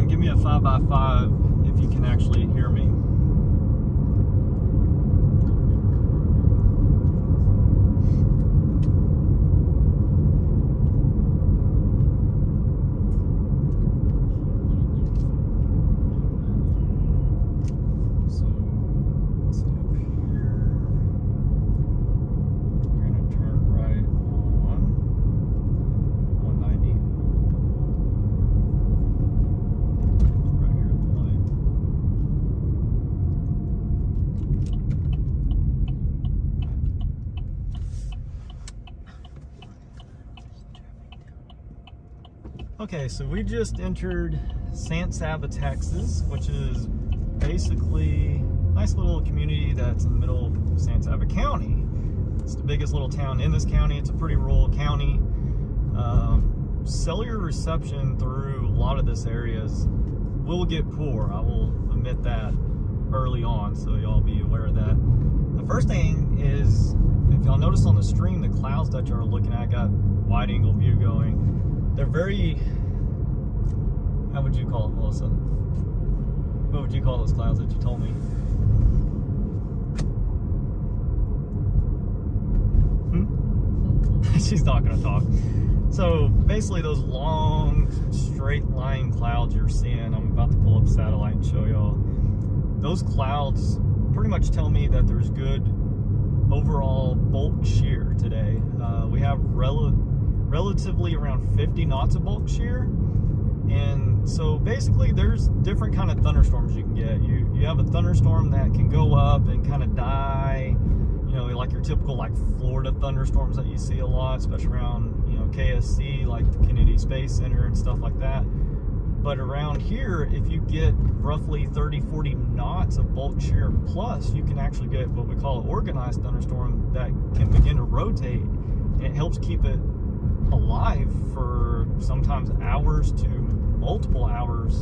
on, give me a 5x5 if you can actually hear me. Okay, so we just entered San Saba, Texas, which is basically a nice little community that's in the middle of San Saba County. It's the biggest little town in this county. It's a pretty rural county. Cellular reception through a lot of this area will get poor. I will admit that early on, so y'all be aware of that. The first thing is, if y'all notice on the stream, the clouds that you're looking at, got wide angle view going. They're very, how would you call it, Melissa? What would you call those clouds that you told me? She's not gonna talk. So basically those long, straight line clouds you're seeing, I'm about to pull up satellite and show y'all. Those clouds pretty much tell me that there's good overall bulk shear today. We have relatively around 50 knots of bulk shear, and so basically there's different kind of thunderstorms you can get. You have a thunderstorm that can go up and kind of die, you know, like your typical like Florida thunderstorms that you see a lot, especially around, you know, KSC, like the Kennedy Space Center and stuff like that. But around here, if you get roughly 30-40 knots of bulk shear plus, you can actually get what we call an organized thunderstorm that can begin to rotate, and it helps keep it alive for sometimes hours to multiple hours,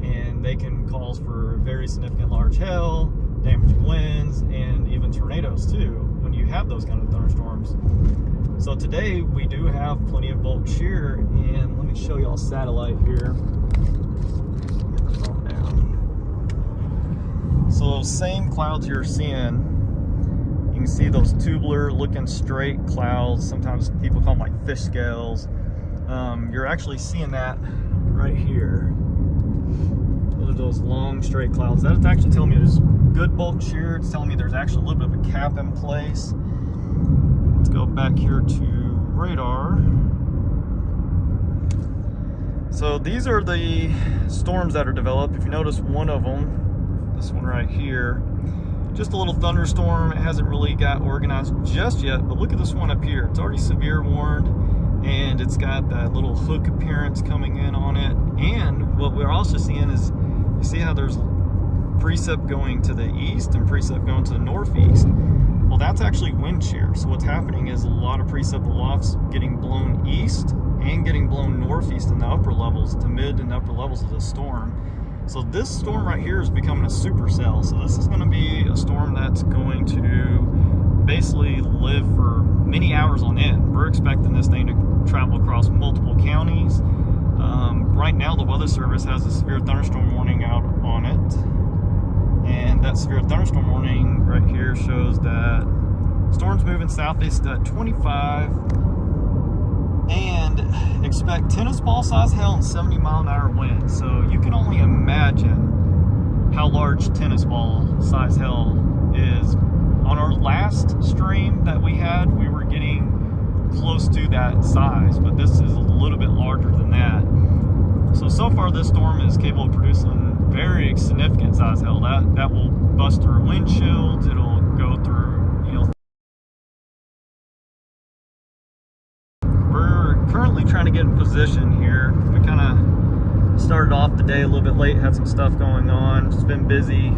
and they can cause for very significant large hail, damaging winds, and even tornadoes too when you have those kind of thunderstorms. So today we do have plenty of bulk shear, and let me show y'all satellite here. Get the phone down. So those same clouds you're seeing, you can see those tubular looking straight clouds. Sometimes people call them like fish scales. You're actually seeing that right here. Those are those long straight clouds. That's actually telling me there's good bulk shear. It's telling me there's actually a little bit of a cap in place. Let's go back here to radar. So these are the storms that are developed. If you notice one of them, this one right here, just a little thunderstorm. It hasn't really got organized just yet, but look at this one up here. It's already severe warned, and it's got that little hook appearance coming in on it. And what we're also seeing is, you see how there's precip going to the east and precip going to the northeast. Well, that's actually wind shear. So what's happening is a lot of precip lofts getting blown east and getting blown northeast in the upper levels, to mid and upper levels of the storm. So this storm right here is becoming a supercell. So this is going to be a storm that's going to basically live for many hours on end. We're expecting this thing to travel across multiple counties. Right now the Weather Service has a severe thunderstorm warning out on it. And that severe thunderstorm warning right here shows that storms moving southeast at 25, and expect tennis ball size hail and 70-mile-an-hour winds. So you can only imagine how large tennis ball size hail is. On our last stream that we had, we were getting close to that size, but this is a little bit larger than that. So far this storm is capable of producing very significant size hail. That will bust through windshields, it'll go through, you know. We're currently trying to get in position here. We kind of started off the day a little bit late, had some stuff going on, it's been busy.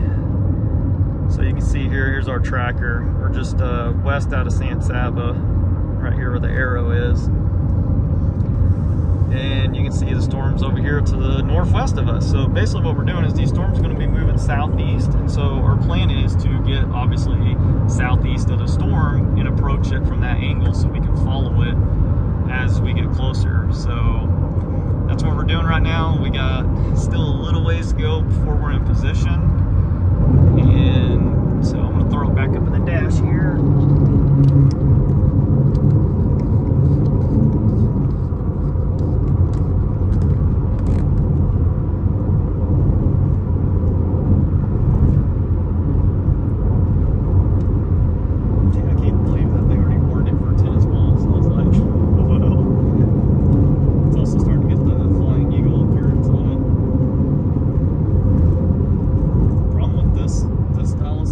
So you can see here's our tracker. We're just west out of San Saba, right here where the arrow is. And you can see the storms over here to the northwest of us. So basically what we're doing is these storms are going to be moving southeast, and so our plan is to get obviously southeast of the storm and approach it from that angle so we can follow it as we get closer. So that's what we're doing right now. We got still a little ways to go before we're in position. And so I'm gonna throw it back up in the dash here. This style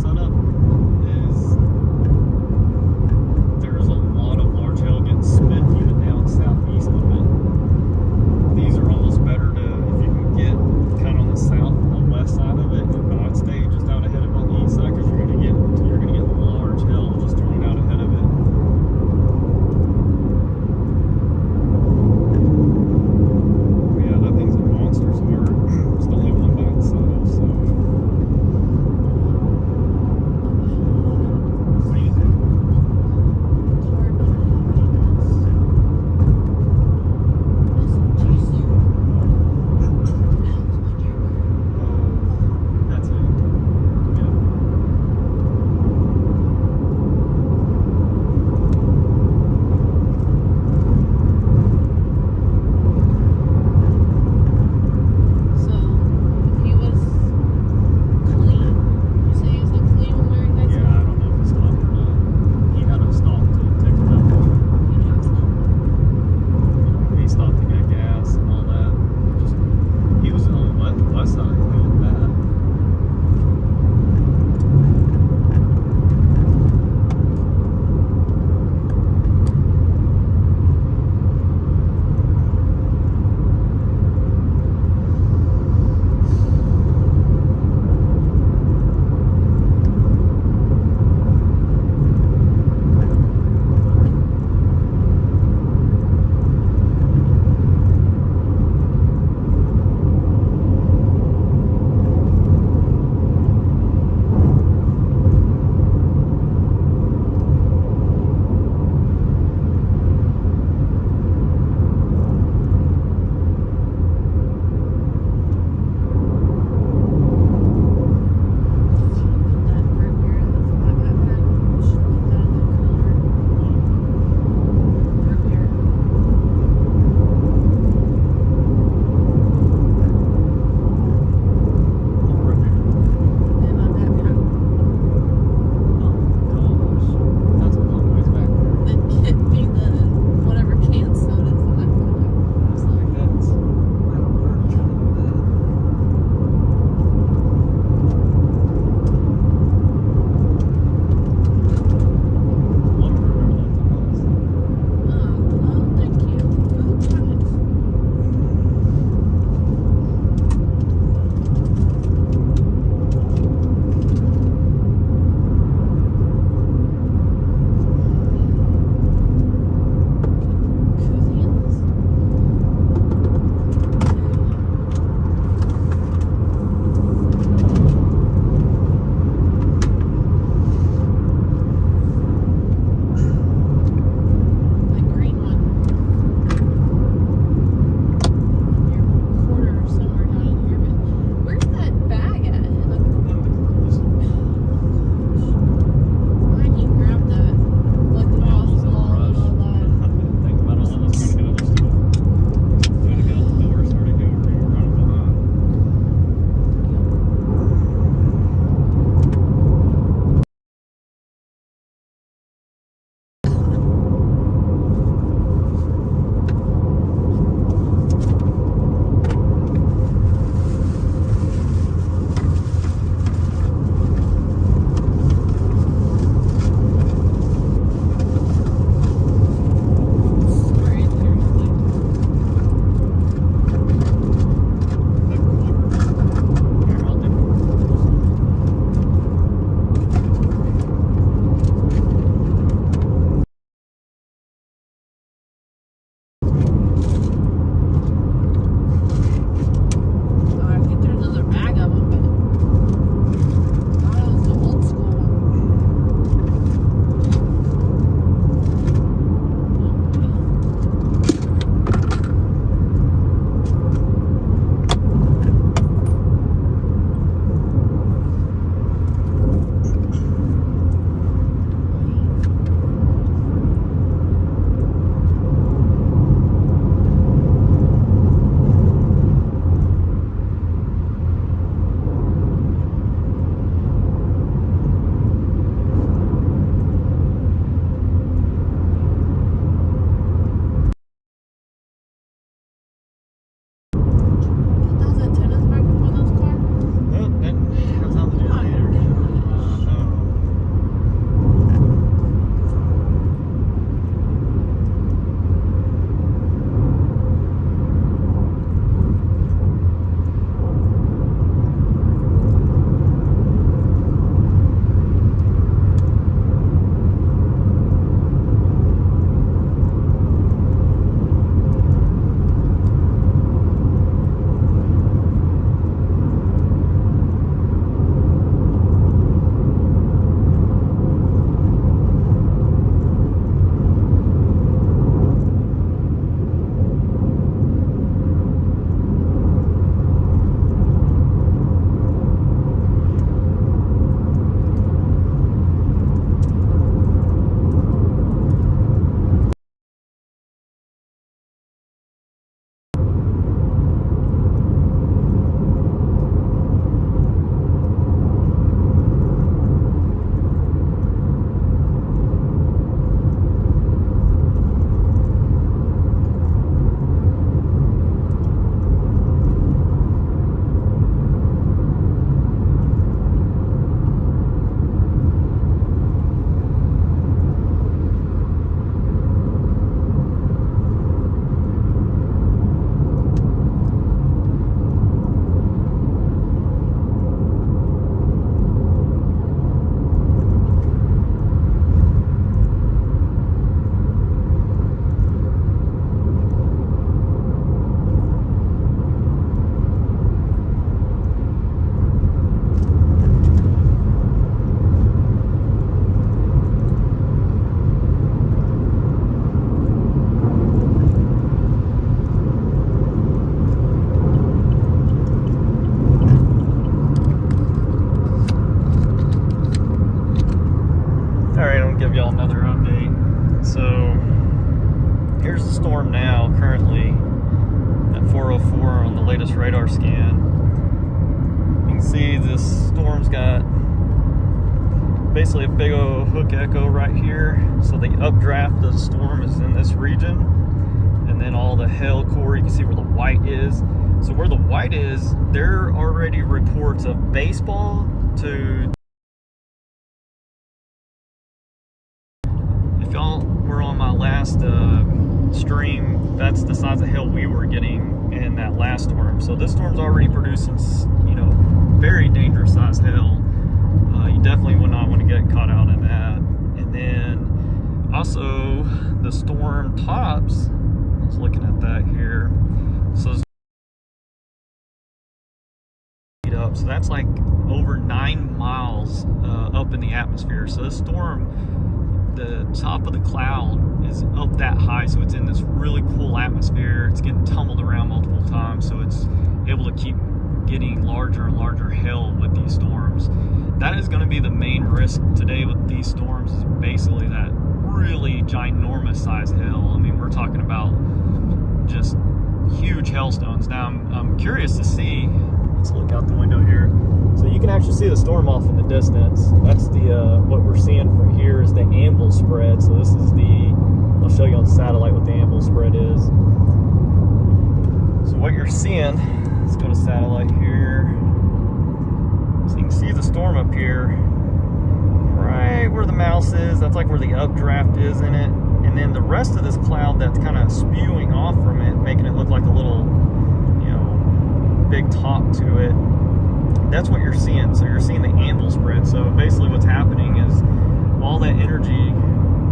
give y'all another update. So here's the storm now, currently at 4:04 on the latest radar scan. You can see this storm's got basically a big old hook echo right here. So the updraft of the storm is in this region, and then all the hail core, you can see where the white is. So where the white is, there are already reports of baseball to... If y'all were on my last stream, that's the size of hail we were getting in that last storm. So this storm's already producing, you know, very dangerous size hail. You definitely would not want to get caught out in that. And then also the storm tops, I was looking at that here. So so that's like over 9 miles up in the atmosphere. So this storm, the top of the cloud is up that high, so it's in this really cool atmosphere. It's getting tumbled around multiple times, so it's able to keep getting larger and larger hail with these storms. That is going to be the main risk today with these storms, is basically that really ginormous size hail. I mean, we're talking about just huge hailstones. Now I'm curious to see, let's look out the window here. So you can actually see the storm off in the distance. That's the what we're seeing from here is the amble spread. So this is the, I'll show you on satellite what the amble spread is. So what you're seeing, let's go to satellite here. So you can see the storm up here, right where the mouse is. That's like where the updraft is in it. And then the rest of this cloud that's kind of spewing off from it, making it look like a little, you know, big top to it. That's what you're seeing. So you're seeing the amble spread. So basically what's happening is all that energy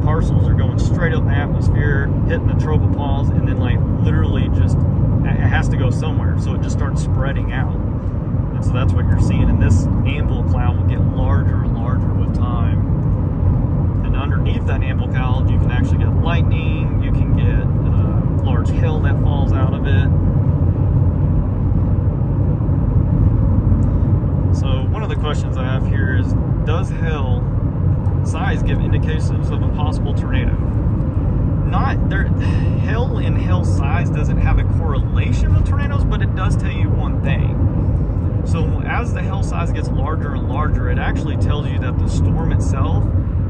parcels are going straight up the atmosphere, hitting the tropopause, and then like literally just, it has to go somewhere. So it just starts spreading out. And so that's what you're seeing. And this amble cloud will get larger and larger with time. And underneath that amble cloud, you can actually get lightning, you can get large hail that falls out of it. So one of the questions I have here is, does hail size give indications of a possible tornado? Not there. Hail and hail size doesn't have a correlation with tornadoes, but it does tell you one thing. So as the hail size gets larger and larger, it actually tells you that the storm itself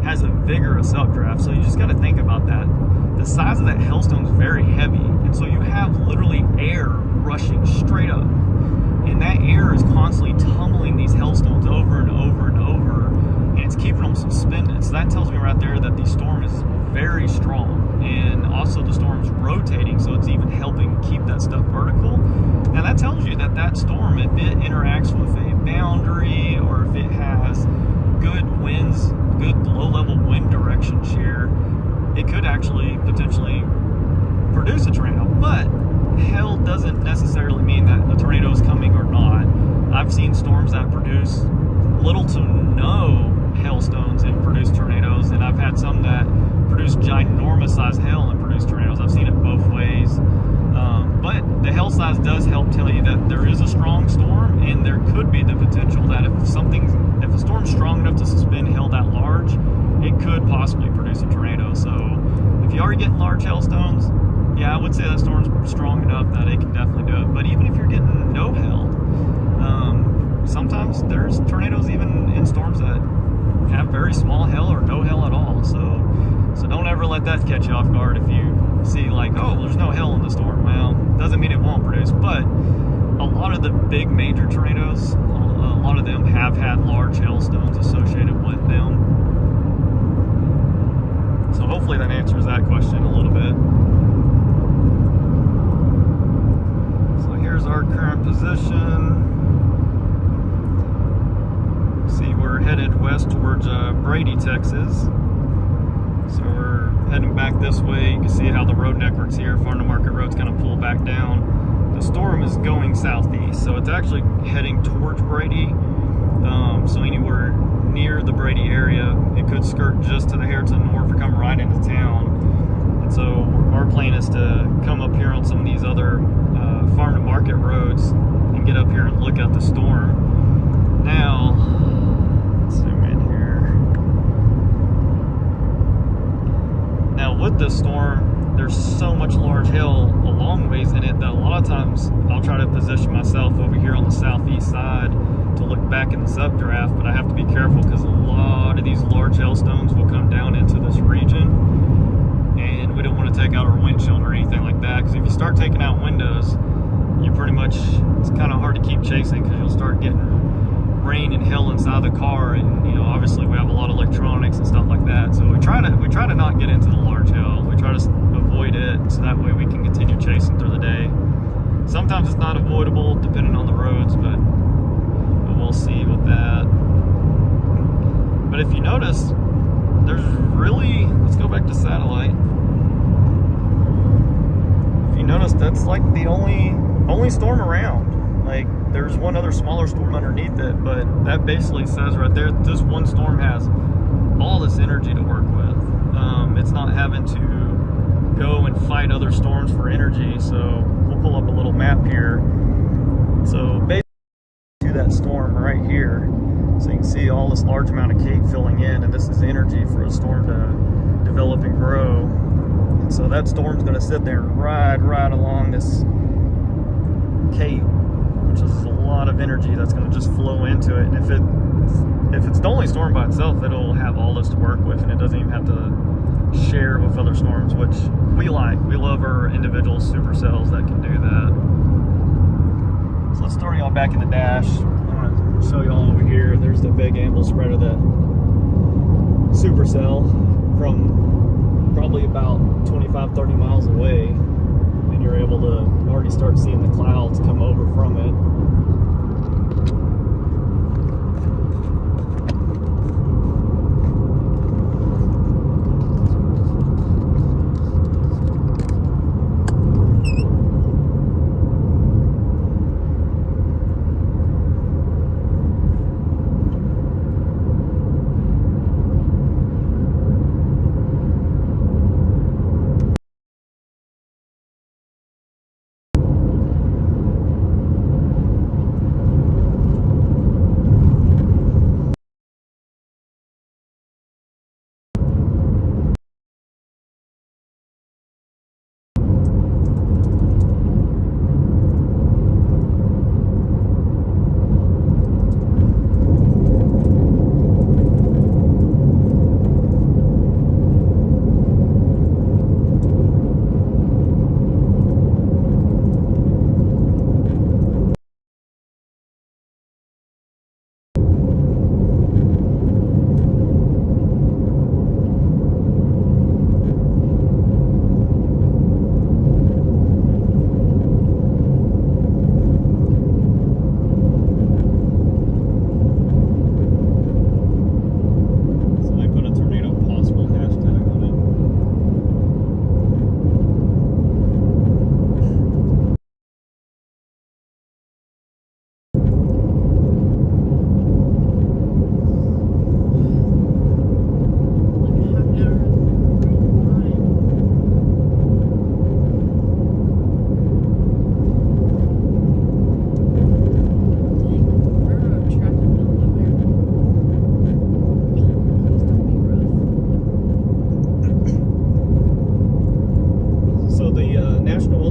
has a vigorous updraft. So you just got to think about that. The size of that hailstone is very heavy, and so you have literally air rushing straight up. And that air is constantly tumbling these hailstones over and over and over, and it's keeping them suspended. So that tells me right there that the storm is very strong, and also the storm's rotating, so it's even helping keep that stuff vertical. Now that tells you that that storm, if it interacts with a boundary, or if it has good winds, good low-level wind direction shear, it could actually potentially produce a tornado. But hail doesn't necessarily mean that a tornado is coming or not. I've seen storms that produce little to no hailstones and produce tornadoes, and I've had some that produce ginormous size hail and produce tornadoes. I've seen it both ways. But the hail size does help tell you that there is a strong storm, and there could be the potential that if a storm's strong enough to suspend hail that large, it could possibly produce a tornado. So if you are getting large hailstones, yeah, I would say that storm's strong enough that it can definitely do it. But even if you're getting no hail, sometimes there's tornadoes even in storms that have very small hail or no hail at all. So don't ever let that catch you off guard if you see like, oh, there's no hail in the storm. Well, doesn't mean it won't produce, but a lot of the big major tornadoes, a lot of them have had large hailstones associated with them. So hopefully that answers that question a little bit. So here's our current position. See, we're headed west towards Brady, Texas. So we're heading back this way. You can see how the road networks here, Farm to Market Road's kind of pulled back down. The storm is going southeast, so it's actually heading towards Brady. So anywhere near the Brady area, it could skirt just to the hair to the north or come right into town. And so our plan is to come up here on some of these other farm to market roads and get up here and look at the storm. Now, let's zoom in here. with this storm, there's so much large hail a long ways in it that a lot of times I'll try to position myself over here on the southeast side to look back in this updraft, but I have to be careful because a lot of these large hailstones will come down into this region, and we don't want to take out our windshield or anything like that, because if you start taking out windows, you pretty much, it's kind of hard to keep chasing because you'll start getting rain and hail inside the car, and you know, obviously we have a lot of electronics and stuff like that, so we try to not get into the large hail. We try to avoid it so that way we can continue chasing through the day. Sometimes it's not avoidable depending on the roads, but we'll see with that. But if you notice, there's really, let's go back to satellite. If you notice, that's like the only storm around. Like, there's one other smaller storm underneath it, but that basically says right there, this one storm has all this energy to work with. It's not having to go and fight other storms for energy. So we'll pull up a little map here. So basically to that storm right here, so you can see all this large amount of cape filling in, and this is energy for a storm to develop and grow. And so that storm's going to sit there and ride right along this cape, which is a lot of energy that's going to just flow into it. And if it's the only storm by itself, it'll have all this to work with, and it doesn't even have to share with other storms, which we like. We love our individual supercells that can do that. So let's throw y'all back in the dash. I'm going to show y'all over here. There's the big ample spread of the supercell from probably about 25-30 miles away, and you're able to already start seeing the clouds come over from it.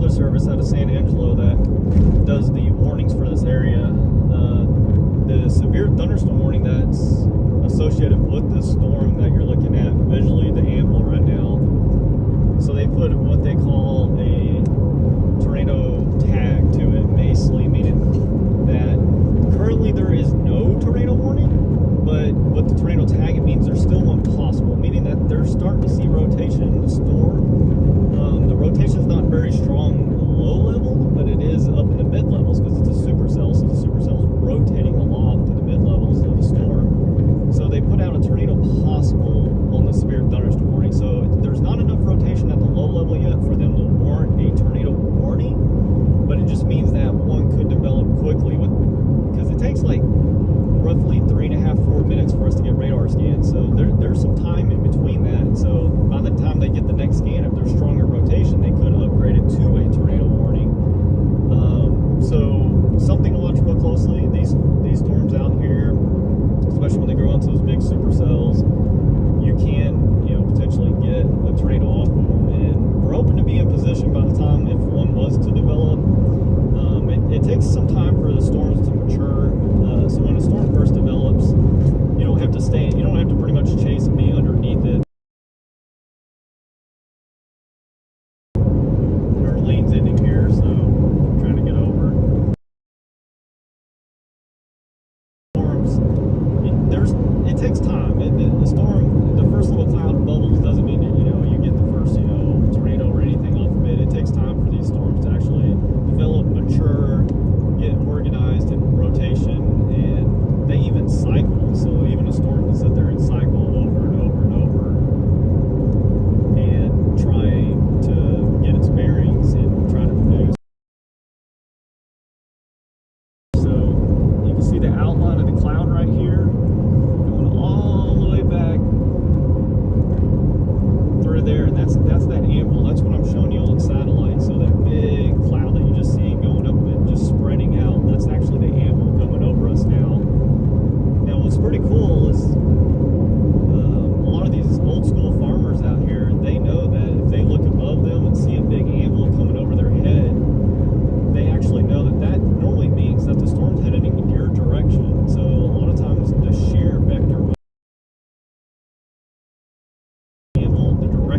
Service out of San Angelo that does the warnings for this area. The severe thunderstorm warning that's associated with this storm that you're looking at visually, the amble right now. So they put what they call a tornado tag to it, basically meaning that currently there is no tornado warning, but with the tornado tag it means there's still one possible, meaning that they're starting to see rotation in the storm. The rotation is not very strong low level, but it is up in the mid levels because it's a supercell, so the supercell is rotating aloft to the mid levels of the storm. So they put out a tornado possible on the severe thunderstorm warning. So there's not enough rotation at the low level yet for them to warrant a tornado warning, but it just means that one could develop quickly because it takes like roughly 3.5-4 minutes for us to get radar scans. So there's some time in between that. So by the time they get the next scan, if there's stronger rotation, they could upgrade it to a tornado warning. So something to watch real closely. These storms out here, especially when they grow into those big supercells, you can potentially get a tornado off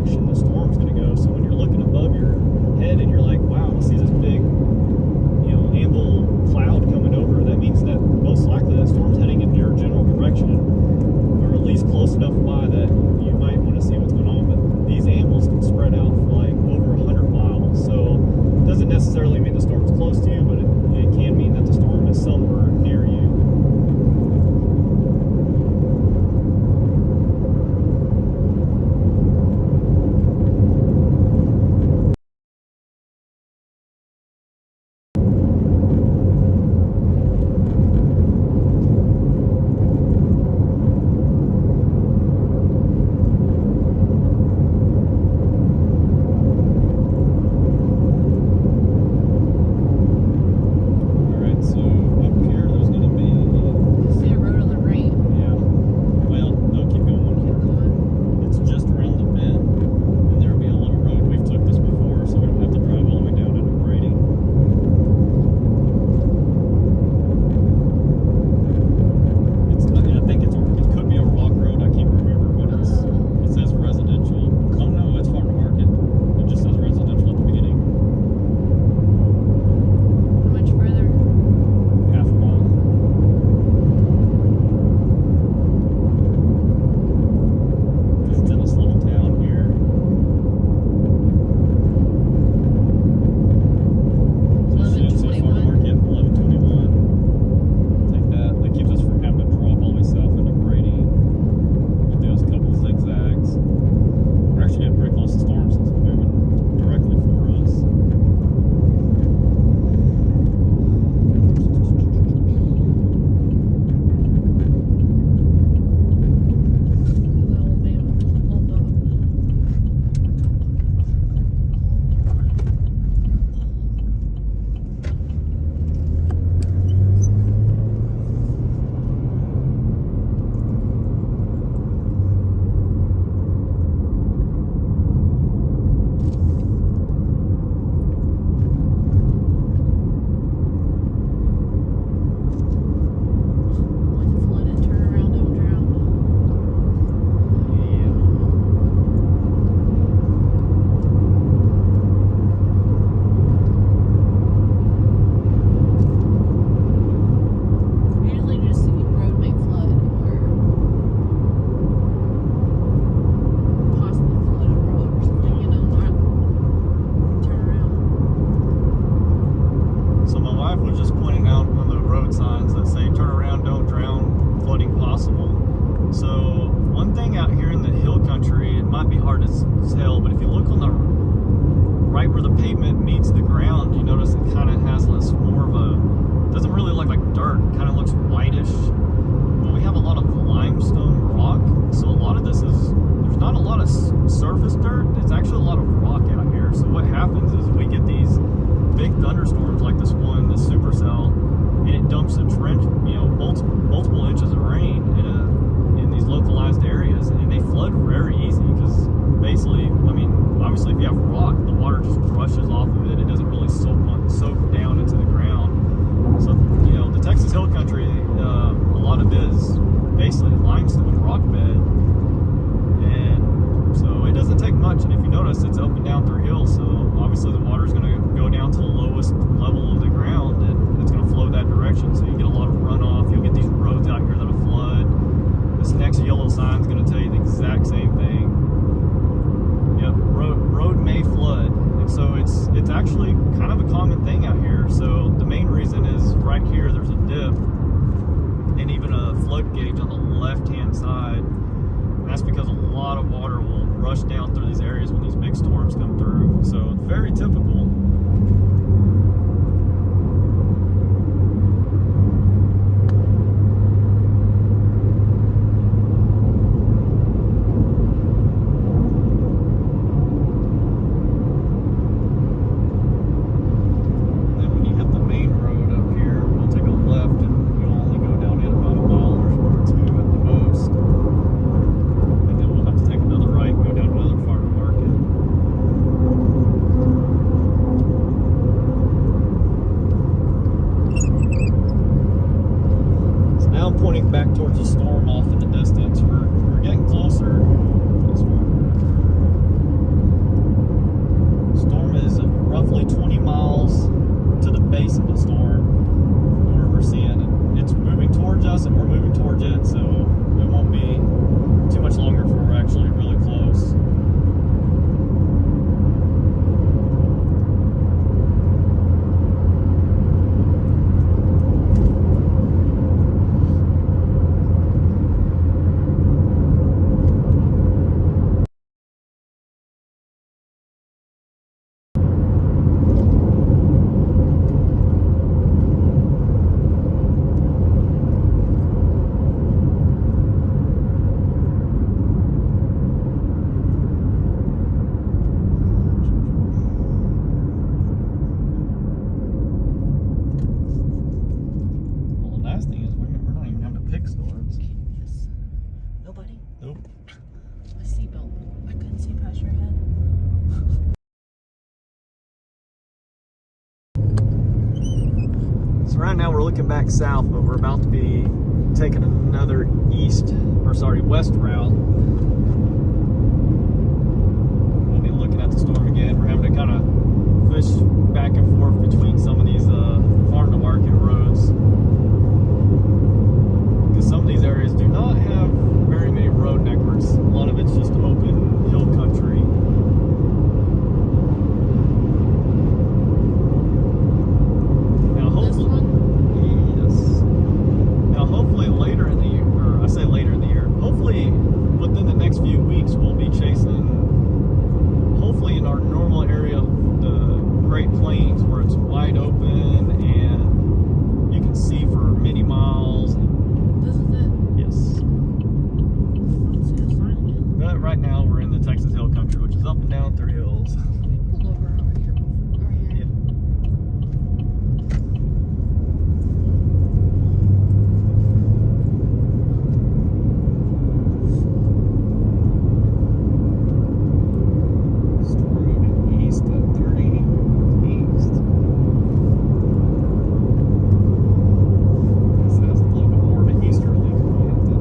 direction the storm's going to go. So when you're looking above your head and you're like, wow, I see this big, you know, amble cloud coming over, that means that most likely that storm's heading in your general direction, or at least close enough by that you might want to see what's going on. But these ambles can spread out for like over 100 miles. So it doesn't necessarily mean the storm's close to you, but it can mean that the storm is somewhere near you. Surface dirt, it's actually a lot of rock out here. So what happens is we get these big thunderstorms like this one, the supercell, and it dumps a trench, you know, multiple inches of rain in these localized areas, and they flood very easy because basically, I mean, obviously if you have rock, the water just rushes off of it. It doesn't really soak down into the ground. So, you know, the Texas Hill Country, a lot of it is basically limestone rock bed. So it doesn't take much, and if you notice, it's up and down through hills, so obviously the water is going to go down to the lowest level of the ground, and it's going to flow that direction, so you get a lot of runoff. You'll get these roads out here that'll flood. This next yellow sign is going to tell you the exact same thing. Yep, road may flood, and so it's actually kind of a common thing out here. So the main reason is right here there's a dip, and even a flood gauge on the left-hand side. That's because a lot of water will rush down through these areas when these big storms come through. So it's very typical. we're looking back south, but we're about to be taking another west route. We'll be looking at the storm again. We're having to kind of fish back and forth between some of these farm to market roads, because some of these areas do not have very many road networks. A lot of it's just open hill country. Now hopefully, yes. Now hopefully later in the year, or I say later in the year, hopefully within the next few weeks we'll be chasing, hopefully in our normal area of the Great Plains, where it's wide open and you can see for many miles. This is it? Yes. I don't see a sign again. But right now we're in the Texas Hill Country, which is up and down through hills. We pulled over here before. Or here. Yeah. Storm moving east at 30 east. This has a little bit more of an easterly component than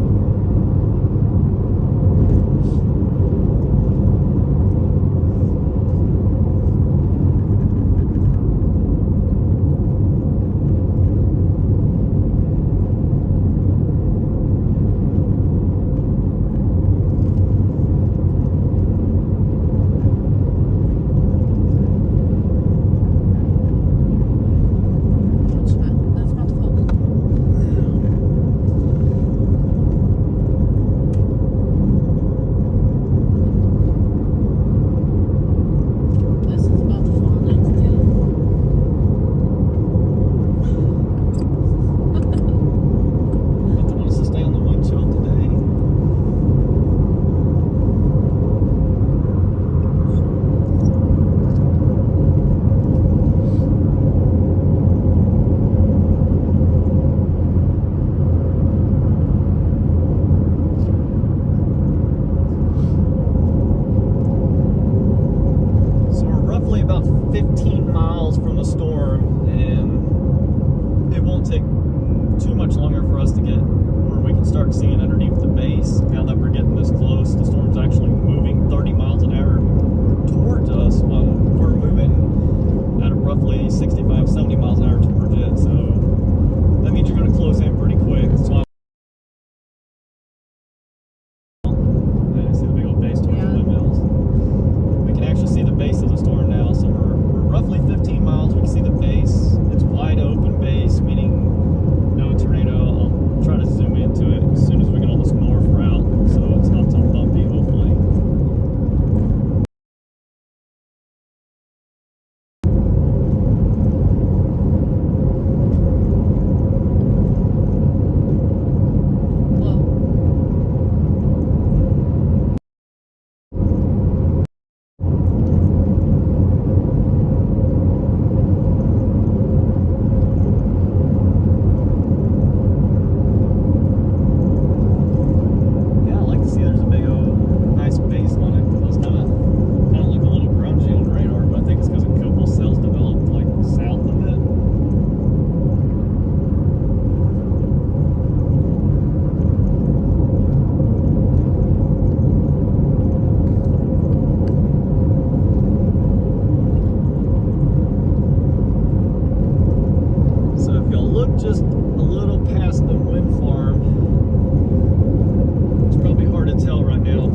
What's that? That's about to fall. This is about to fall next too. Nothing wants to stay on the windshield today. So we're roughly about 15 miles from the storm, and it won't take too much longer for us to get where we can start seeing underneath the base. Now that we're getting this close, the storm's actually moving 30 miles an hour towards us while we're moving at roughly 65, 70 miles an hour towards it. So that means you're going to close in pretty quick. So I see the big old base towards Yeah. the windmills. We can actually see the base of the storm now. So we're roughly 15 miles. We can see the base. It's wide open base, meaning no tornado. I'll try to zoom into it as soon as we get on this north route, so it's not so bumpy, hopefully. Whoa. Yeah, I like to see there's a big old nice base on it. It was kind of look a little grungy on the radar, but I think it's because a couple cells developed like south of it. So if you'll look just a little past the wind farm, it's probably hard to tell right now.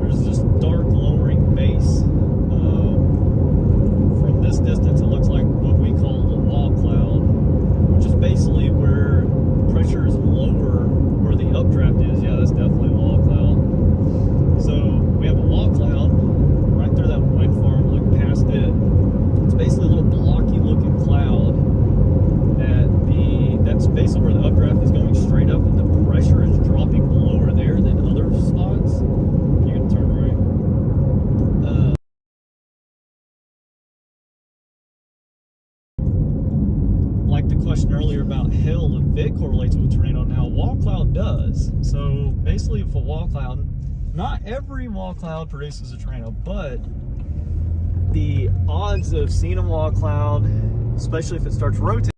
There's this dark lowering base. From this distance, it looks like what we call the wall cloud, which is basically where pressure is lower where the updraft is. Yeah, that's definitely a wall cloud. So we have a wall cloud right through that wind farm. Look past it. It's basically a little blocky looking cloud that's basically where the updraft is going straight up, and the pressure is dropping lower there than other spots. You can turn right. Like the question earlier about hail, if it correlates with a tornado, now wall cloud does. So basically, if a wall cloud, not every wall cloud produces a tornado, but the odds of seeing a wall cloud, especially if it starts rotating,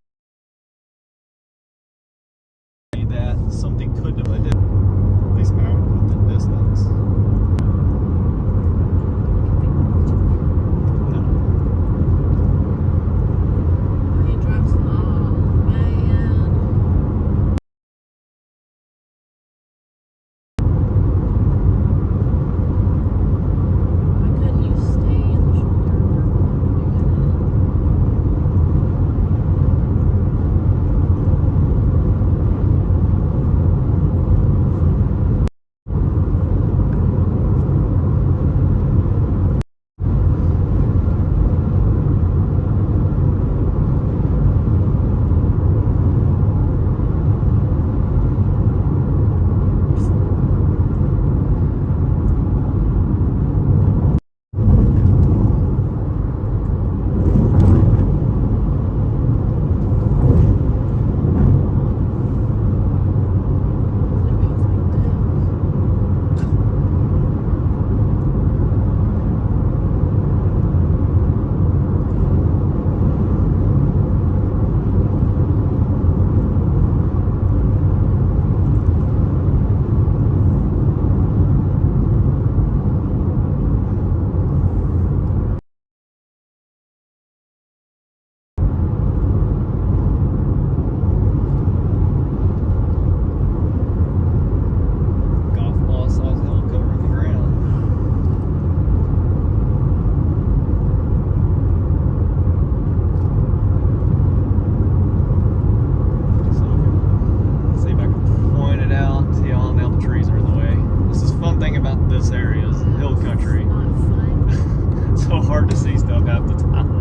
this area is hill country. Not fun. It's so hard to see stuff half the time.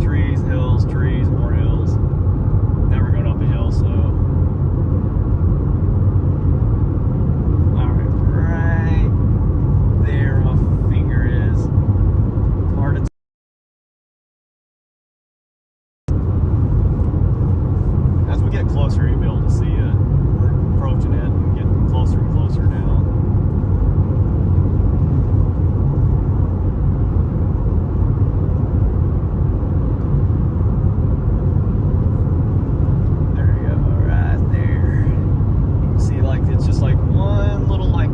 Trees, hills, trees, more hills. Now we're going up a hill, so. Alright, right there my finger is. It's hard to as we get closer, you'll be able to see it. We're approaching it and getting closer and closer now. There you go, right there. You can see like it's just like one little like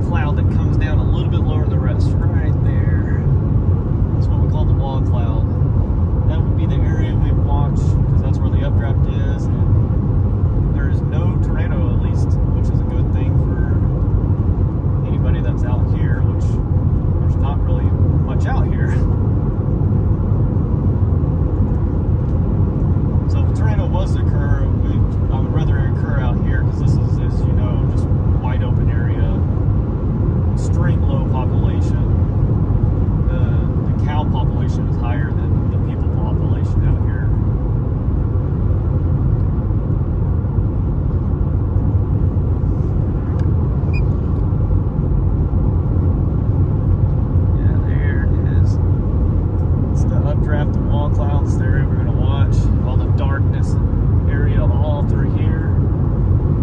cloud that comes down a little bit lower than the rest. Right there. That's what we call the wall cloud. That would be the area we watch because that's where the updraft is. And there is no tornado, at least, which is a good thing for anybody that's out here, which there's not really much out here. So if a tornado was to occur, I would rather it occur out here because this is, as you know, just wide open area, extreme low population. The cow population is higher than the people population out here. Yeah, there it is. It's the updraft, the wall clouds there. We're going to watch all the darkness area all through here.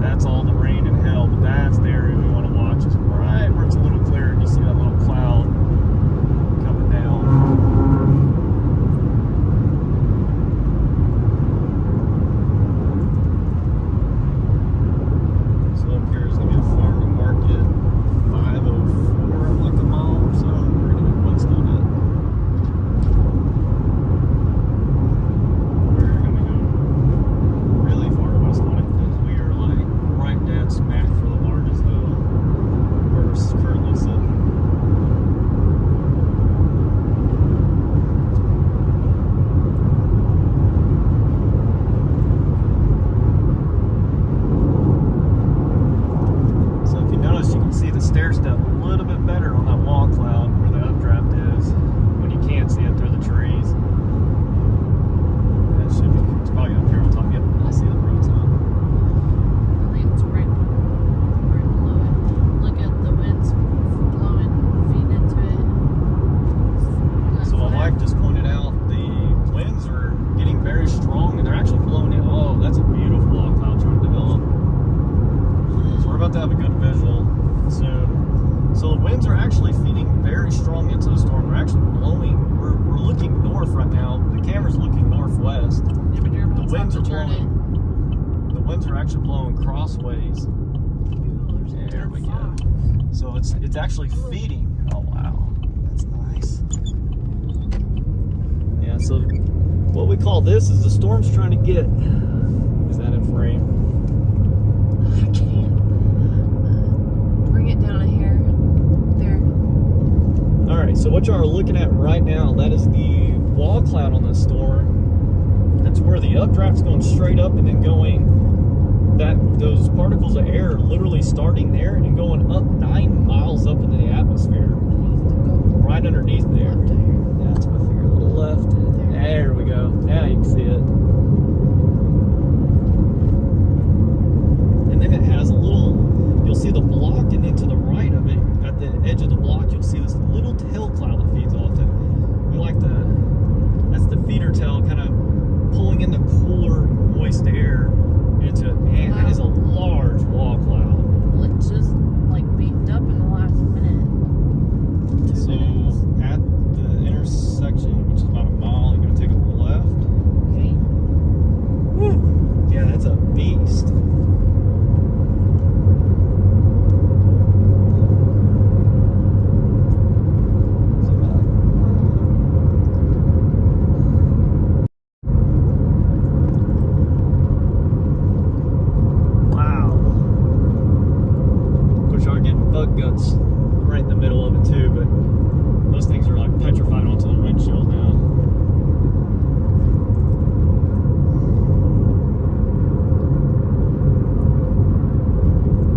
That's all the rain and hail, but that's the area we want to watch. Is right where it's a little clearer. You see that little cloud coming down. So up here is going to be a farm to market. 504, like a mile or so. We're going to go west on it. We're going to go really far west on it because we are like right dead smack for the largest hill where we're currently sitting. So if you notice, you can see the stair step a little bit better on that wall cloud where the updraft is when you can't see it through the trees. That should be, it's probably up here on top. Yep, I see the road sign. I think it's right below it. Look at the winds blowing, feeding into it. So my wife just pointed out the winds are getting very strong and they're actually blowing in. Oh, that's a beautiful wall cloud trying to develop. So we're about to have a good visual soon. So the winds are actually feeding very strong into the storm. They're actually blowing. We're looking north right now. The camera's looking northwest. Yeah, but you're about The winds to are turn blowing. The winds are actually blowing crossways. it. Ooh, there's a There we dead go. fox. So it's actually feeding. Oh wow, that's nice. Yeah. So what we call this is the storm's trying to get. Is that in frame? I can't. Bring it down a hair. There. All right. So what y'all are looking at right now, that is the wall cloud on this storm. That's where the updraft's going straight up and then going. Those particles of air are literally starting there and going up 9 miles up into the atmosphere, right underneath there. That's my finger, a little left. There we go. Now you can see it. And then it has a little, you'll see the block, and then to the right of it, at the edge of the block, you'll see this little tail cloud that feeds off it. We like that's the feeder tail kind of pulling in the cooler, moist air into it. Man, that is a large wall cloud. Well, it just like beefed up in the last minute. So at the intersection, which is about a mile, you're going to take a left. Okay. Woo! Yeah, that's a beast. Wow. Of course, y'all are getting bug guts right in the middle of it too, but those things are like petrified onto the windshield now.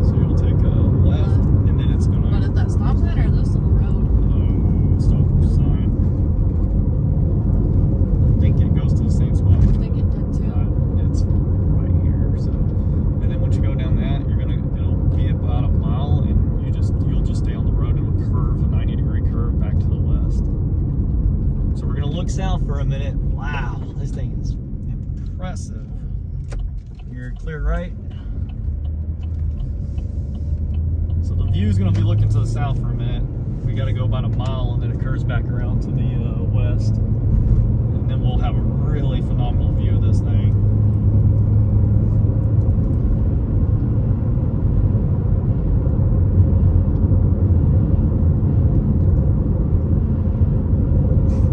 So you'll take a left, and then south for a minute. Wow, this thing is impressive. You're clear right. So the view's gonna be looking to the south for a minute. We gotta go about a mile and then it curves back around to the west. And then we'll have a really phenomenal view of this thing.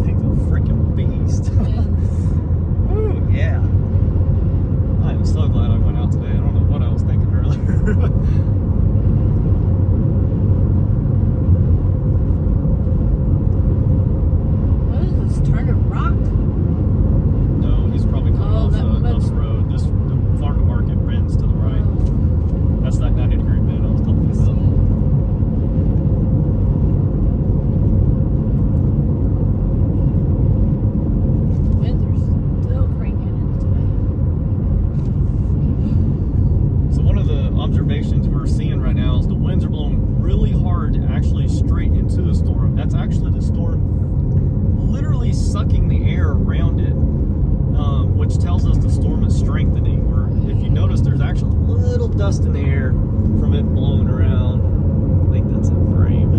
Thing's a freaking beast. Ooh, yeah. I'm so glad I went out today. I don't know what I was thinking earlier. Observations we're seeing right now is the winds are blowing really hard actually straight into the storm. That's actually the storm literally sucking the air around it, which tells us the storm is strengthening. Or if you notice, there's actually a little dust in the air from it blowing around. I think that's a frame.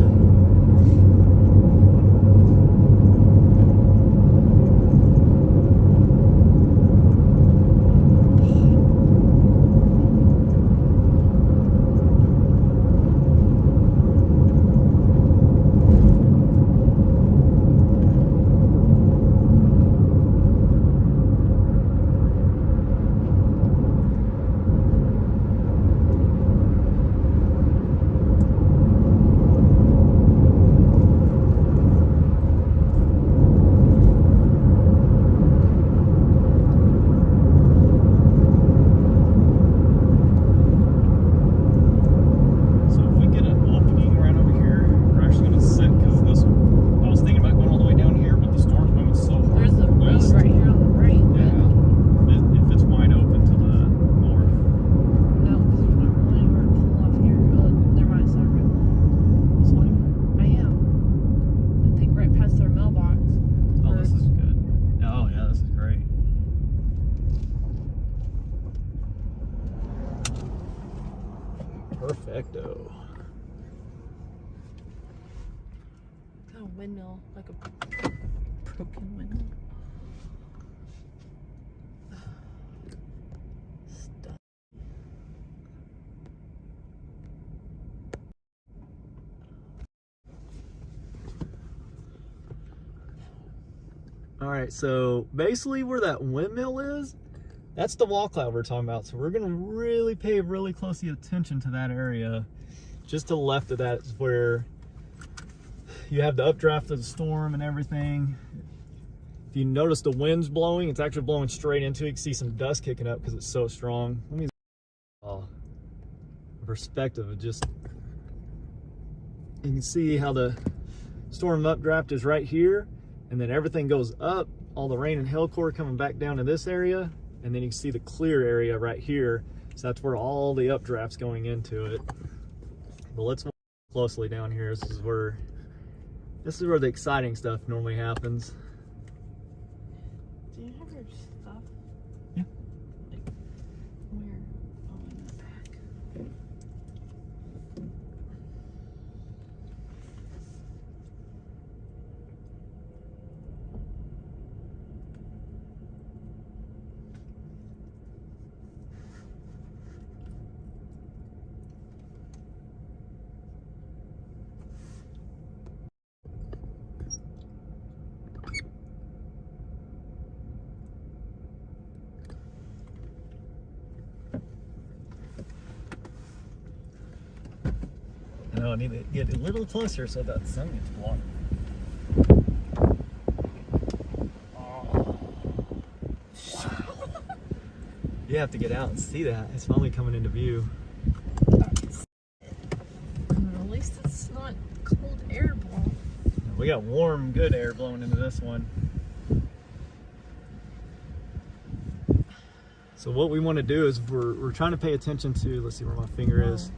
Perfecto. Kind of windmill, like a broken windmill. Stuff. All right, so basically where that windmill is, that's the wall cloud we're talking about. So we're gonna really pay really close attention to that area. Just to the left of that is where you have the updraft of the storm and everything. If you notice the wind's blowing, it's actually blowing straight into it. You can see some dust kicking up because it's so strong. Let me perspective of just, you can see how the storm updraft is right here, and then everything goes up, all the rain and hail core coming back down to this area. And then you can see the clear area right here. So that's where all the updraft's going into it. But let's look closely down here. This is where the exciting stuff normally happens. Do you have your stuff? Yeah. Like, where? Oh, in the back. No, I need to get a little closer so that sun gets blocked. Oh. Wow. You have to get out and see that. It's finally coming into view. At least it's not cold air blowing. We got warm, good air blowing into this one. So what we want to do is we're trying to pay attention to, let's see where my finger is.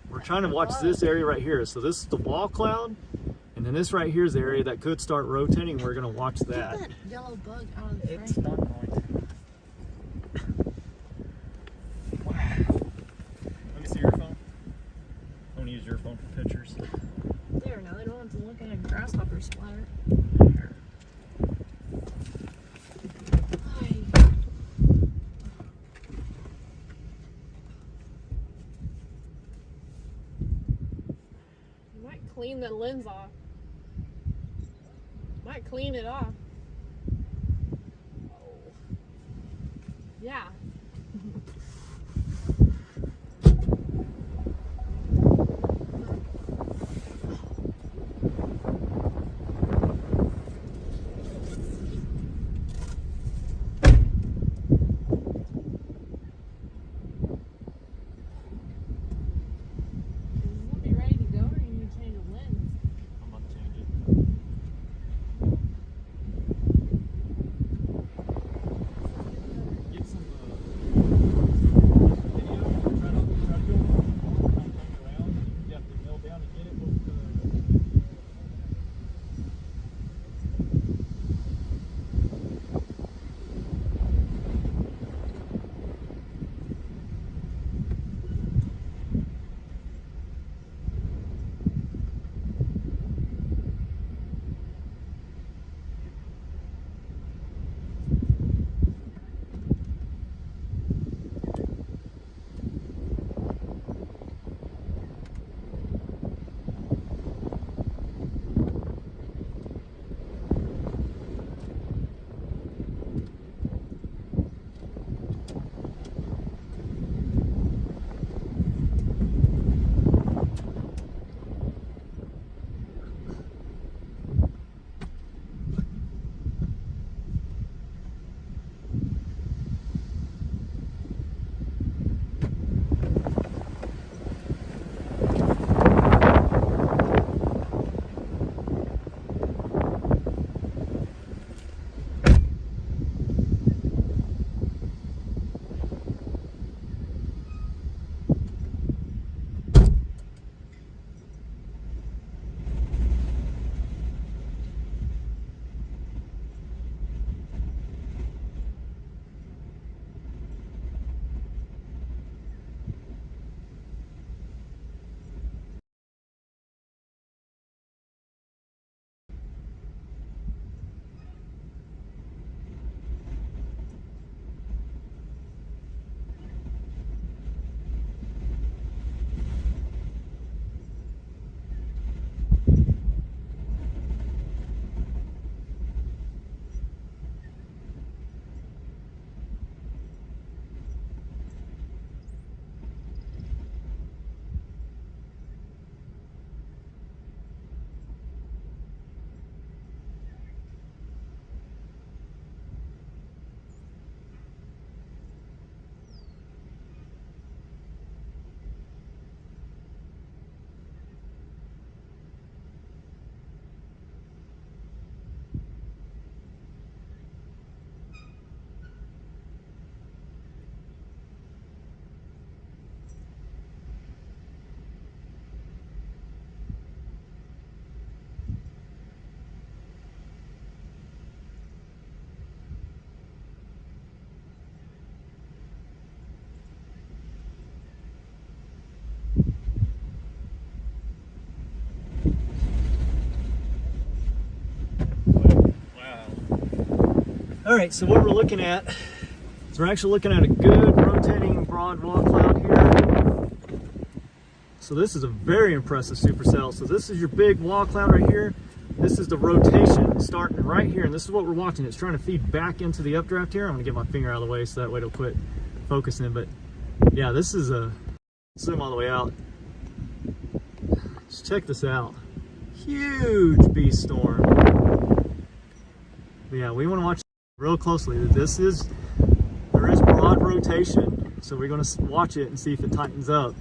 We're trying to watch this area right here. So this is the wall cloud, and then this right here is the area that could start rotating. We're gonna watch that. Get that yellow bug out of the frame. It's not going to. Wow. Let me see your phone. I'm gonna use your phone for pictures. There, now they don't have to look at a grasshopper splatter. There. Might clean the lens off. Might clean it off. Yeah. We'll be ready to go, or you need to change the lens? I'm about to change it. Get some video. Try to go around. You have to kneel down and get it with the. All right, so what we're looking at is we're actually looking at a good rotating broad wall cloud here. So this is a very impressive supercell. So this is your big wall cloud right here. This is the rotation starting right here, and this is what we're watching. It's trying to feed back into the updraft here. I'm gonna get my finger out of the way so that way it'll quit focusing. But yeah, this is a zoom all the way out. Just check this out. Huge beast storm. But yeah, we want to watch real closely. There is broad rotation, so we're going to watch it and see if it tightens up.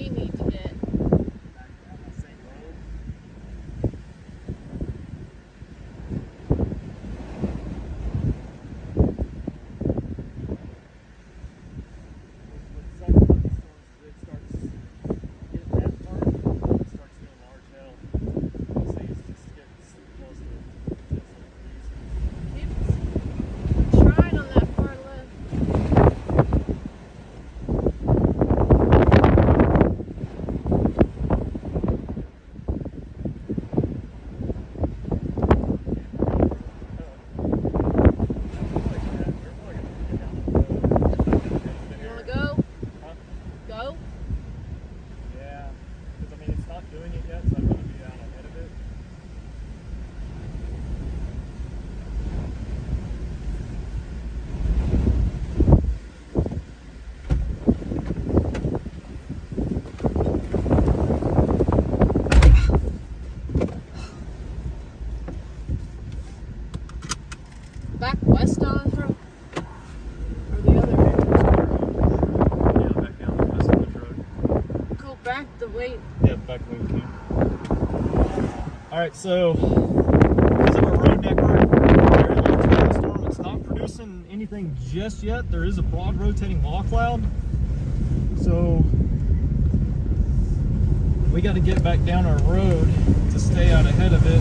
we need to get. Trying on that far left. You wanna go? Go? Yeah, because I mean it's not doing it yet, so I'm going to be out ahead of it. Back west on this road? Or the other way? Yeah, back down the west of the road. Go back the way. Yeah, back way we came. Alright, so because of a road network, very low thunderstorm, it's not producing anything just yet. There is a broad rotating wall cloud. So we got to get back down our road to stay out ahead of it.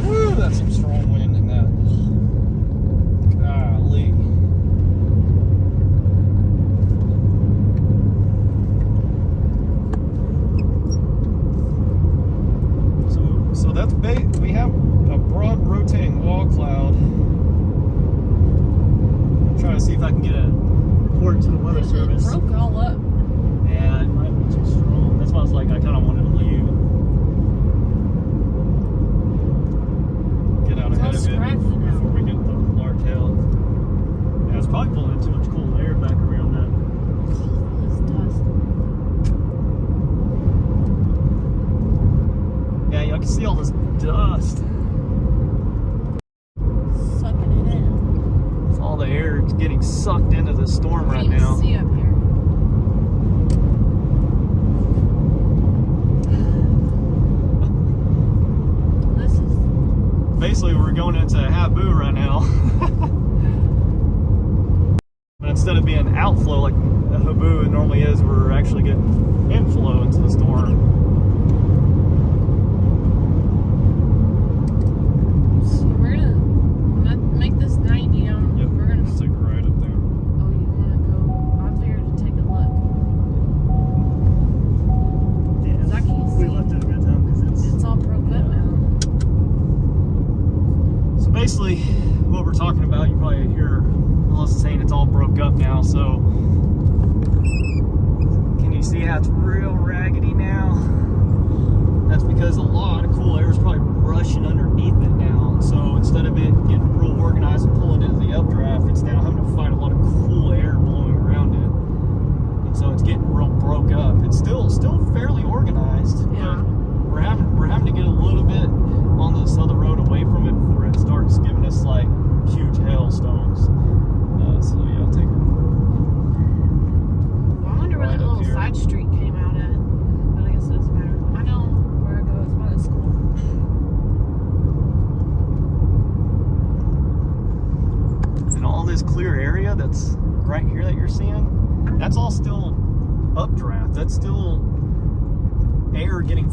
Woo, that's some strong wind in that. Golly. So that's bait. We have a broad rotating wall cloud. I'm trying to see if I can get a report to the weather It service. broke all up. Yeah, it might be too strong. That's why I was like, I kind of wanted to leave. Get out It's all ahead of it scratchy now. before we get the large hail. Yeah, it's probably pulling in too much cool air back around that. All this dust. Yeah, I can see all this dust. Sucking it in. It's all the air getting sucked into the storm right Can't now. see up here. This is Basically, we're going into Habu right now. But instead of being outflow like Habu normally is, we're actually getting inflow into the storm. we're gonna when I make this 90 down. Yep, We're gonna. let's take a ride up there. Oh, you wanna go? I figured to take a look. Yeah, 'Cause I can't we see. left at a good time because It's all broke up now. So basically, what we're talking about, you probably hear Melissa saying it's all broke up now. So can you see how it's real raggedy now? That's because a lot of cool air is probably rushing underneath it now. So instead of it getting real organized and pulling into the updraft, it's now having to fight a lot of cool air blowing around it. And so it's getting real broke up. It's still fairly organized. Yeah. But we're having to get a little bit on this other road away from it before it starts giving us like huge hailstones. So yeah, I'll take it. Well, I wonder where Right that up little here. side street came out at. But I guess it doesn't matter. I know where it goes by the school. And all this clear area that's right here that you're seeing, that's all still updraft. That's still air getting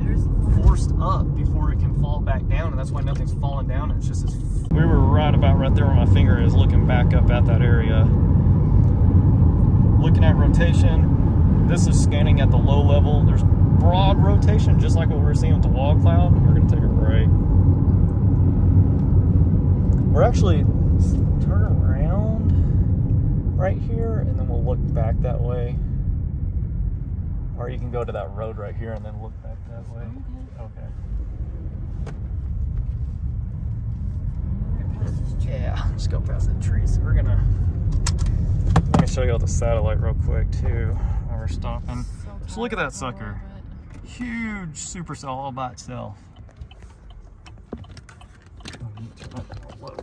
There's forced up before it can fall back down, and that's why nothing's falling down. And it's just this. We were right about right there where my finger is, looking back up at that area. Looking at rotation. This is scanning at the low level. There's broad rotation, just like what we were seeing with the wall cloud. We're gonna take a break. We're actually turn around right here, and then we'll look back that way. Or you can go to that road right here and then look back that way. Okay. Yeah, just go past the trees. We're gonna. Let me show you all the satellite real quick too while we're stopping. Just look at that sucker. Huge supercell all by itself. Oh, you need to turn that thing on low.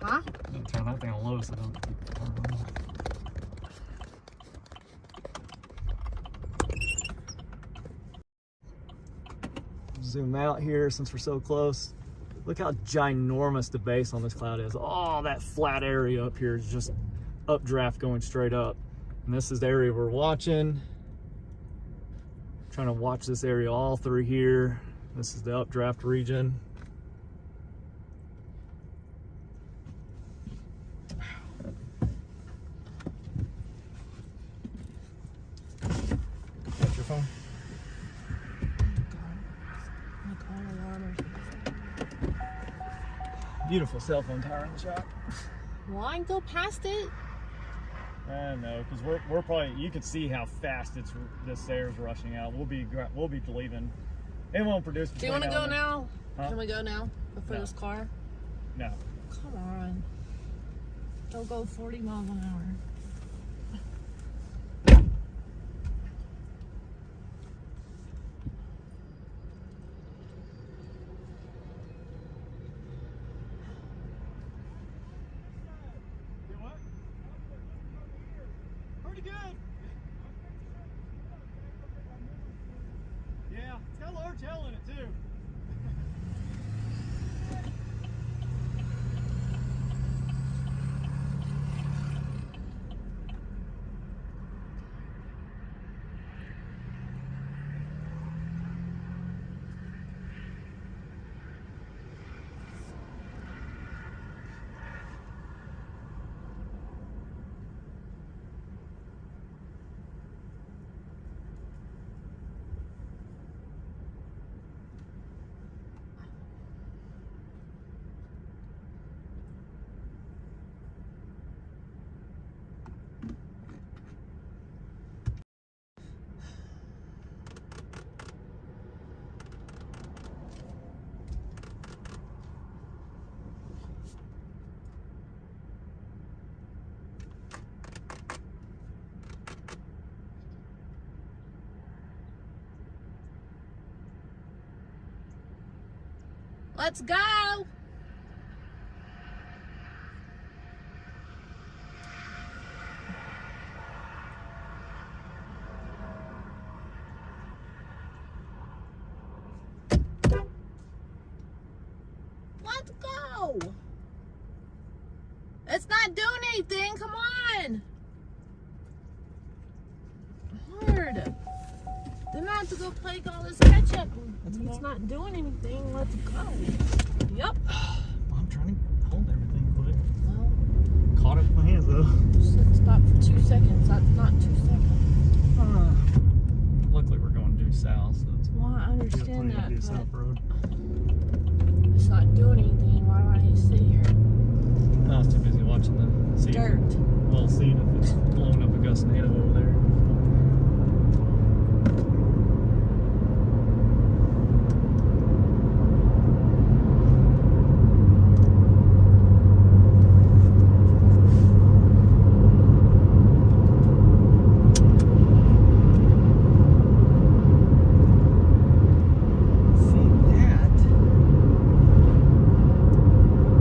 Huh? You need to turn that thing on low so it doesn't keep turning. zoom out here since we're so close. Look how ginormous the base on this cloud is. Oh, that flat area up here is just updraft going straight up. And this is the area we're watching. Trying to watch this area all through here. This is the updraft region. Got your phone? Beautiful cell phone tower in the shot. Well, I can go past it. I know, because we're probably, you can see how fast this air's rushing out. We'll be leaving. It won't produce. Do you want to go now? Huh? Can we go now before No. this car? No. Come on. Don't go 40 miles an hour. Pretty good. Yeah, it's got a large tail in it too. Let's go. Let's go. It's not doing anything. Come on. Hard. Then I have to go play all this catch up. It's not doing anything. Let's go. Yep. I'm trying to hold everything quick. Well, Caught it with my hands though. just stop for 2 seconds. That's not 2 seconds. Luckily we're going due south, so it's Well, I we got understand plenty that, of due south but road. it's not doing anything. Why do I need to sit here? I was too busy watching the sea. Dirt. Well, seeing if it's blowing up a gust native over there.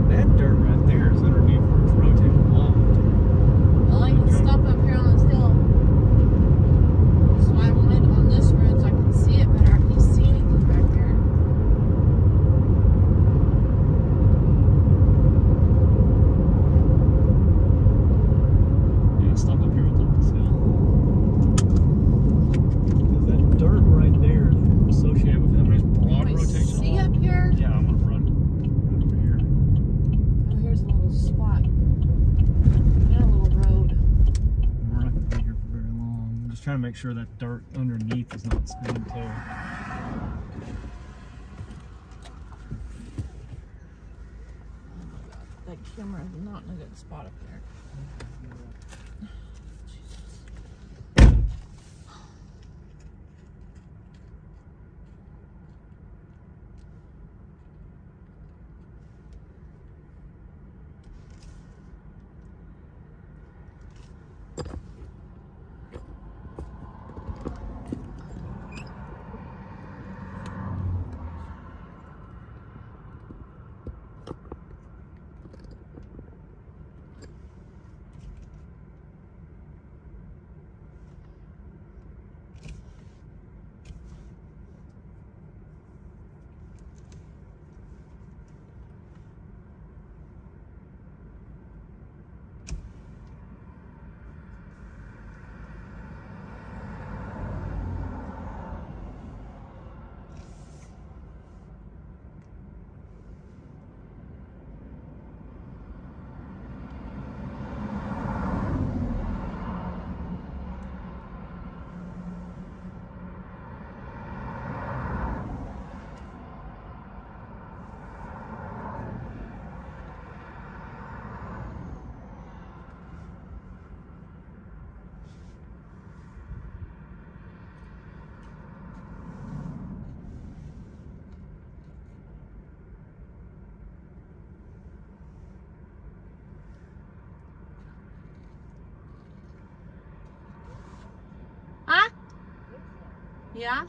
That dirt right there is underneath where it's rotating aloft. Well, I can stop up here on this hill. That's why I wanted on this road so I can see it better. I can't see anything back there. Yeah, stop up here on top of this hill. Because that dirt right there is associated with, I mean, it's broad Can we rotation see aloft. up here? Yeah, I'm gonna run over here. Oh, here's a little spot. And a little road. We're not gonna be here for very long. I'm just trying to make sure that dirt underneath is not spinning too. That camera is not in a good spot up there. Yeah?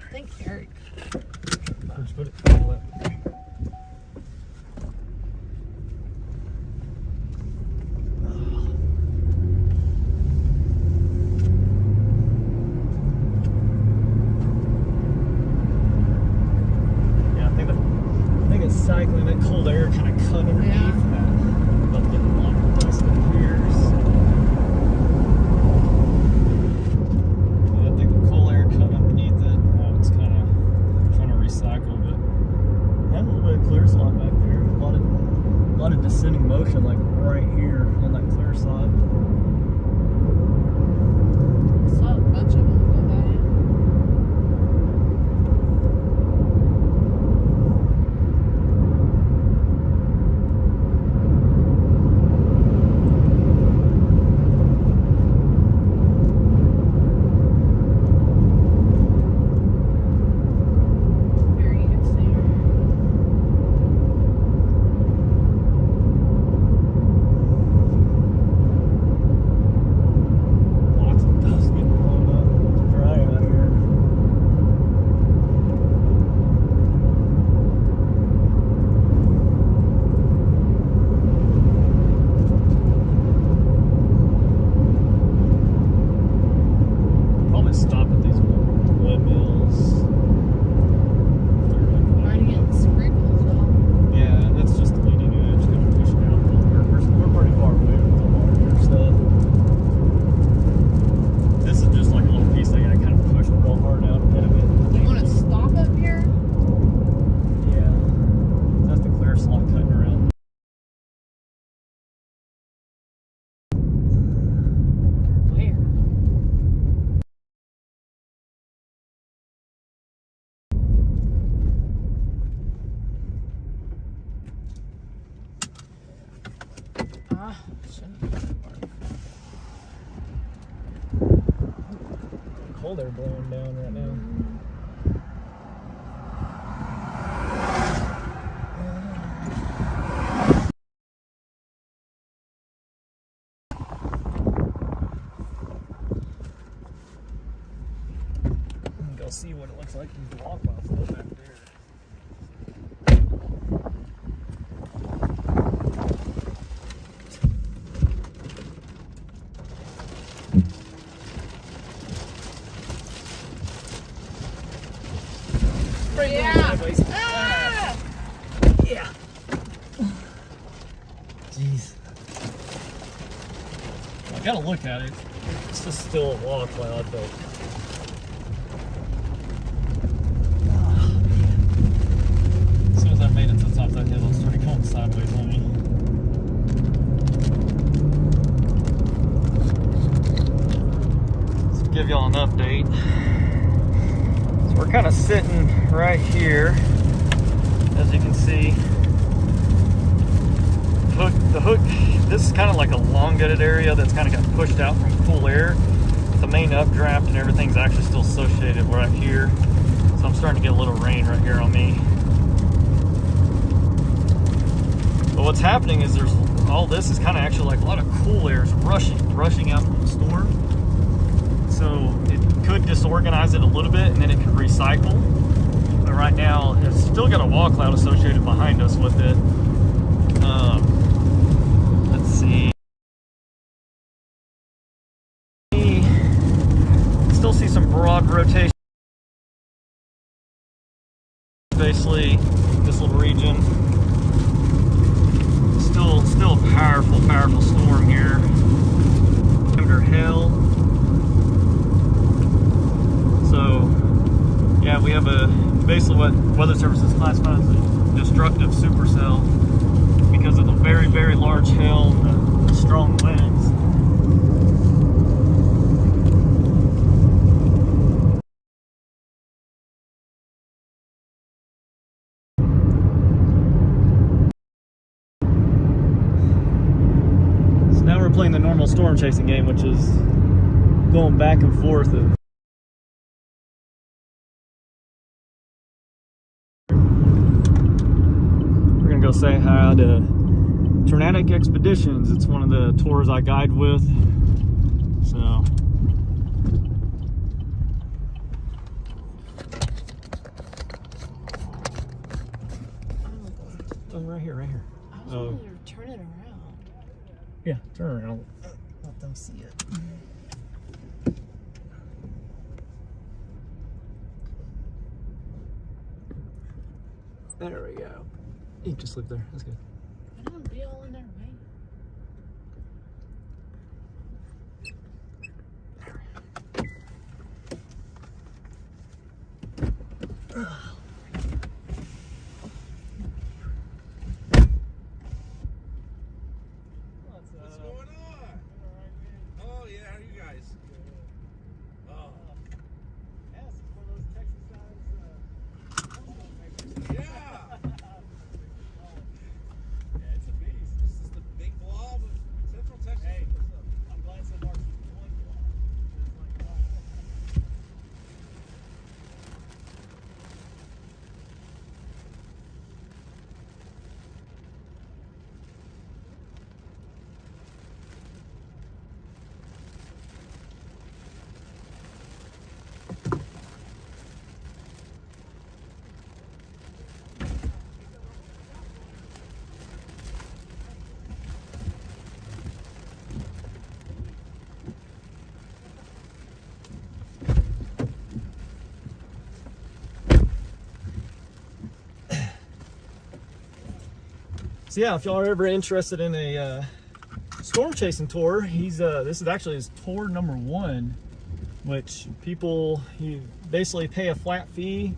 I think Eric. Just put it. Cycling that cold air kind of cut underneath. Yeah. About to get a lot of dust in here. Yeah, I think the cold air cut underneath it. Now it's kind of trying to recycle, but I have a little bit of clear slot back there. A lot of descending motion, like right here on that clear slot. I saw a bunch of them go by. Cold air blowing down right now. Go see what it looks like from the walk while it's back there. Yeah. Ah! Yeah. Jeez. I gotta look at it. It's just still a wall cloud, but. As soon as I made it to the top of that hill, it started going sideways on me. So give y'all an update. We're kind of sitting right here, as you can see. The hook, this is kind of like a elongated area that's kind of got pushed out from cool air. The main updraft and everything's actually still associated right here. So I'm starting to get a little rain right here on me. But what's happening is there's all this is kind of actually like a lot of cool air is rushing out from the storm. So it could disorganize it a little bit, and then it could recycle. But right now, it's still got a wall cloud associated behind us with it. Let's see. Still see some broad rotation. Basically, this little region. Still a powerful storm here. Under hell. So, yeah, we have basically what Weather Services classifies as a destructive supercell because of the very, very large hail and the strong winds. So now we're playing the normal storm chasing game, which is going back and forth. Go say hi to Tornadic Expeditions. It's one of the tours I guide with. So oh, right here. I was wanting to turn it around. Yeah, turn around. Let them see it. There we go. You can just sleep there. That's good. I don't want to be all in their way. What's going on? Oh yeah, how are you guys? Oh. Yes, it's one of those Texas guys. Yeah. Yeah, it's a beast. This is the big blob of Central Texas. Hey, I'm glad so far she's one block. It's like, So yeah, if y'all are ever interested in a storm chasing tour, this is actually his tour number 1, which you basically pay a flat fee.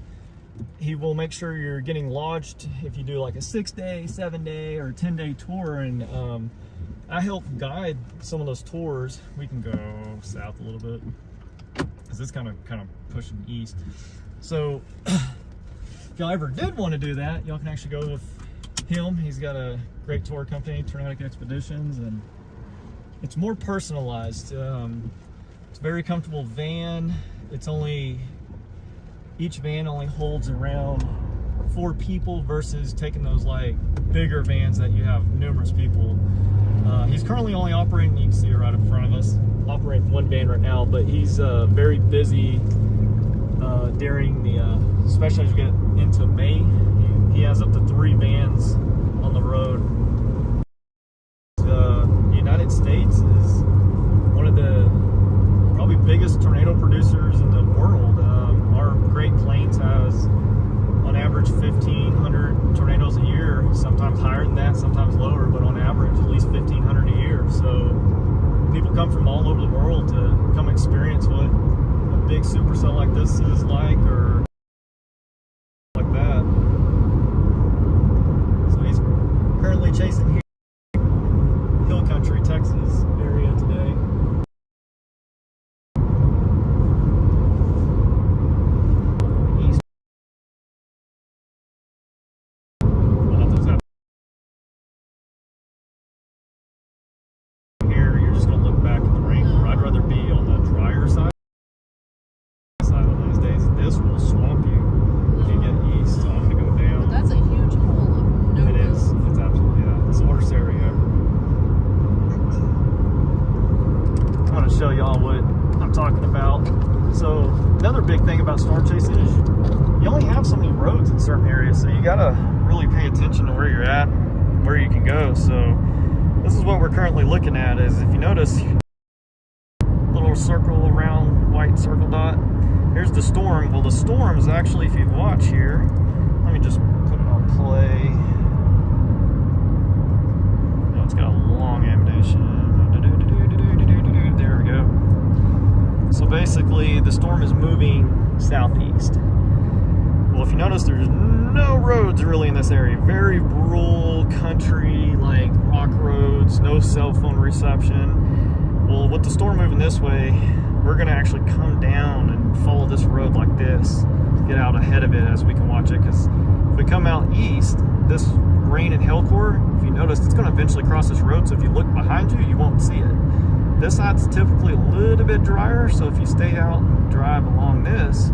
He will make sure you're getting lodged if you do like a 6-day, 7-day, or 10-day tour, and I help guide some of those tours. We can go south a little bit because it's kind of pushing east. So if y'all ever did want to do that, y'all can actually go with him. He's got a great tour company, Tornadic Expeditions, and it's more personalized. It's a very comfortable van. Each van only holds around 4 people versus taking those like bigger vans that you have numerous people. He's currently only operating, you can see it right in front of us, operating 1 van right now, but he's very busy during especially as you get into May. He has up to 3 vans on the road. The United States is one of the probably biggest tornado producers in the world. Our Great Plains has on average 1,500 tornadoes a year, sometimes higher than that, sometimes lower, but on average at least 1,500 a year. So people come from all over the world to come experience what a big supercell like this is like, or like that. So he's currently chasing hill country, Texas area today. Here, you're just gonna look back at the rain. I'd rather be on the drier side one of these days. This will swamp you if you get east. So I'm gonna go down. That's a huge hole of no It is. roof. It's absolutely, yeah. roads in certain areas, so you gotta really pay attention to where you're at, where you can go. So this is what we're currently looking at. Is if you notice, little circle around white circle dot. Here's the storm. Well, the storm is actually, if you watch here, let me just put it on play. Oh, it's got a long animation. There we go. So basically, the storm is moving southeast. Well, if you notice, there's no roads really in this area. Very rural country, like rock roads, no cell phone reception. Well, with the storm moving this way, we're gonna actually come down and follow this road like this, get out ahead of it as we can watch it, because if we come out east, this rain and hail core, if you notice, it's gonna eventually cross this road, so if you look behind you, you won't see it. This side's typically a little bit drier, so if you stay out and drive along this,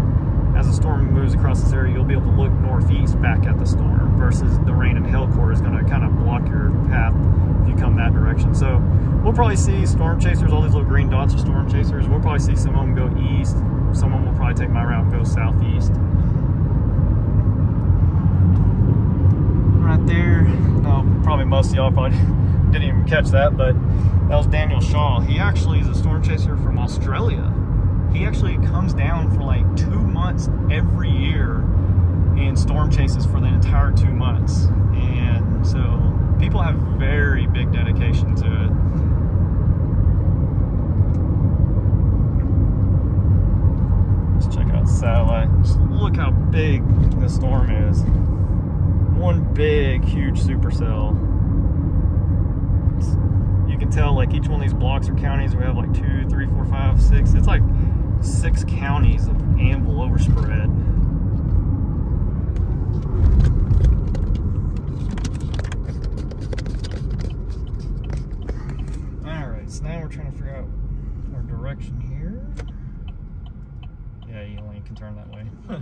as the storm moves across this area, you'll be able to look northeast back at the storm, versus the rain and hail core is gonna kind of block your path if you come that direction. So we'll probably see storm chasers, all these little green dots are storm chasers. We'll probably see some of them go east. Some of them will probably take my route and go southeast. Right there, no, probably most of y'all probably didn't even catch that, but that was Daniel Shaw. He actually is a storm chaser from Australia. He actually comes down for like 2 months every year and storm chases for the entire 2 months. And so people have very big dedication to it. Let's check out the satellite. Just look how big this storm is. One big, huge supercell. You can tell like each one of these blocks or counties, we have like 2, 3, 4, 5, 6. It's like 6 counties of Anvil overspread. Alright, so now we're trying to figure out our direction here. Yeah, you only can turn that way. Yeah.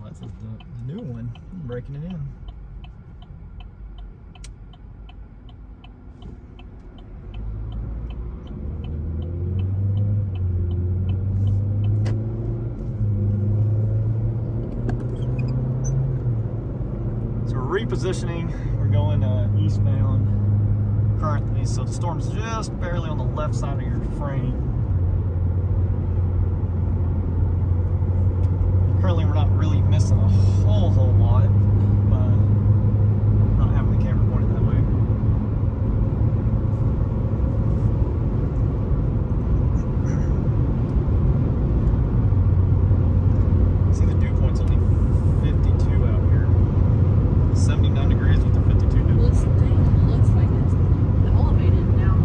That's the new one. I'm breaking it in. So we're repositioning. We're going eastbound currently. So the storm's just barely on the left side of your frame. Currently, we're not really missing a whole lot by not having the camera pointed that way. See, the dew point's only 52 out here. 79 degrees with the 52 dew Well, this point. thing looks like it's elevated now.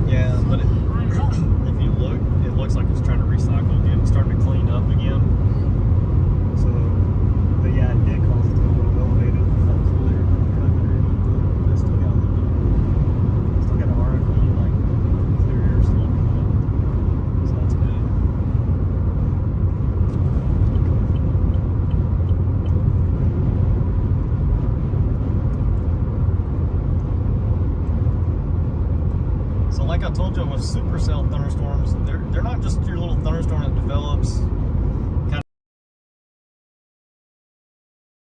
Yeah, So but high up. if you look, it looks like it's trying to recycle again. It's starting to clean up again. So, but yeah, it did cause it to be a little elevated. That cooler cut underneath but still got an RFE, like clear air slope coming up. So that's good. So like I told you with supercell thunderstorms, they're not just your little thunderstorm that develops kind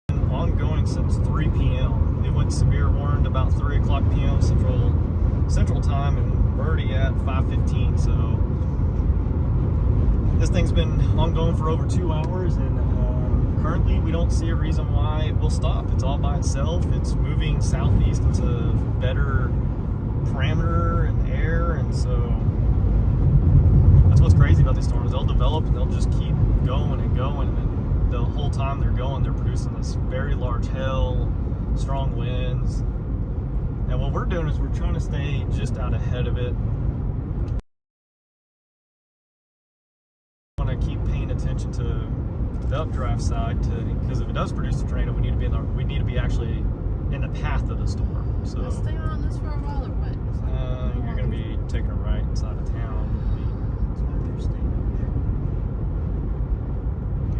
of ongoing since 3 p.m. It went severe warned about 3 o'clock p.m. Central time, and we're already at 5:15. So this thing's been ongoing for over 2 hours, and currently we don't see a reason why it will stop. It's all by itself. It's moving southeast into better parameter and air, and so that's what's crazy about these storms. They'll develop and they'll just keep going and going, and then the whole time they're going, they're producing this very large hail, strong winds. And what we're doing is we're trying to stay just out ahead of it. I want to keep paying attention to the updraft side, because if it does produce a tornado, we need to be actually in the path of the storm. So Let's stay on this for a while or what? you're going to be taking a right inside of town. That's why they're staying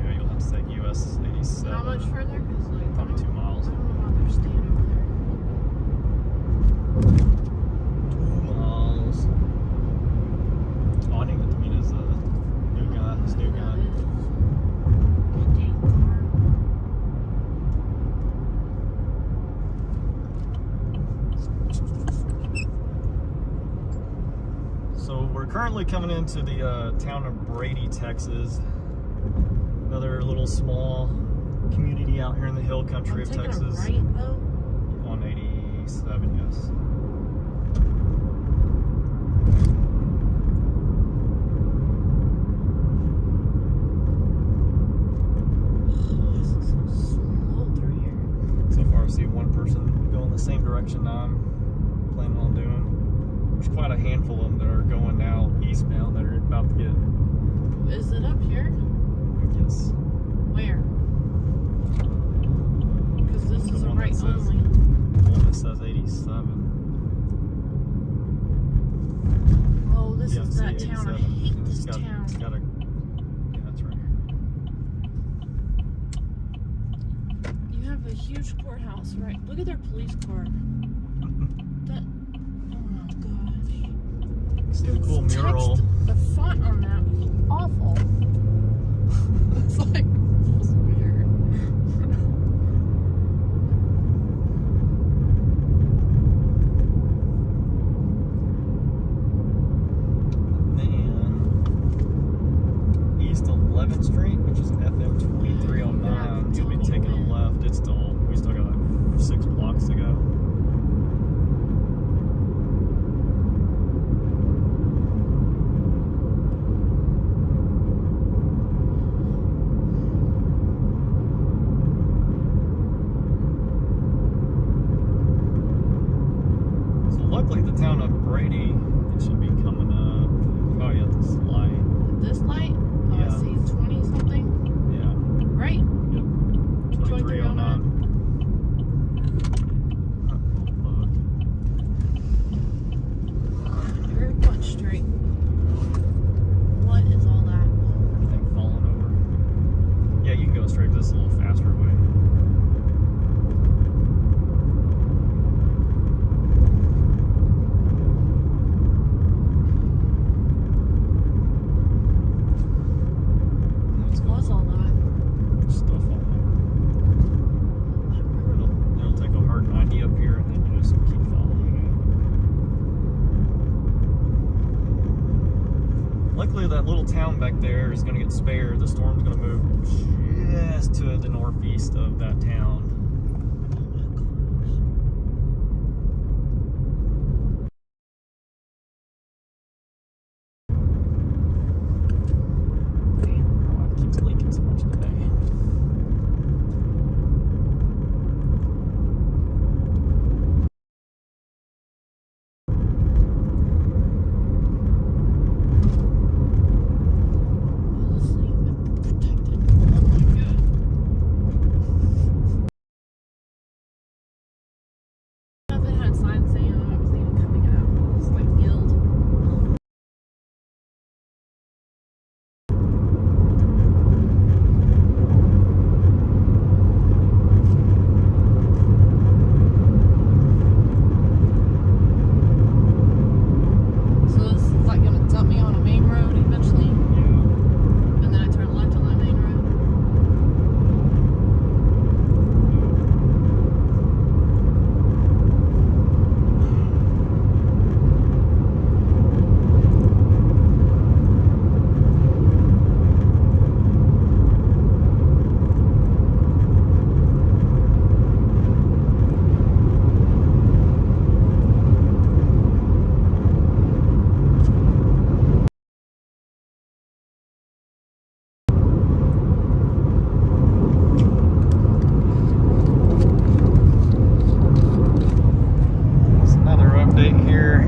Yeah, you'll have to take US 87. over there. How much further? 'Cause, like, Probably 2 miles. I don't know about currently coming into the town of Brady, Texas. Another little small community out here in the hill country of Texas. A right, though? On 87, yes. This is so slow through here. So far, I see one person going the same direction I'm planning on doing. There's quite a handful of them that are going now eastbound that are about to get. Is it up here? Yes. Where? Because this is a one right that says- only. The one that says 87. Oh, this Yeah, is see, that town. I 87. hate And this it's got, town. It's got a. Yeah, that's right. You have a huge courthouse, right? Look at their police car. That. Oh my gosh. See the cool Text- mural. The font on that was awful. It's like, it's weird. Then East 11th Street, which is FM 2309. You'll be taking a left. We still got like 6 blocks to go. So luckily the town of Brady, it should be coming up. Oh yeah, this light. This light? Oh, Yeah. I see 20 something. Yeah. Right? Yep. 2309. Very much straight. What is all that? Everything falling over. Yeah, you can go straight this a little faster way. Let's go. What's all that? Stuff all over. It'll take a hard 90 up here and then you just keep following it. Luckily that little town back there is going to get spared. The storm's going to move just to the northeast of that town. Why it keeps leaking so much today. Oh, this thing is protected. Oh my god. If it had signs saying I was even coming out. It's like guild. So this is like gonna dump me on a main road eventually, Yeah. and then I turn left on that main road. It's another update here.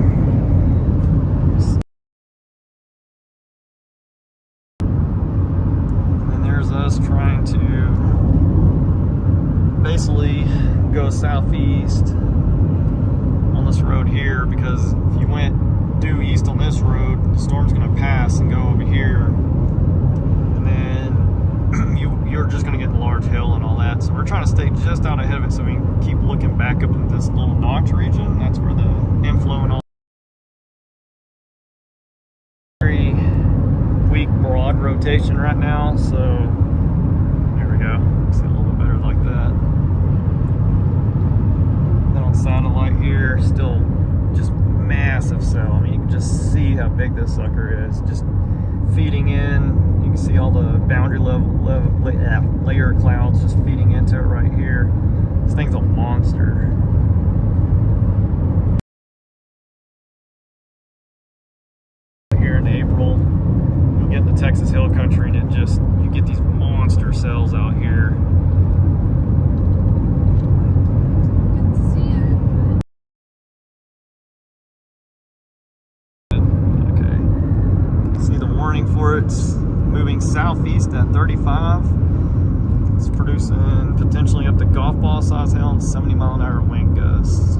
And there's us trying to basically go southeast on this road here, because if you went due east on this road, the storm's going to pass and go over here, and then you're just going to get the large hill and all that. So we're trying to stay just out ahead of it so we can keep looking back up in this little notch region. That's where the inflow and all. Very weak broad rotation right now, so there we go. See a little bit better like that. Then on satellite here, still just massive massive cell. I mean, you can just see how big this sucker is. Just feeding in. You can see all the boundary layer clouds just feeding into it right here. This thing's a monster. Here in April, you'll get in the Texas Hill Country, and you get these monster cells out here. For it's moving southeast at 35. It's producing potentially up to golf ball size hail and 70-mile-an-hour wind gusts.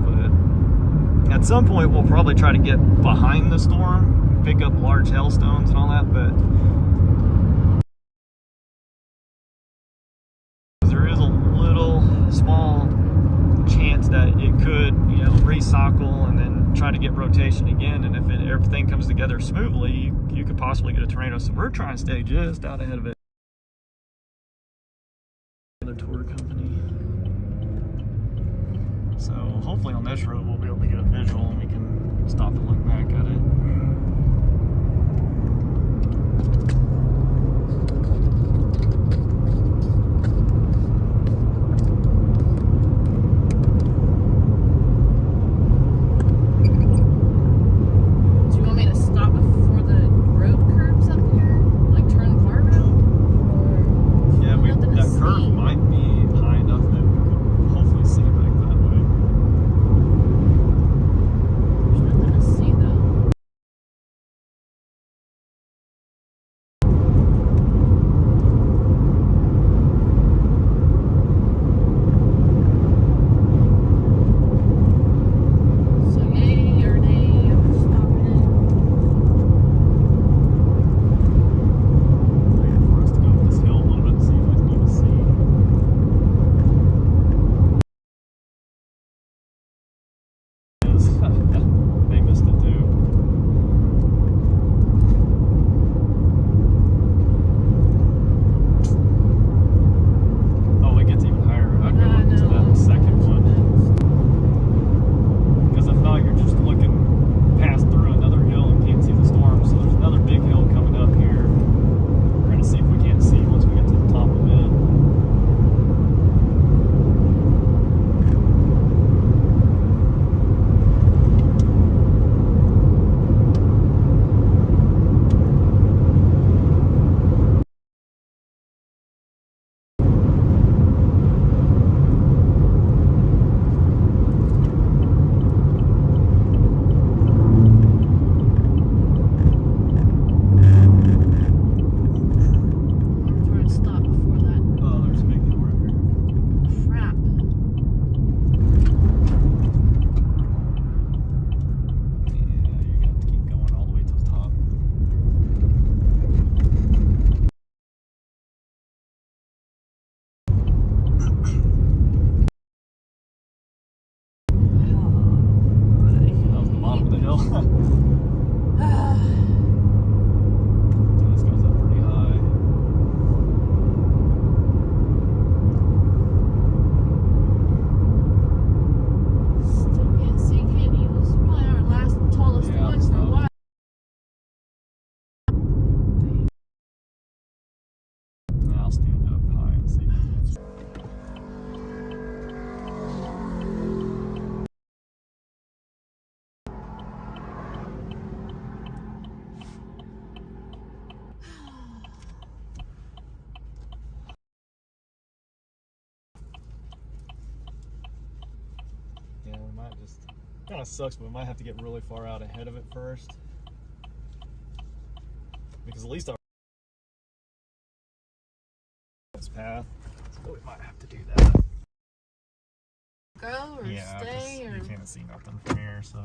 But at some point, we'll probably try to get behind the storm, pick up large hailstones and all that. But there is a little small chance that it could, recycle and then try to get rotation again. And if everything comes together smoothly, you could possibly get a tornado. So we're trying to stay just out ahead of it. Another tour company. So hopefully on this road we'll be able to get a visual and we can stop and look back at it. Kind of sucks, but we might have to get really far out ahead of it first, because at least our this path, so we might have to do that. Go or stay, or you can't see nothing from here, so.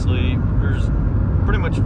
obviously there's pretty much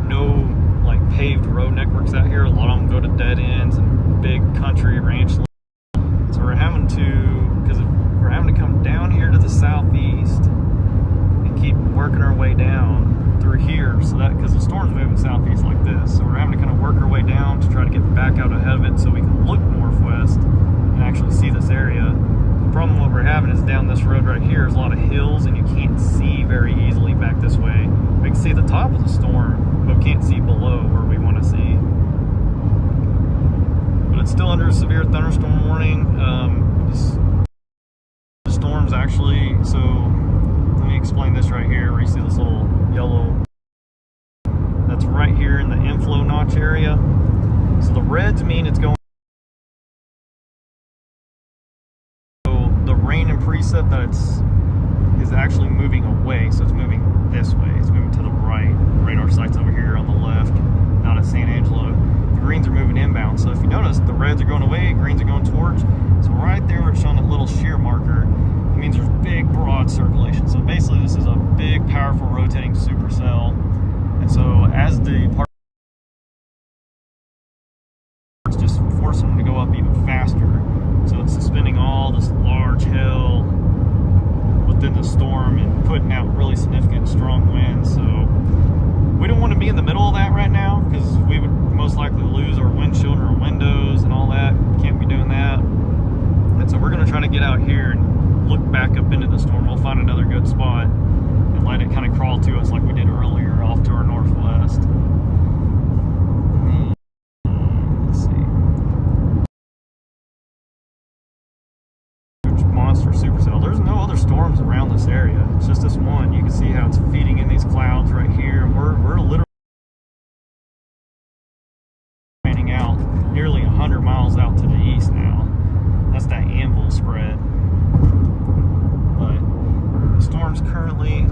no like paved road networks out here. A lot of them go to dead ends and big country ranch. So we're having to come down here to the southeast and keep working our way down through here. So that, because the storm's moving southeast like this, so we're having to kind of work our way down to try to get back out ahead of it so we can look northwest and actually see this area. The problem what we're having is down this road right here, there's a lot of hills and you can't see very easily back this way. We can see the top of the storm, but we can't see below where we want to see. But it's still under a severe thunderstorm warning. The storm's actually, so let me explain this right here where you see this little yellow, that's right here in the inflow notch area. So the reds mean it's going, so the rain and precip that is actually moving away, so it's moving this way, it's moving to the right. Radar site's over here on the left, not at San Angelo. The greens are moving inbound, so if you notice, the reds are going away, greens are going towards. So right there, it's showing that little shear marker. It means there's big, broad circulation. So basically, this is a big, powerful, rotating supercell. And so as the parts just force them to go up even faster. So it's suspending all this large hail within the storm and putting out really significant, strong winds. So we don't want to be in the middle of that right now because we would most likely lose our windshield or our windows and all that. Can't be doing that. And so we're going to try to get out here and look back up into the storm. We'll find another good spot and let it kind of crawl to us like we did earlier off to our northwest. Let's see. Huge monster supercell. There's no other storms around this area. It's just this one. You can see how it's feeding in these clouds right here. We're literally fanning out nearly 100 miles out to the east now. That's that anvil spread. But the storm's currently,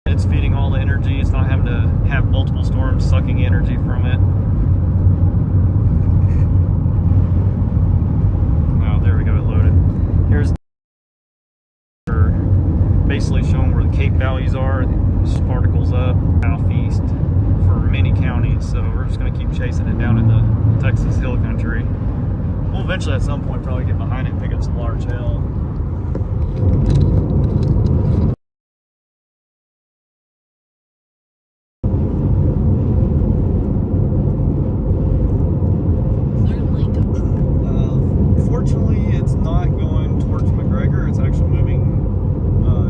it's feeding all the energy. It's not having to have multiple storms sucking energy from it. Oh, there we go, it loaded. Here's basically showing where the Cape values are. There's particles up southeast for many counties, so we're just going to keep chasing it down in the Texas hill country. We'll eventually at some point probably get behind it and pick up some large hail. Fortunately, it's not going towards McGregor. It's actually moving,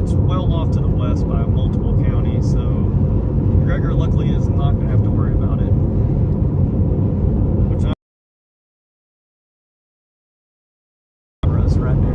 it's well off to the west by multiple counties, so McGregor luckily is not going to have to worry about it. Which us right now.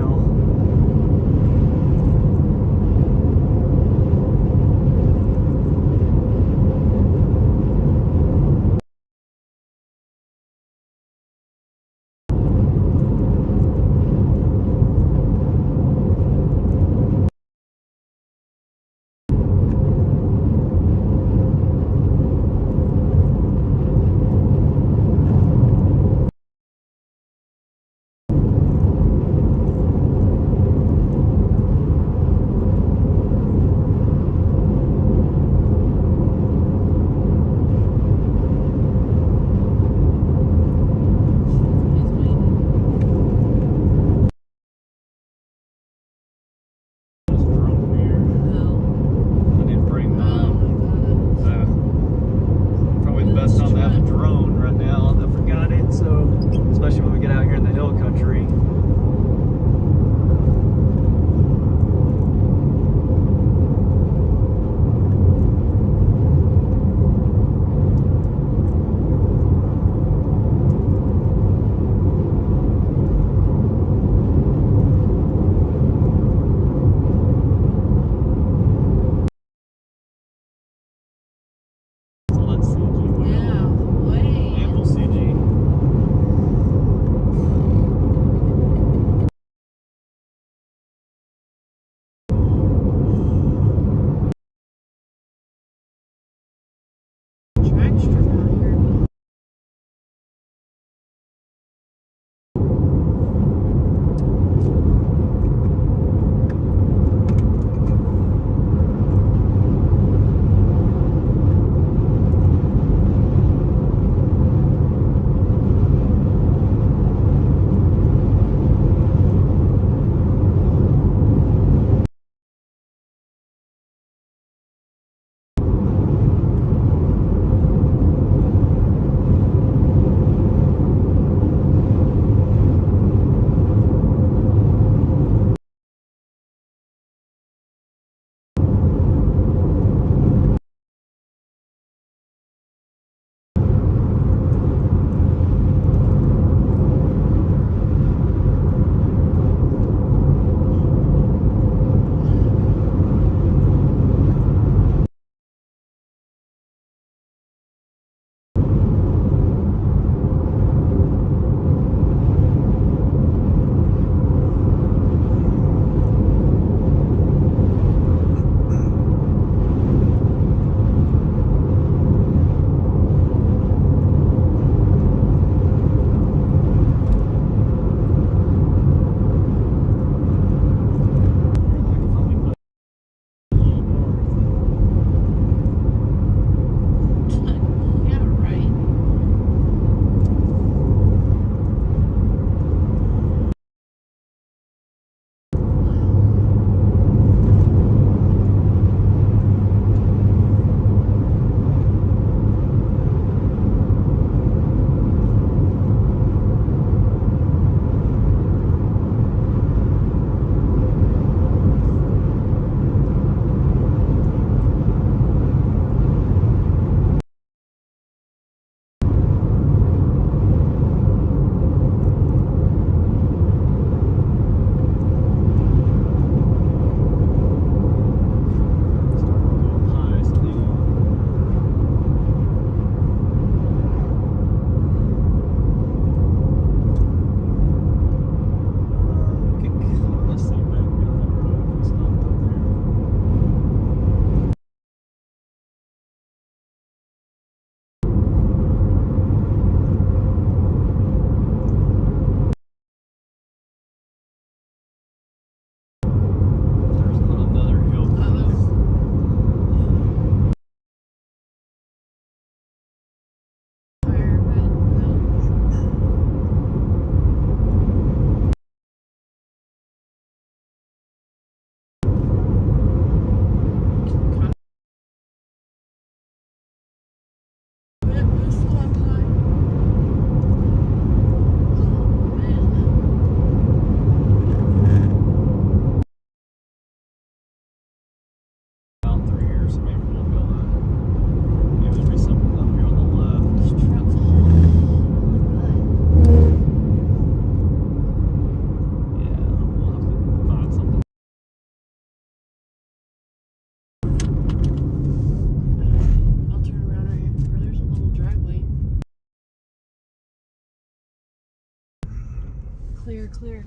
clear.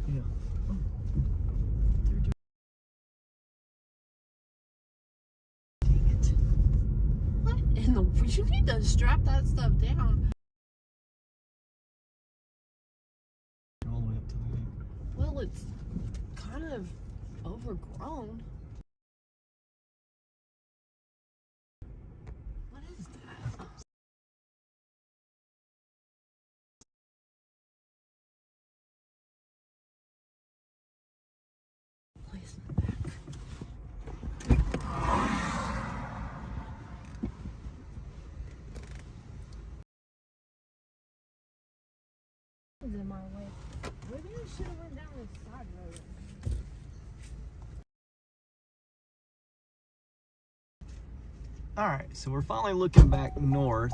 Yeah. Dang it. What in the... You need to strap that stuff down. All the way up to the... Well, it's kind of overgrown. What is that? Place in the back. It's in my way. Maybe I should have went down this side road. All right, so we're finally looking back north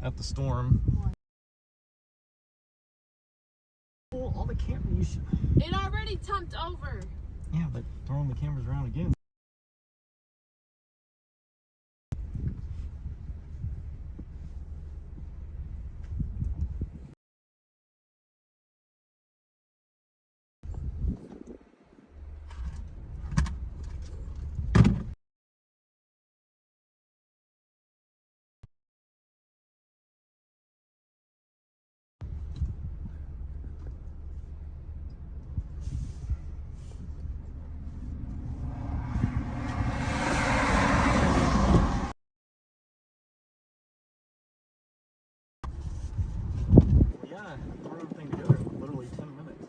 at the storm. Oh, all the cameras. It already tumped over. Yeah, but throwing the cameras around again. Yeah, throw everything together in literally 10 minutes.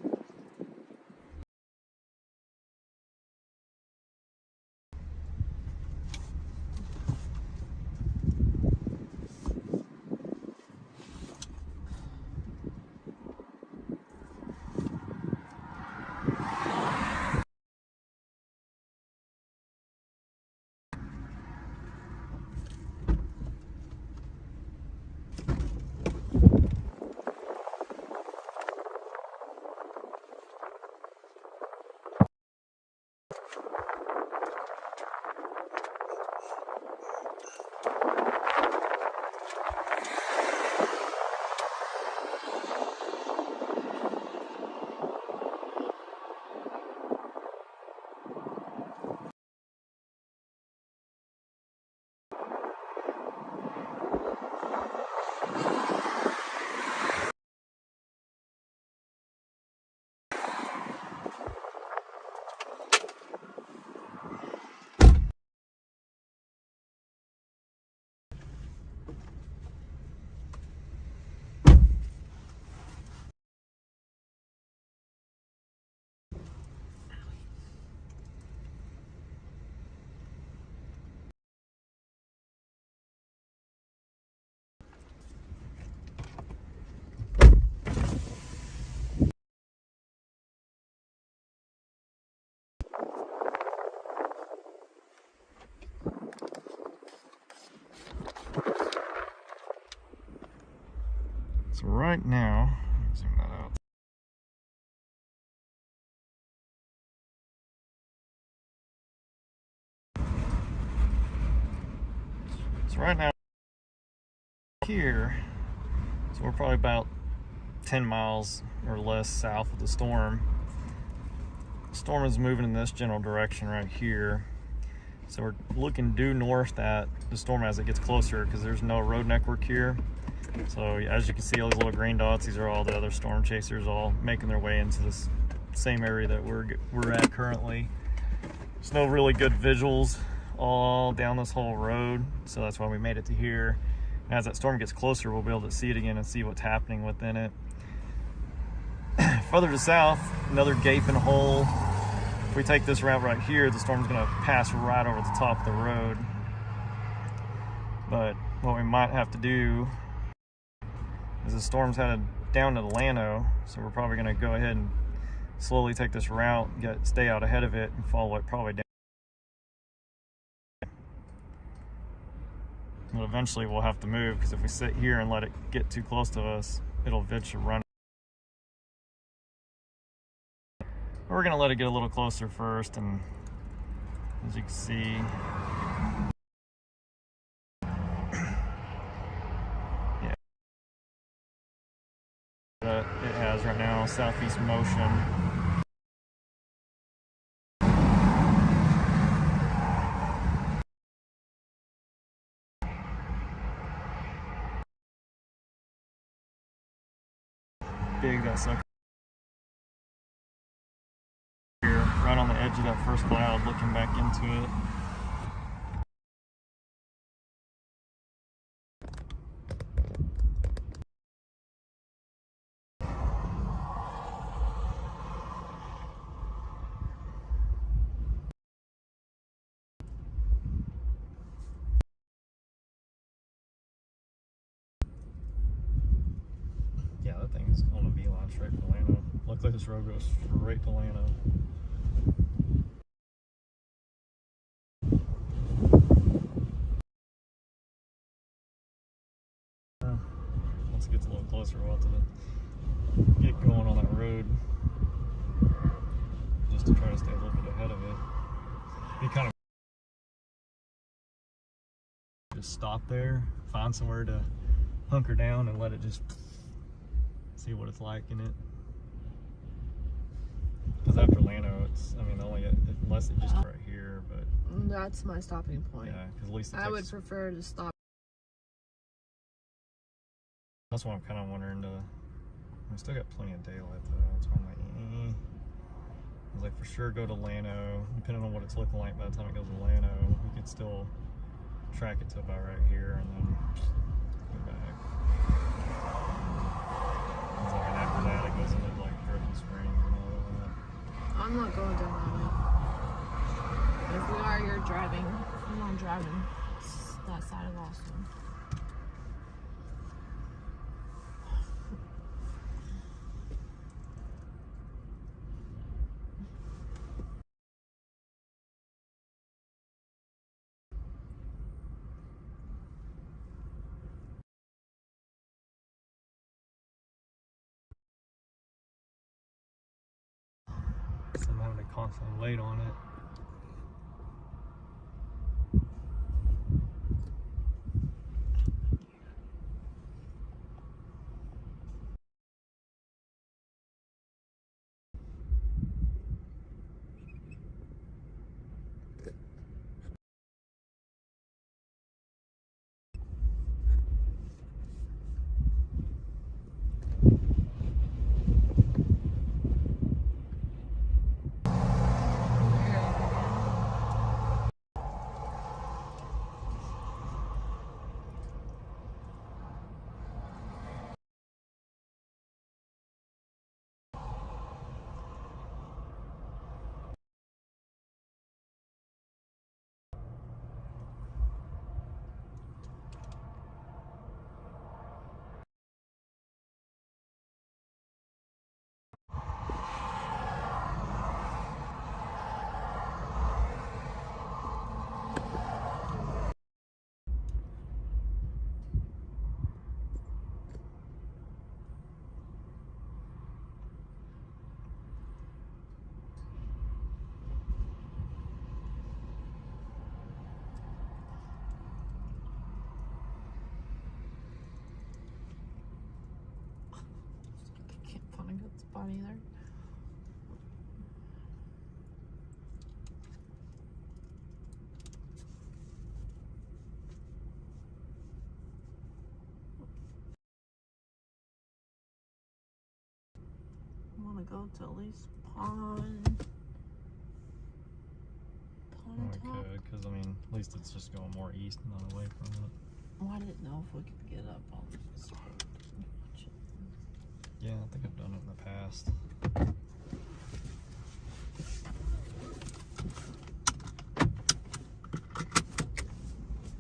So right now, zoom that out. So right now here, so we're probably about 10 miles or less south of the storm. The storm is moving in this general direction right here. So we're looking due north at the storm as it gets closer because there's no road network here. So as you can see, all these little green dots, these are all the other storm chasers all making their way into this same area that we're at currently. There's no really good visuals all down this whole road, so that's why we made it to here. And as that storm gets closer, we'll be able to see it again and see what's happening within it. Further to south, another gaping hole. If we take this route right here, the storm's gonna pass right over the top of the road. But what we might have to do is the storm's headed down to Delano, so we're probably gonna go ahead and slowly take this route, stay out ahead of it, and follow it probably down. But eventually we'll have to move, because if we sit here and let it get too close to us, it'll eventually run. We're gonna let it get a little closer first, and as you can see, yeah, it has right now. So southeast motion. Big that sucker here, right on the edge of that first cloud, looking back into it. Yeah, that thing's on a beeline straight to Lano. Luckily this road goes straight to Lano. Once it gets a little closer, we'll have to get going on that road just to try to stay a little bit ahead of it. Be kind of just stop there, find somewhere to hunker down and let it just see what it's like in it. Because after Lano, it's, I mean, only unless it just right here, but That's my stopping point. yeah, because at least I would prefer to stop. That's what I'm kind of wondering. We still got plenty of daylight though. That's why I'm like, I was like, for sure go to Lano. Depending on what it's looking like by the time it goes to Lano, we could still track it to about right here and then go back. It's like, and after that, it goes into like Dripping Springs and all of that. I'm not going down that way. If we are, you're driving. I'm not driving that side of Austin. So I'm having to constantly wait on it. Can't find a good spot either. I want to go to at least Pond. Well, we could, because I mean, at least it's just going more east and not away from it. Well, I didn't know if we could get up on this road. Yeah, I think I've done it in the past.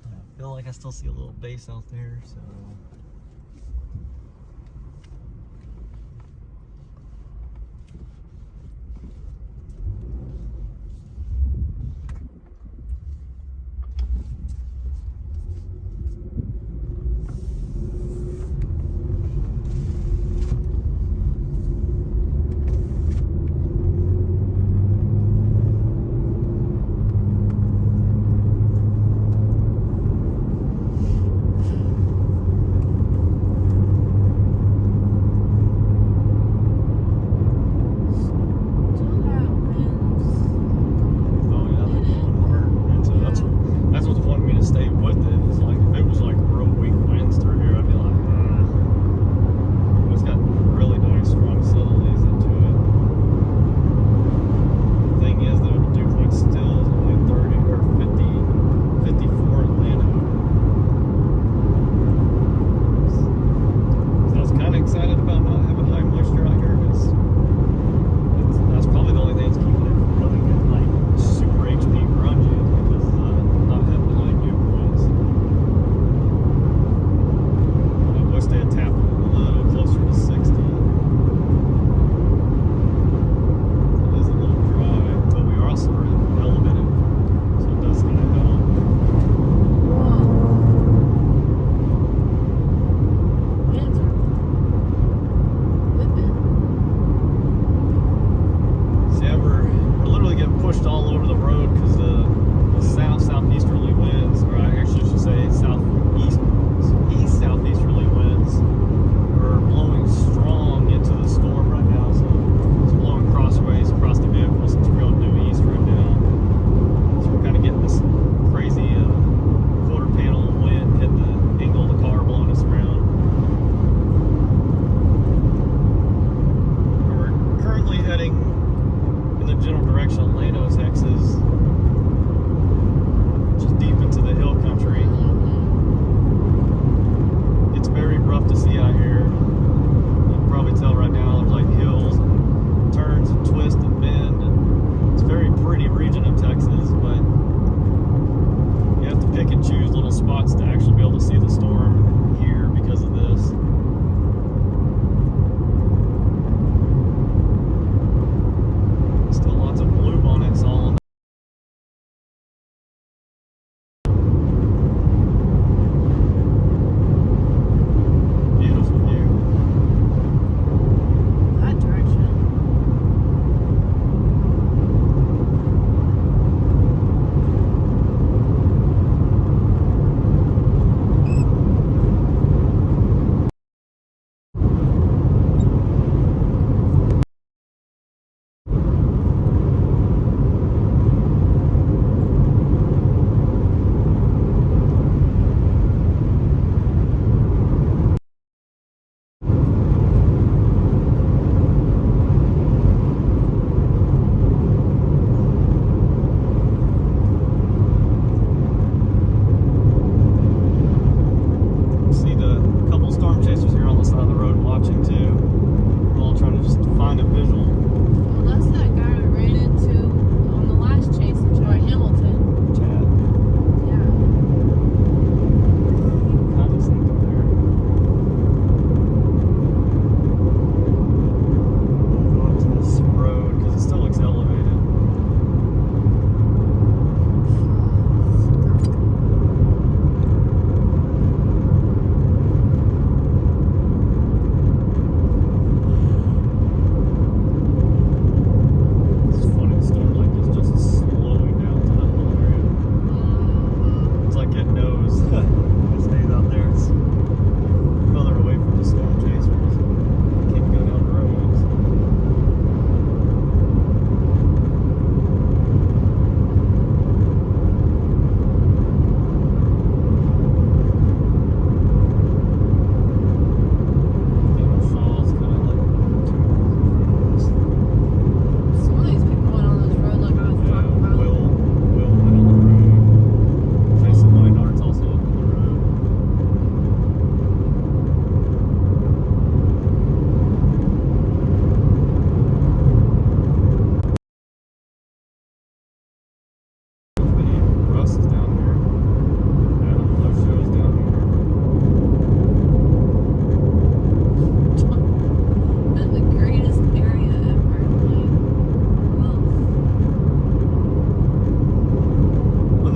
I feel like I still see a little base out there, so.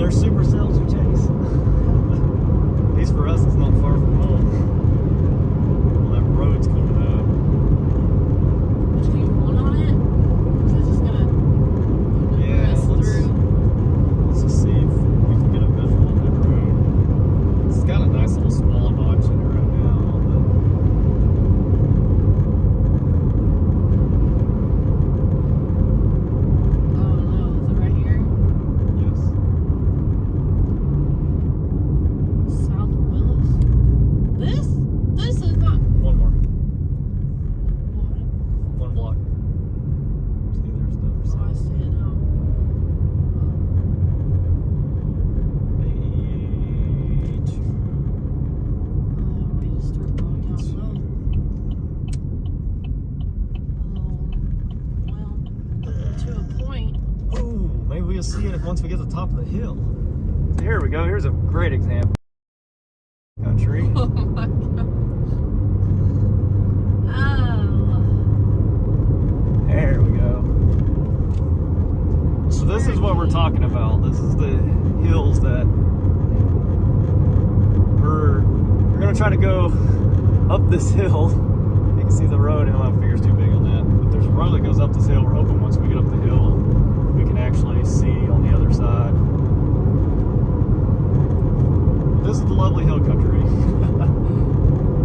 there's supercells we chase. At least for us, it's not far from home. Well, that road's coming up. Do you want on it? Is it just gonna Yeah, press through? let's just see if we can get a visual of that road. It's got a nice little small notch in it right now. Oh no, is it right here? Yes. South Willis? This is not. One more. What? One block. See, there's the other Oh, I side. see it now. We just start going down low. Well, to a point. Oh, maybe we'll see it once we get to the top of the hill. Here we go. Here's a great example. Country. Oh my god. There we go. So this is what we're talking about. This is the hills that we're gonna try to go up this hill. You can see the road, and my finger's too big on that. But there's a road that goes up this hill. We're hoping once we get up the hill, we can actually see on the other side. This is the lovely hill country.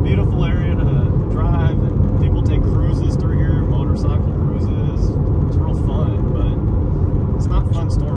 Beautiful area to drive, and people take cruises through here, motorcycle cruises. It's real fun, but it's not fun storm.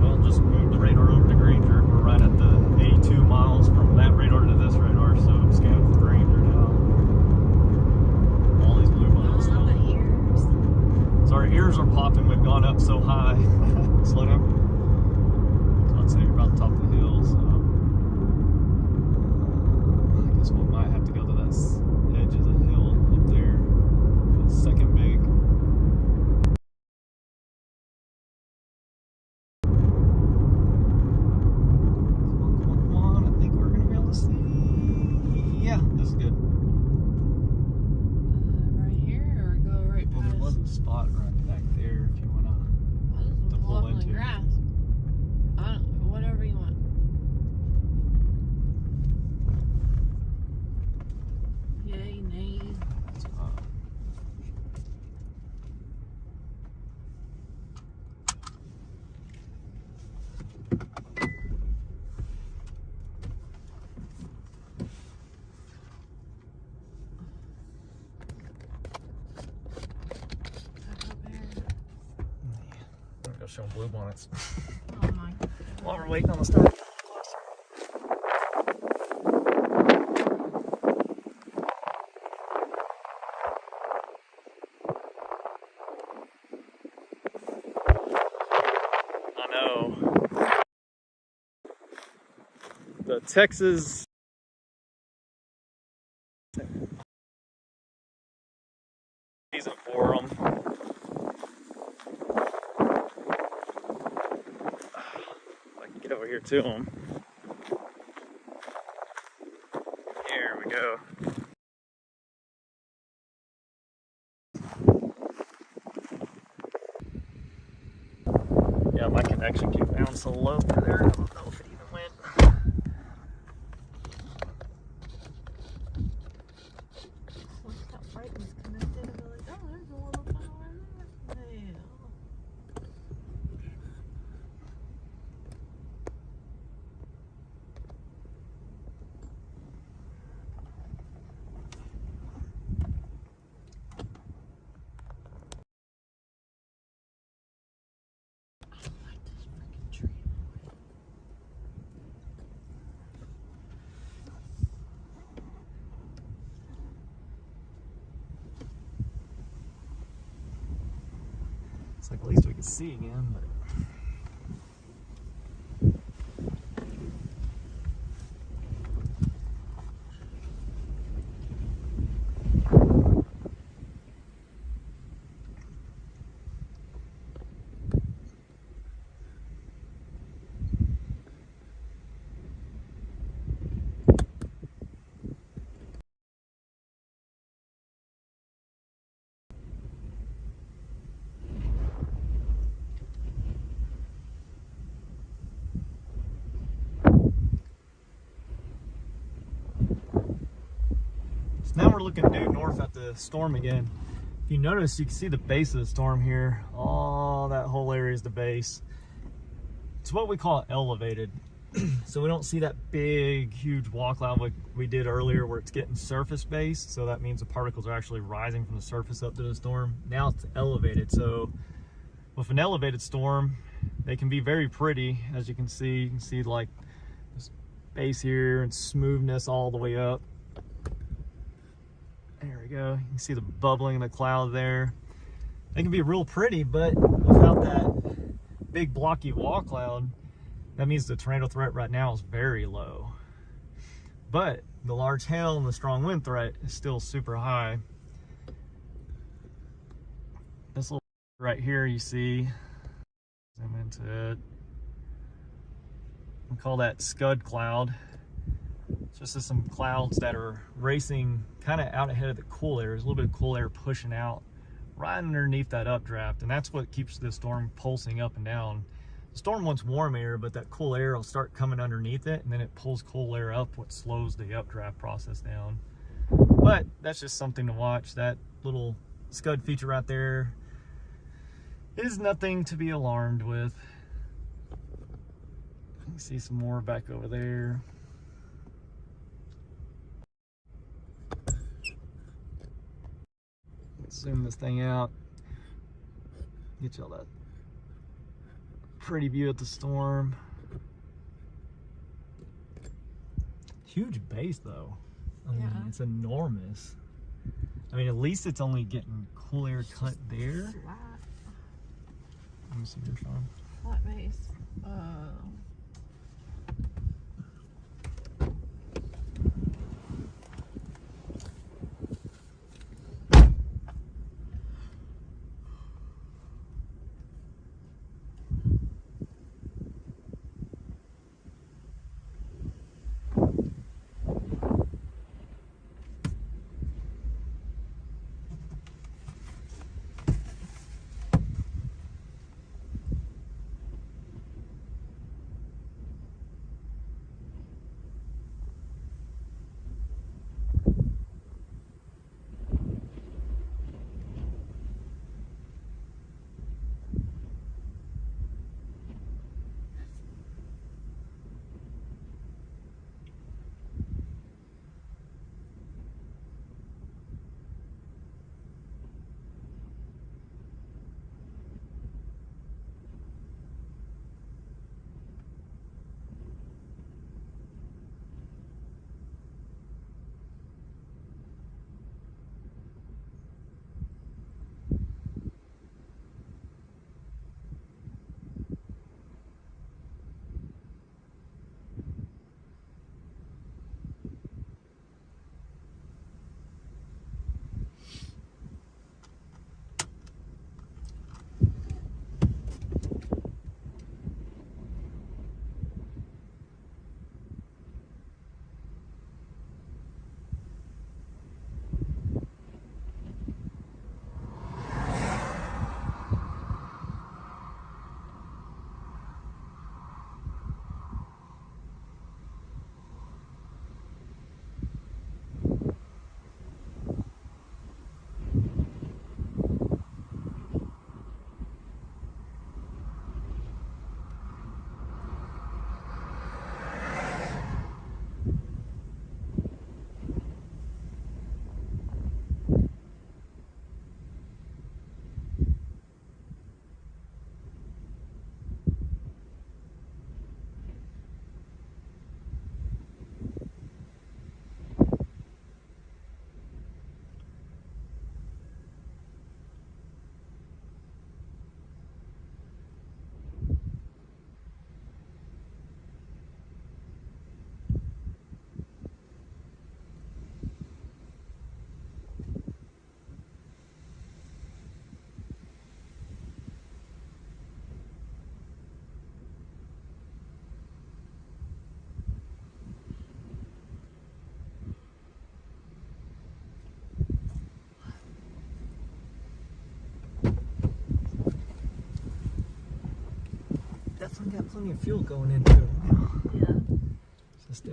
Well, just moved the radar over to Granger. We're right at the 82 miles from that radar to this radar, so I'm scanning for Granger now. All these blue ones. Oh, my ears. So our ears are popping. We've gone up so high. Slow down. So I'd say you're about the top of the hill. So I guess we might have to go to that edge of the hill up there. That second big. Come on. I think we're gonna be able to see. Yeah, this is good. Right here or go right Well, there was past? a spot right back there if you wanna. I'll just to pull pull up on the into. grass. Whatever you want. Yay, nay. Back up here. I'm gonna show them blue bonnets. Oh my. While we're waiting on the start. I know. The Texas season for them. I can get over here to them. Here we go. Yeah, my connection keeps down so low through there. I don't know if it even went. Once that right was connected, I'd be like, oh, there's a little power in there. Yeah. I like this freaking tree. It's like at least we can see again, but now we're looking due north at the storm again. If you notice, you can see the base of the storm here. All that whole area is the base. It's what we call elevated. So we don't see that big, huge wall cloud like we did earlier where it's getting surface based. So that means the particles are actually rising from the surface up to the storm. Now it's elevated. So with an elevated storm, they can be very pretty. As you can see like this base here and smoothness all the way up. There we go. You can see the bubbling in the cloud there. They can be real pretty, but without that big blocky wall cloud, that means the tornado threat right now is very low. But the large hail and the strong wind threat is still super high. This little right here you see, zoom into it. We call that scud cloud. It's just some clouds that are racing kind of out ahead of the cool air. There's a little bit of cool air pushing out right underneath that updraft, and that's what keeps the storm pulsing up and down. The storm wants warm air, but that cool air will start coming underneath it, and then it pulls cool air up, what slows the updraft process down. But that's just something to watch. That little scud feature right there is nothing to be alarmed with. You can see some more back over there. Zoom this thing out, get y'all that pretty view of the storm. Huge base though. I mean, it's enormous. I mean, at least it's only getting cool air cut there. Flat. Let me see your phone. Flat base. I got plenty of fuel going into it. Yeah. Just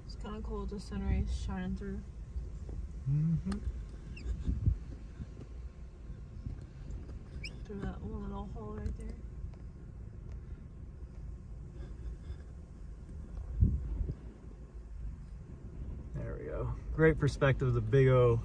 It's kind of cool with the sun rays shining through. Through that one little hole right there. There we go. Great perspective of the big O.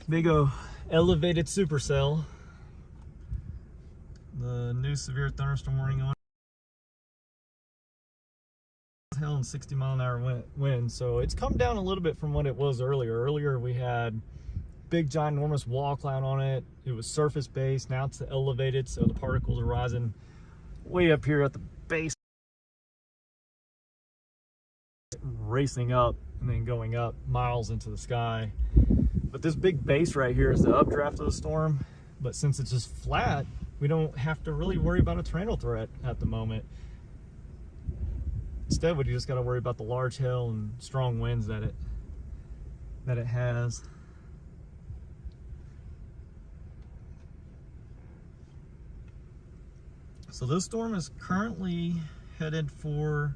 Big O elevated supercell. The new severe thunderstorm warning on. Hell, and 60-mile-an-hour wind, so it's come down a little bit from what it was earlier. Earlier we had big ginormous wall cloud on it. It was surface based. Now it's elevated, so the particles are rising way up here at the base, racing up and then going up miles into the sky. But this big base right here is the updraft of the storm, but since it's just flat, we don't have to really worry about a tornado threat at the moment. Instead, we just got to worry about the large hail and strong winds that it has. So this storm is currently headed for,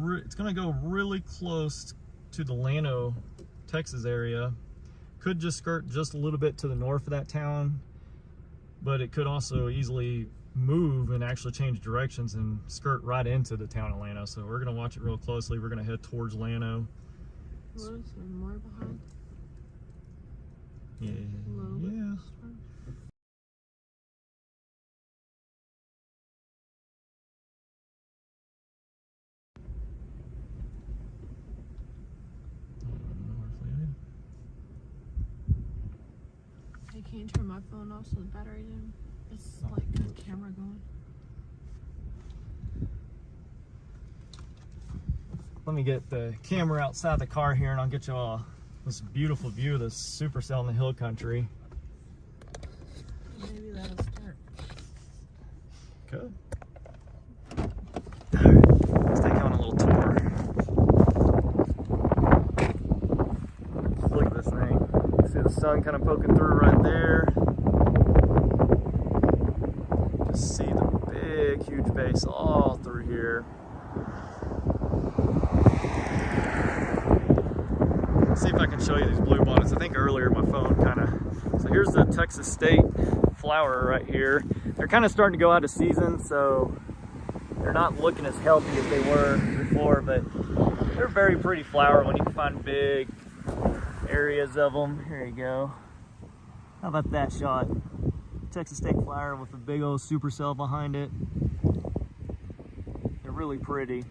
it's going to go really close to the Llano, Texas area. Could just skirt just a little bit to the north of that town, but it could also easily move and actually change directions and skirt right into the town of Llano. So we're going to watch it real closely. We're going to head towards Llano. What is there more behind? Yeah. A little bit. Yeah. I can't turn my phone off so the battery's in. It's like got a camera going. Let me get the camera outside the car here and I'll get you all this beautiful view of the supercell in the hill country. Maybe that'll start. Good. Alright, let's take you on a little tour. Just look at this thing. You see the sun kind of poking through right there. Just see the big, huge base all through here. Let's see if I can show you these blue bonnets. I think earlier my phone kind of... So here's the Texas State flower right here. They're kind of starting to go out of season, so they're not looking as healthy as they were before, but they're very pretty flower when you can find big areas of them. Here you go. How about that shot? Texas State flower with a big old supercell behind it. They're really pretty.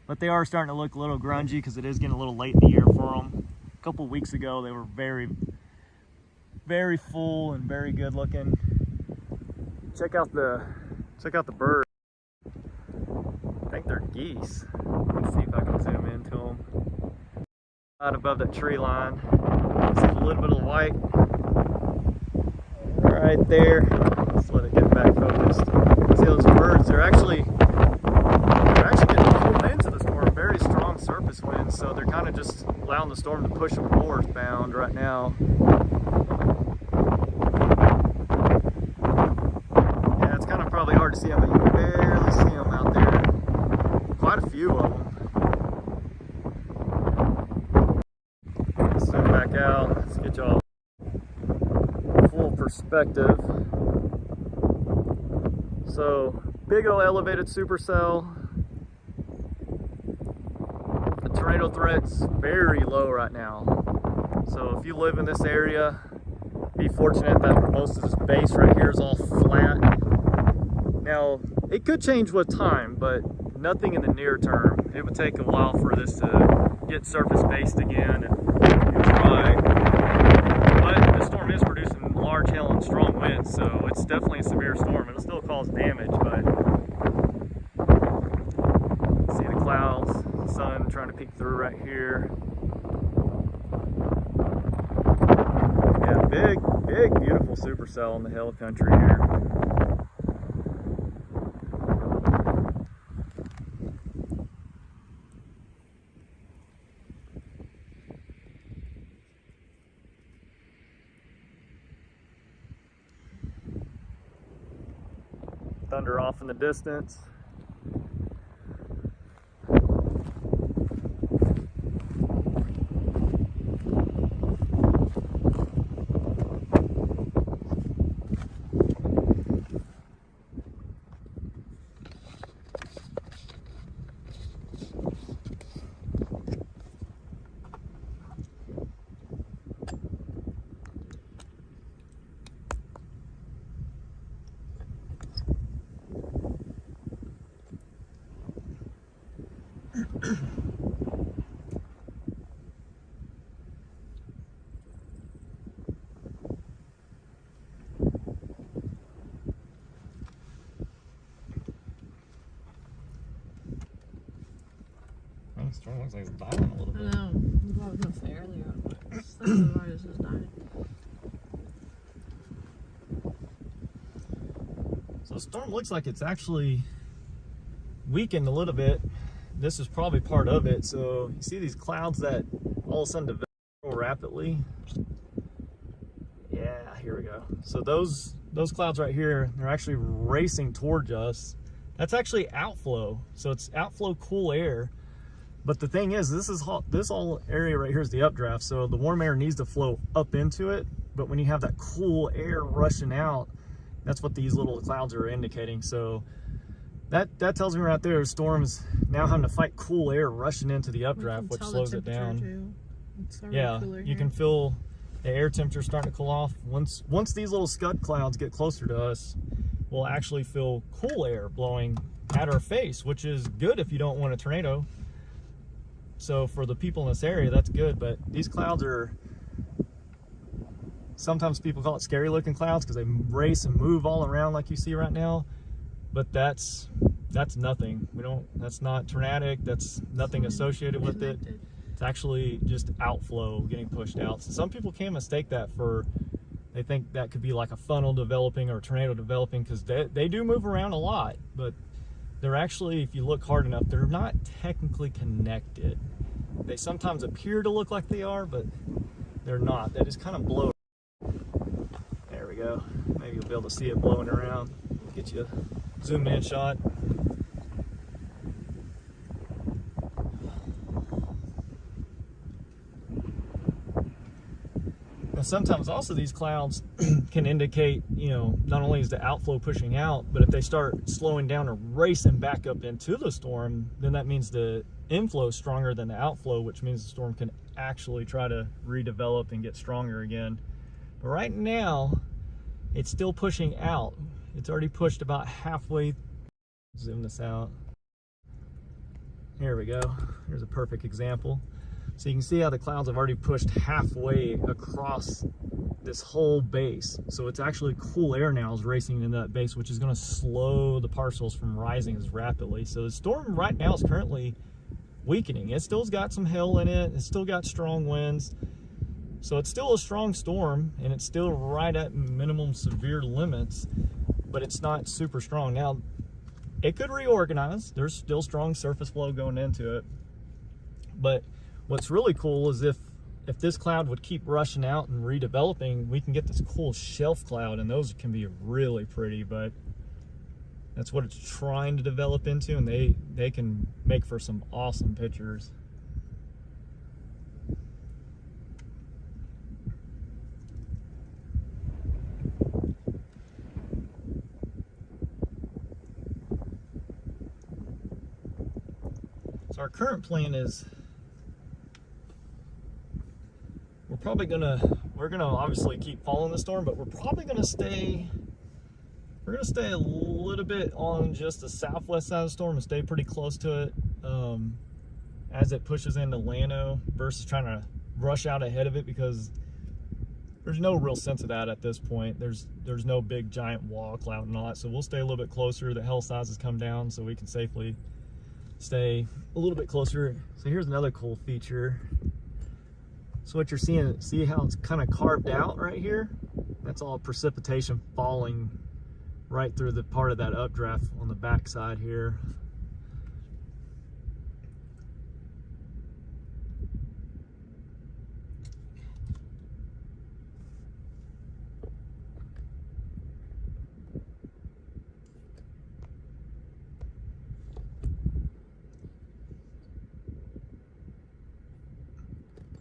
But they are starting to look a little grungy because it is getting a little late in the year for them. A couple weeks ago they were very, very full and very good looking. Check out the birds. I think they're geese. Let's see if I can zoom into them. Out above that tree line. See a little bit of white right there. Let's let it get back focused. See those birds? They're actually getting pulled into the storm. Very strong surface winds, so they're kind of just allowing the storm to push them northbound right now. Yeah, it's kind of probably hard to see them, but you can barely see them out there. Quite a few of them. Zoom back out. Let's get y'all full perspective. So, big old elevated supercell. The tornado threat's very low right now. So if you live in this area, be fortunate that most of this base right here is all flat. Now, it could change with time, but nothing in the near term. It would take a while for this to get surface based again and dry. But the storm is producing large hail and strong winds, so it's definitely a severe storm. It'll still cause damage, but see the clouds, the sun trying to peek through right here. Yeah, big little supercell in the hill country here. Thunder off in the distance. Storm looks like it's dying a little bit. I know. I was gonna say earlier, but some of the virus is dying. So the storm looks like it's actually weakened a little bit. This is probably part of it. So you see these clouds that all of a sudden develop rapidly. Yeah, here we go. So those clouds right here, they're actually racing towards us. That's actually outflow. So it's outflow cool air. But the thing is, this whole area right here is the updraft, so the warm air needs to flow up into it. But when you have that cool air rushing out, that's what these little clouds are indicating. So that tells me right there, the storm's now having to fight cool air rushing into the updraft, which slows it down. Yeah, you can feel the air temperature starting to cool off. Once these little scud clouds get closer to us, we'll actually feel cool air blowing at our face, which is good if you don't want a tornado. So for the people in this area, that's good, but these clouds are, sometimes people call it scary looking clouds because they race and move all around like you see right now, but that's nothing. That's not tornadic, that's nothing associated with it. It's actually just outflow getting pushed out. So some people can mistake that for, they think that could be like a funnel developing or a tornado developing, because they do move around a lot, but they're actually, if you look hard enough, they're not technically connected. They sometimes appear to look like they are, but they're not. They just kind of blow. There we go. Maybe you'll be able to see it blowing around. Get you a zoom in shot. Sometimes also these clouds can indicate, not only is the outflow pushing out, but if they start slowing down or racing back up into the storm, then that means the inflow is stronger than the outflow, which means the storm can actually try to redevelop and get stronger again. But right now, it's still pushing out. It's already pushed about halfway. Zoom this out. Here we go. Here's a perfect example. So you can see how the clouds have already pushed halfway across this whole base. So it's actually cool air now is racing into that base, which is going to slow the parcels from rising as rapidly. So the storm right now is currently weakening. It still's got some hail in it. It's still got strong winds. So it's still a strong storm, and it's still right at minimum severe limits, but it's not super strong. Now, it could reorganize. There's still strong surface flow going into it. But what's really cool is if this cloud would keep rushing out and redeveloping, we can get this cool shelf cloud, and those can be really pretty, but that's what it's trying to develop into, and they can make for some awesome pictures. So our current plan is we're gonna obviously keep following the storm, but we're probably gonna stay a little bit on just the southwest side of the storm and stay pretty close to it as it pushes into Llano, versus trying to rush out ahead of it, because there's no real sense of that at this point. There's no big giant wall cloud and all that, so we'll stay a little bit closer. The hail sizes come down so we can safely stay a little bit closer. So here's another cool feature. So what you're seeing, see how it's kind of carved out right here? That's all precipitation falling right through the part of that updraft on the back side here.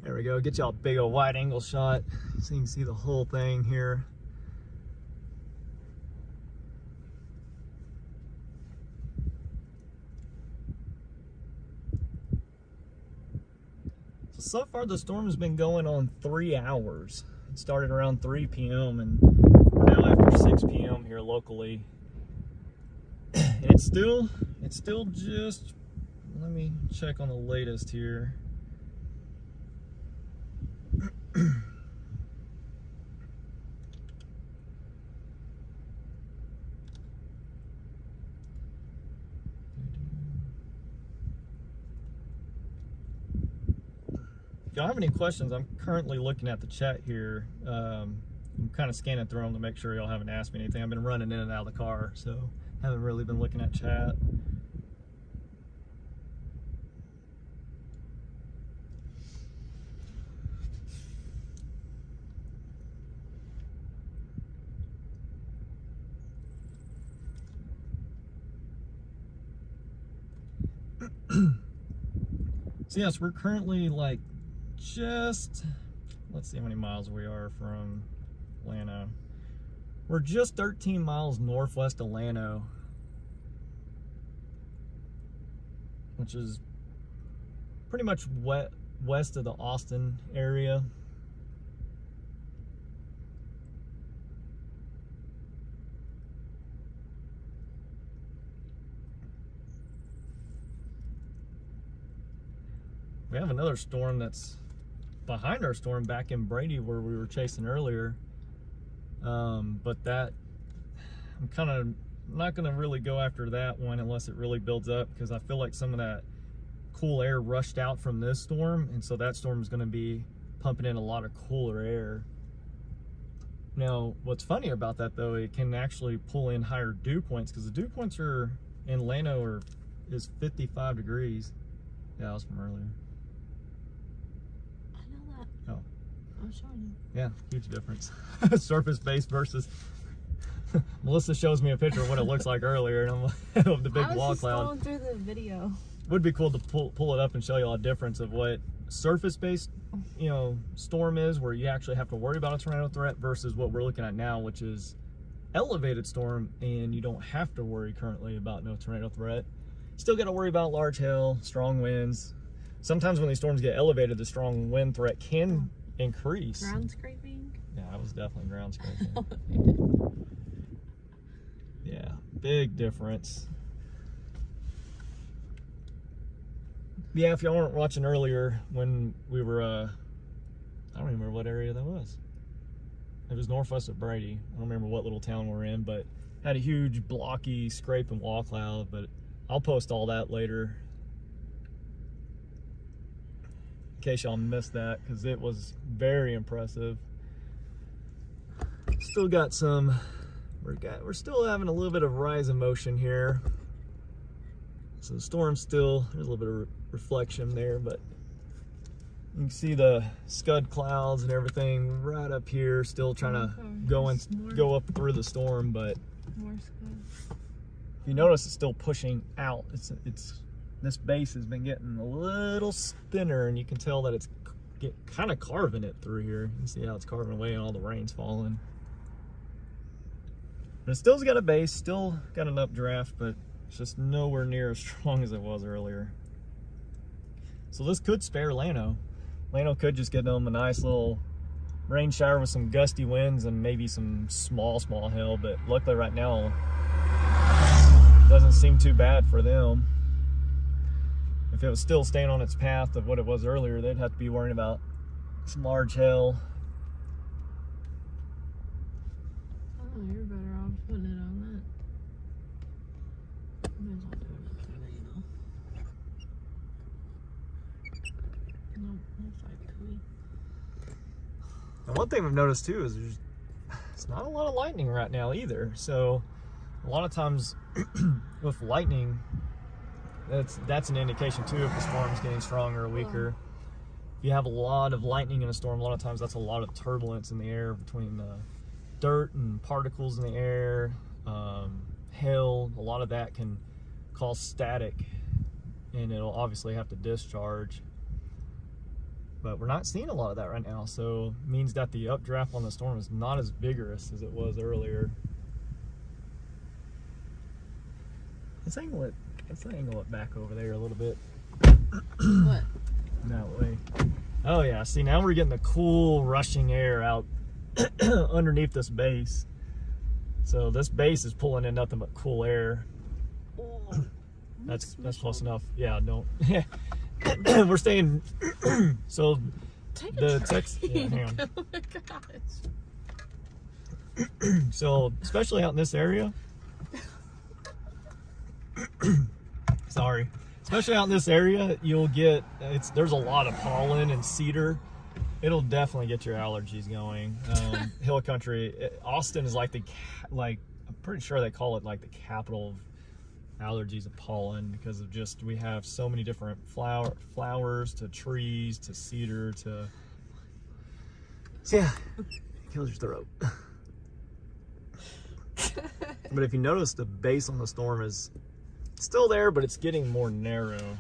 There we go, get y'all a big old wide angle shot so you can see the whole thing here. So far the storm has been going on 3 hours. It started around 3 p.m. and we're now after 6 p.m. here locally. And it's still just, let me check on the latest here. If y'all have any questions, I'm currently looking at the chat here. I'm kind of scanning through them to make sure y'all haven't asked me anything. I've been running in and out of the car, so haven't really been looking at chat. So yes, we're currently like just, let's see how many miles we are from Llano. We're just 13 miles northwest of Llano, which is pretty much west of the Austin area. We have another storm that's behind our storm back in Brady where we were chasing earlier. But that, I'm kind of not going to really go after that one unless it really builds up, because I feel like some of that cool air rushed out from this storm, and so that storm is going to be pumping in a lot of cooler air. Now, what's funny about that though, it can actually pull in higher dew points, because the dew points are in Llano is 55 degrees. Yeah, that was from earlier. Oh. I'm showing you. Yeah, huge difference. Surface base versus Melissa shows me a picture of what it looks like earlier, and I'm of the big wall cloud. I was just going through the video. Would be cool to pull it up and show you all a difference of what surface based, you know, storm is, where you actually have to worry about a tornado threat, versus what we're looking at now, which is elevated storm, and you don't have to worry currently about no tornado threat. Still got to worry about large hail, strong winds. Sometimes when these storms get elevated, the strong wind threat can increase. Ground scraping? Yeah, I was definitely ground scraping. Yeah, big difference. Yeah, if y'all weren't watching earlier when we were, I don't remember what area that was. It was northwest of Brady. I don't remember what little town we're in, but had a huge blocky scrape and wall cloud, but I'll post all that later in case y'all missed that, because it was very impressive. Still got some, we're still having a little bit of rise in motion here. So the storm's still, there's a little bit of reflection there, but you can see the scud clouds and everything right up here, still trying to go up through the storm. But More scud. if you notice, it's still pushing out. It's this base has been getting a little thinner, and you can tell that it's kind of carving it through here. You can see how it's carving away and all the rain's falling. But it still's got a base, still got an updraft, but it's just nowhere near as strong as it was earlier. So this could spare Llano. Llano could just get them a nice little rain shower with some gusty winds and maybe some small hail, but luckily right now it doesn't seem too bad for them. If it was still staying on its path of what it was earlier, they'd have to be worrying about some large hail. Oh, you're better off putting it on that. Might as well do it up there, you know. Nope, that's like tweet. And one thing we've noticed too is it's not a lot of lightning right now either. So a lot of times with lightning, that's an indication too if the storm's getting stronger or weaker. If you have a lot of lightning in a storm, a lot of times that's a lot of turbulence in the air between the dirt and particles in the air, hail. A lot of that can cause static, and it'll obviously have to discharge. But we're not seeing a lot of that right now, so it means that the updraft on the storm is not as vigorous as it was earlier. Let's angle it back over there a little bit. What? That way. Oh yeah, see, now we're getting the cool rushing air out underneath this base. So this base is pulling in nothing but cool air. That's close enough. Yeah, don't. We're staying. So Take the a text. Yeah, hang on. Oh my gosh. So especially out in this area. Sorry. Especially out in this area, you'll get there's a lot of pollen and cedar. It'll definitely get your allergies going. Hill country, Austin is like I'm pretty sure they call it like the capital of allergies of pollen, because of just we have so many different flowers to trees to cedar to. So yeah, it kills your throat. But if you notice, the base on the storm is still there, but it's getting more narrow.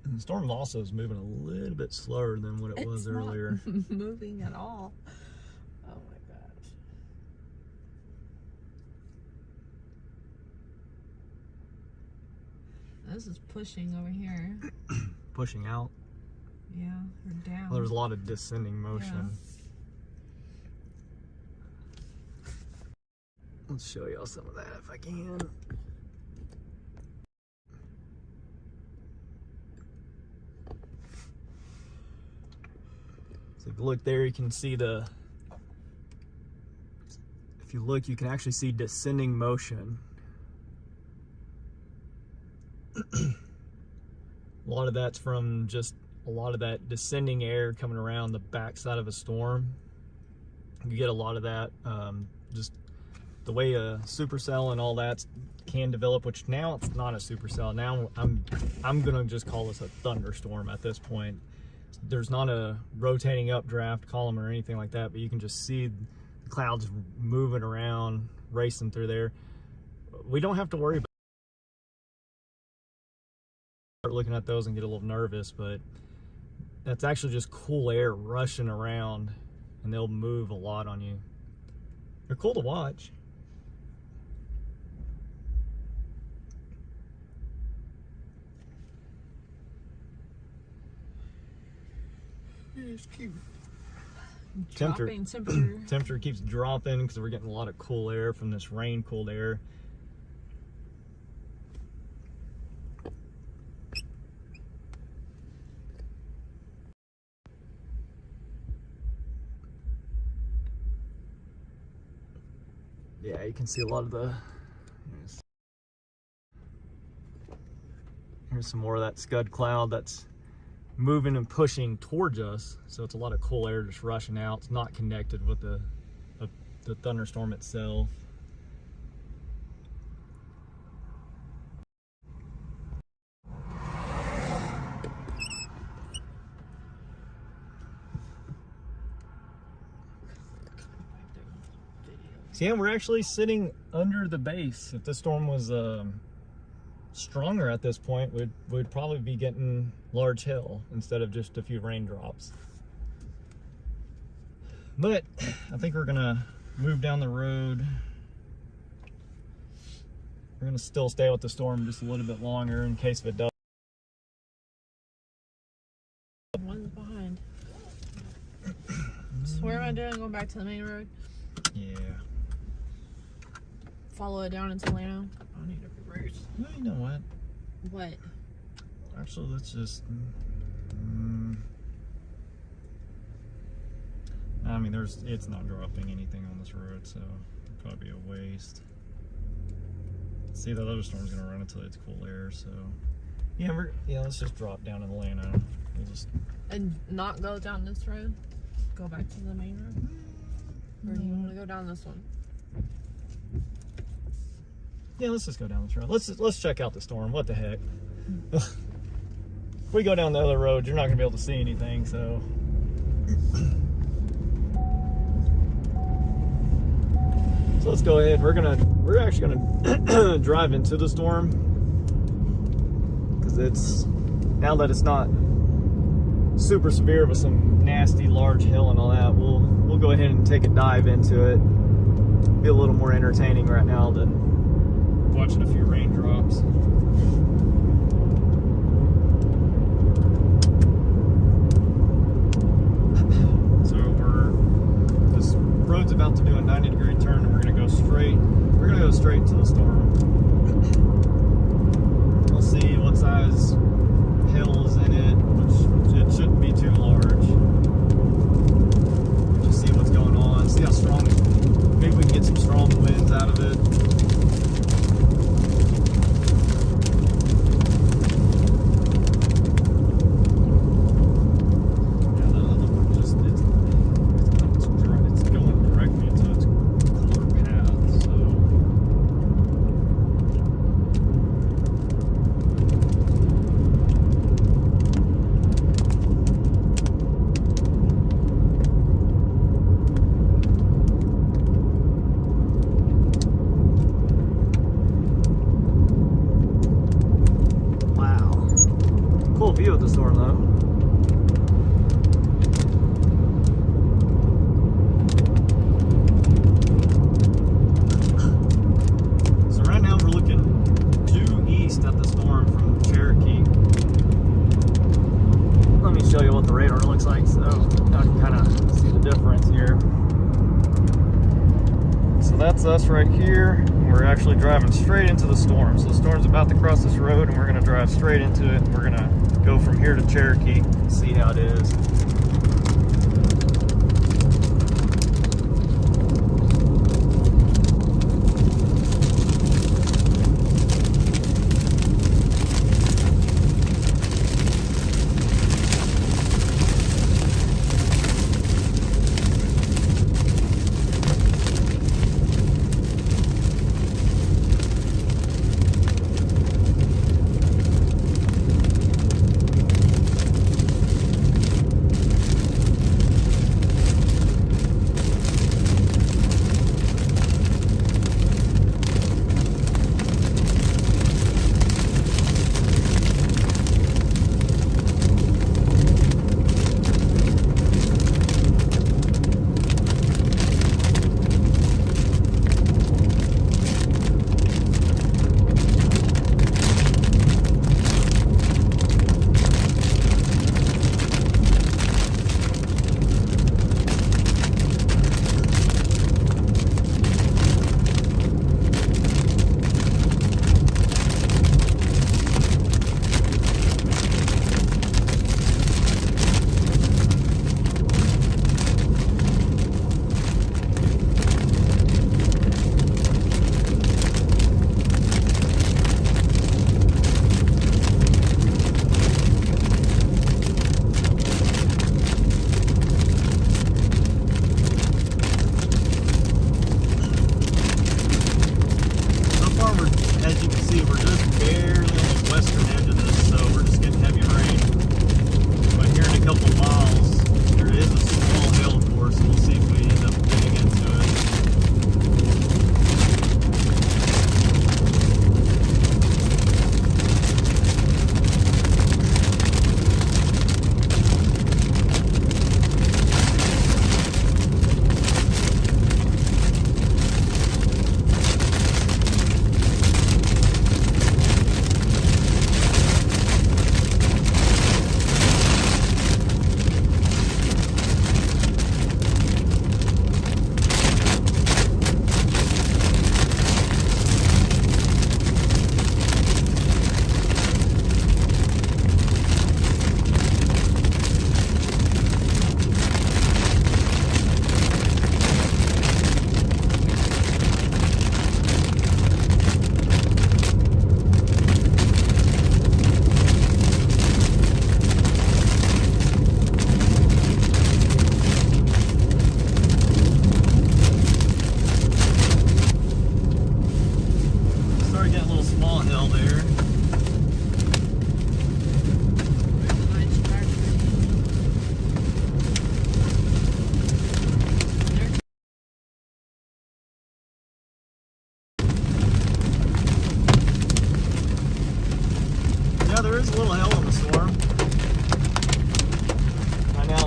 And the storm also is moving a little bit slower than what it was earlier. Not moving at all. Oh my gosh. This is pushing over here. Pushing out. Yeah, or down. Well, there's a lot of descending motion. Yeah. Let's show y'all some of that if I can. So if you look there, you can see if you look, you can actually see descending motion. A lot of that's from just a lot of that descending air coming around the backside of a storm. You get a lot of that, just the way a supercell and all that can develop, which now it's not a supercell. Now I'm gonna just call this a thunderstorm at this point. There's not a rotating updraft column or anything like that, but you can just see the clouds moving around, racing through there. We don't have to worry about looking at those and get a little nervous, but that's actually just cool air rushing around, and they'll move a lot on you. They're cool to watch. Just keep Temperature temperature. temperature keeps dropping because we're getting a lot of cool air from this rain cooled air. Yeah, you can see a lot of the. Here's some more of that scud cloud that's moving and pushing towards us. So it's a lot of cool air just rushing out. It's not connected with the thunderstorm itself. So yeah, we're actually sitting under the base. If this storm was stronger at this point, we'd probably be getting large hail instead of just a few raindrops. But I think we're gonna move down the road. We're gonna still stay with the storm just a little bit longer in case if it does. One's behind. So where am I doing? Going back to the main road? Yeah. Follow it down into Lano? I need to reverse. Well, you know what? What? Actually, let's just. I mean, it's not dropping anything on this road, so it'll probably be a waste. See, that other storm's gonna run until it's cool air, so yeah, let's just drop down in Lano. We'll just And not go down this road? Go back to the main road? Or do you want to go down this one? yeah, let's just go down this road. Let's check out the storm. What the heck? If we go down the other road, you're not gonna be able to see anything. So. So let's go ahead. We're actually gonna drive into the storm because it's now that it's not super severe with some nasty large hail and all that. We'll go ahead and take a dive into it. Be a little more entertaining right now than watching a few raindrops. Road's about to do a 90-degree turn, and we're gonna go straight to the storm. We'll see what size hail is in it, which it shouldn't be too large. Just see what's going on, see how strong, maybe we can get some strong winds out of it. View of the storm though. So right now we're looking due east at the storm from Cherokee. Let me show you what the radar looks like so I can kind of see the difference here. So that's us right here. We're actually driving straight into the storm. So the storm's about to cross this road and we're gonna drive straight into it. We're gonna go from here to Cherokee and see how it is.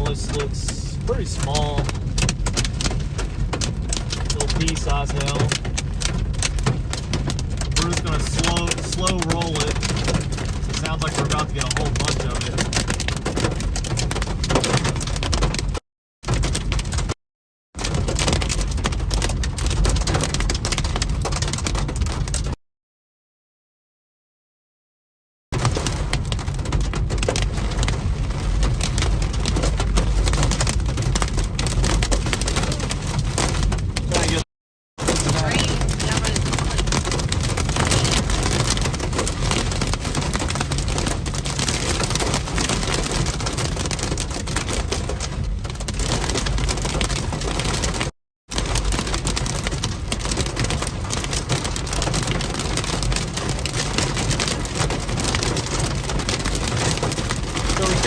this looks pretty small. Little pea-sized hail. We're just gonna slow roll it. It sounds like we're about to get a whole bunch of it.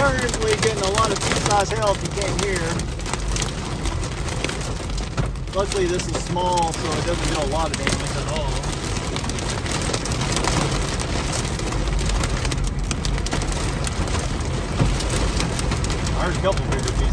Currently getting a lot of pea-sized hail if you can't hear. Luckily this is small, so it doesn't do a lot of damage at all. There's a couple bigger pieces.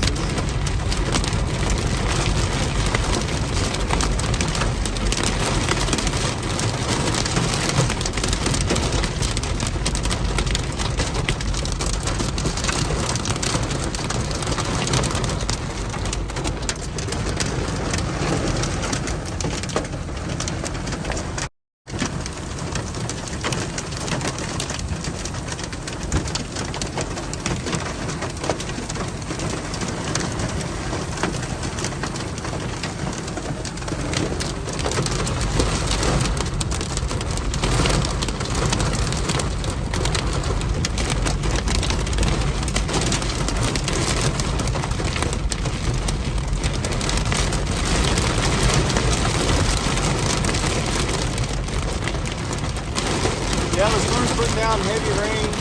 Yeah, the storm's putting down heavy rain,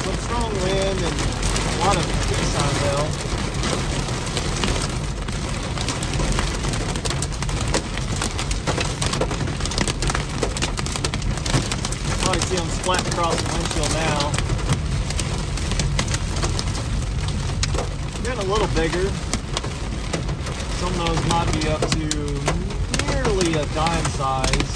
some strong wind, and a lot of pea-sized hail. Probably see them splat across the windshield now. Getting a little bigger. Some of those might be up to nearly a dime size.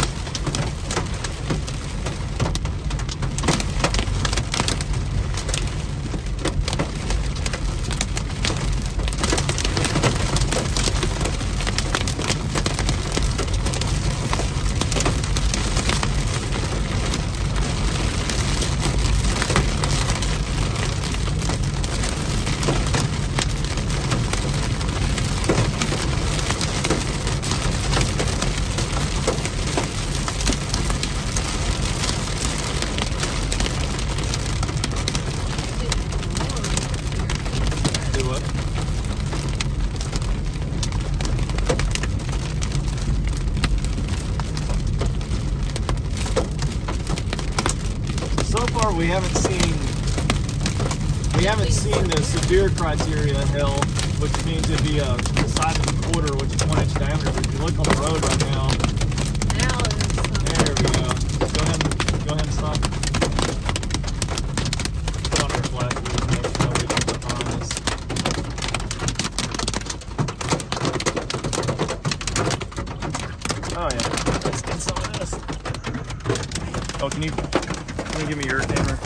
So far we haven't seen the severe criteria hail, which means it'd be a size of a quarter, which is 1 inch diameter. But if you look on the road right now, there we go. Just go ahead and stop. Put on your flash wheel, make sure nobody comes up behind us. Oh yeah, let's get some of this. Oh, can you give me your camera?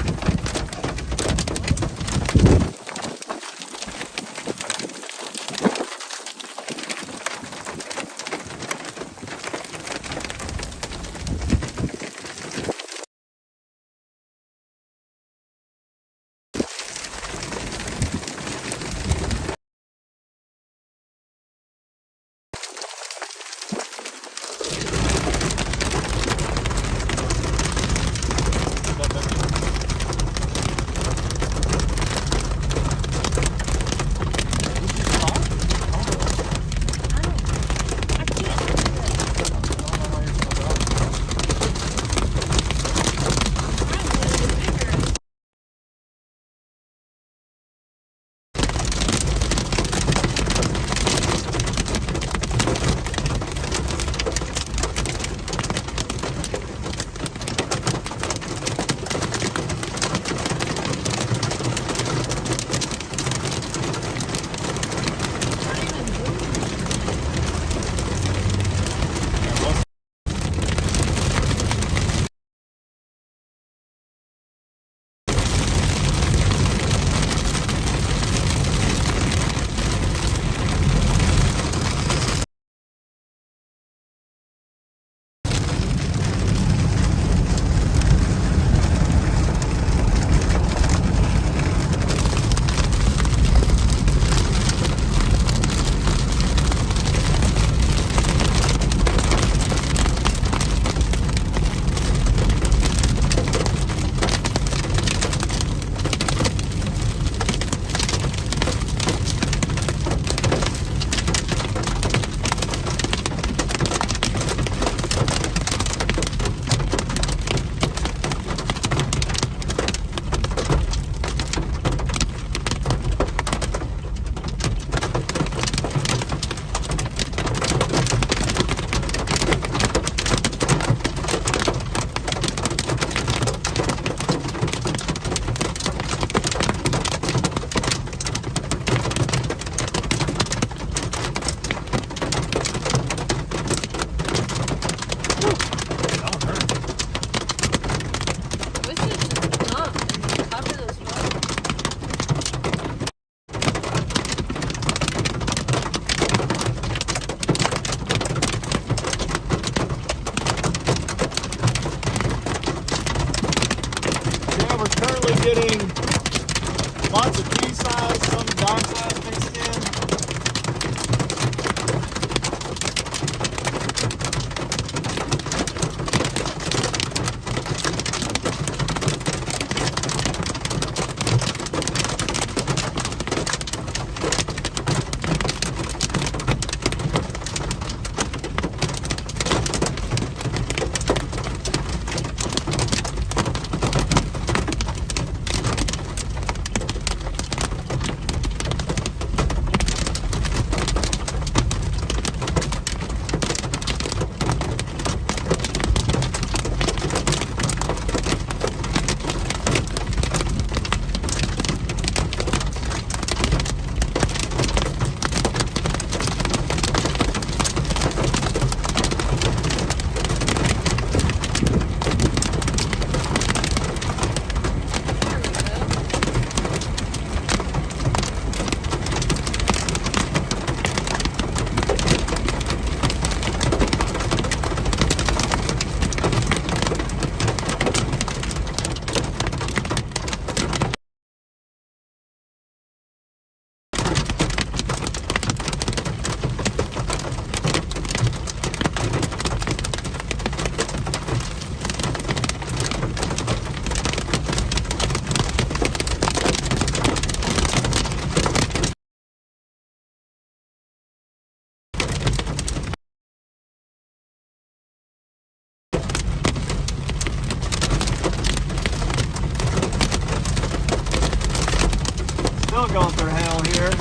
going through hell here.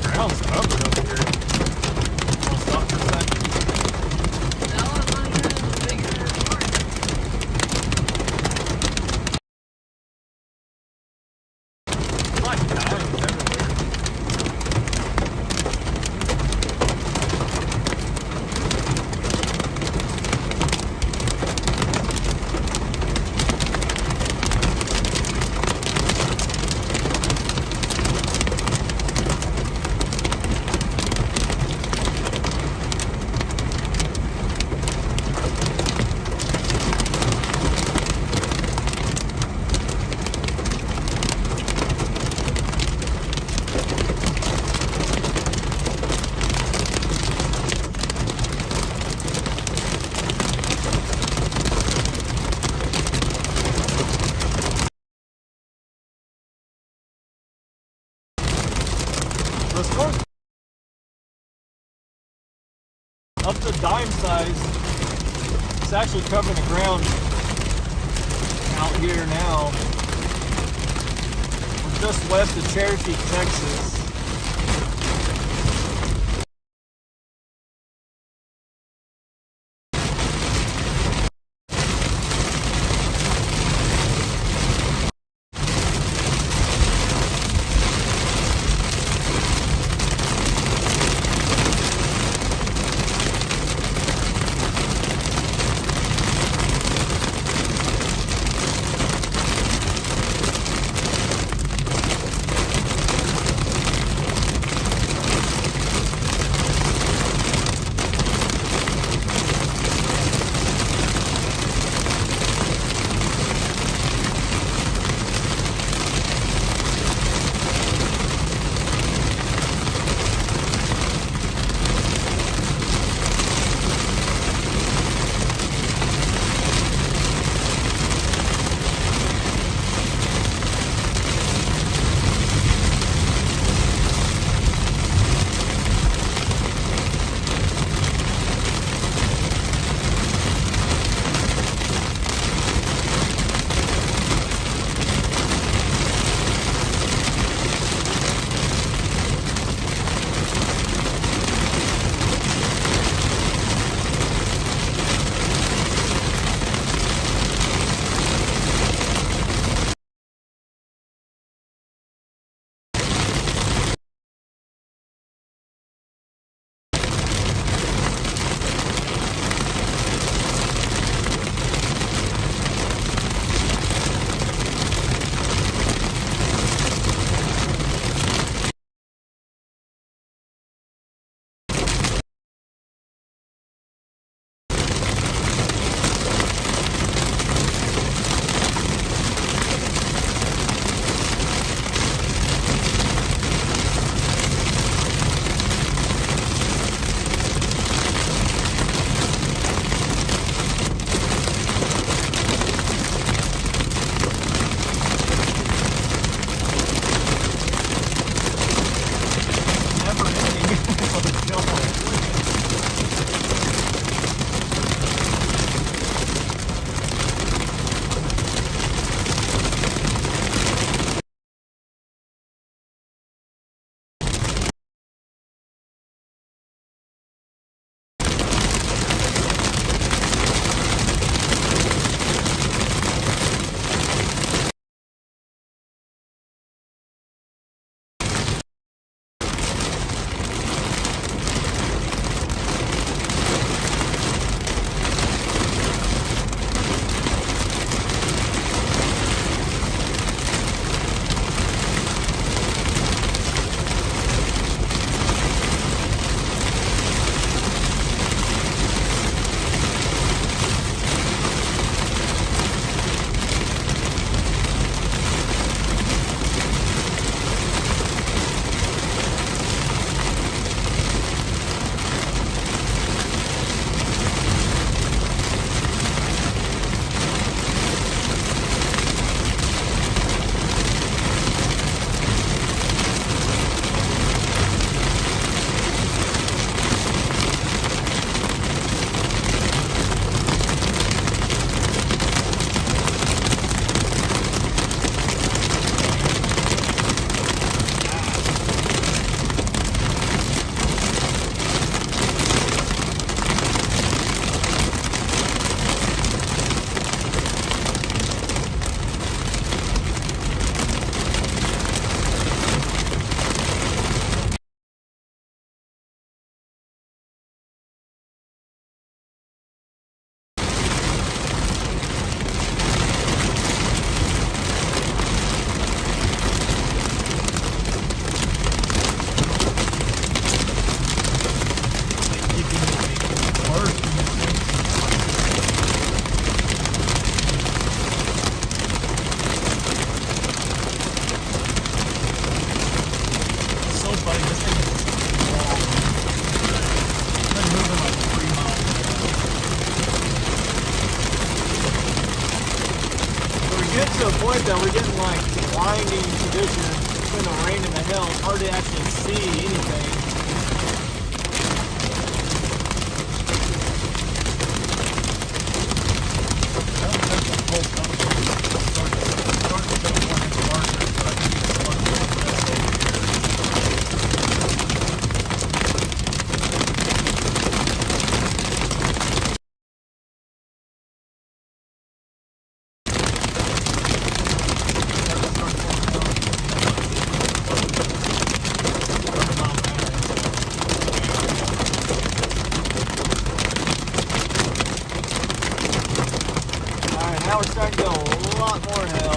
Ground's covered up here. I'll stop for a second. That one might have a bigger mark. It's like diamonds everywhere. The storm up to dime size. It's actually covering the ground out here now. We're just west of Cherokee, Texas. getting to a point that we're getting like blinding conditions. It's been the rain and the hail. It's hard to actually see anything. Now we're starting to get a lot more hail.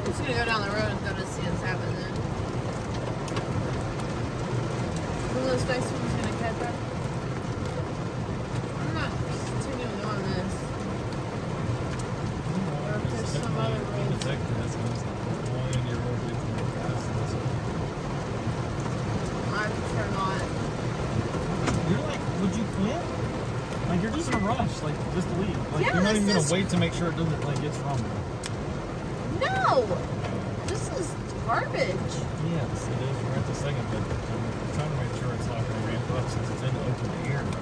just gonna go down the road and go to see what's happening then. One of those next one's gonna catch up. I'm not continuing on this. Or if there's some other road. I prefer not. You're like, would you quit? Like, you're just in a rush, like, just leave. Like, Yeah, you're not even this gonna is- wait to make sure it doesn't, like, get wrong. No! This is garbage. Yes, it is right this second, but I'm trying to make sure it's not gonna ramp up since it's in the open air right now.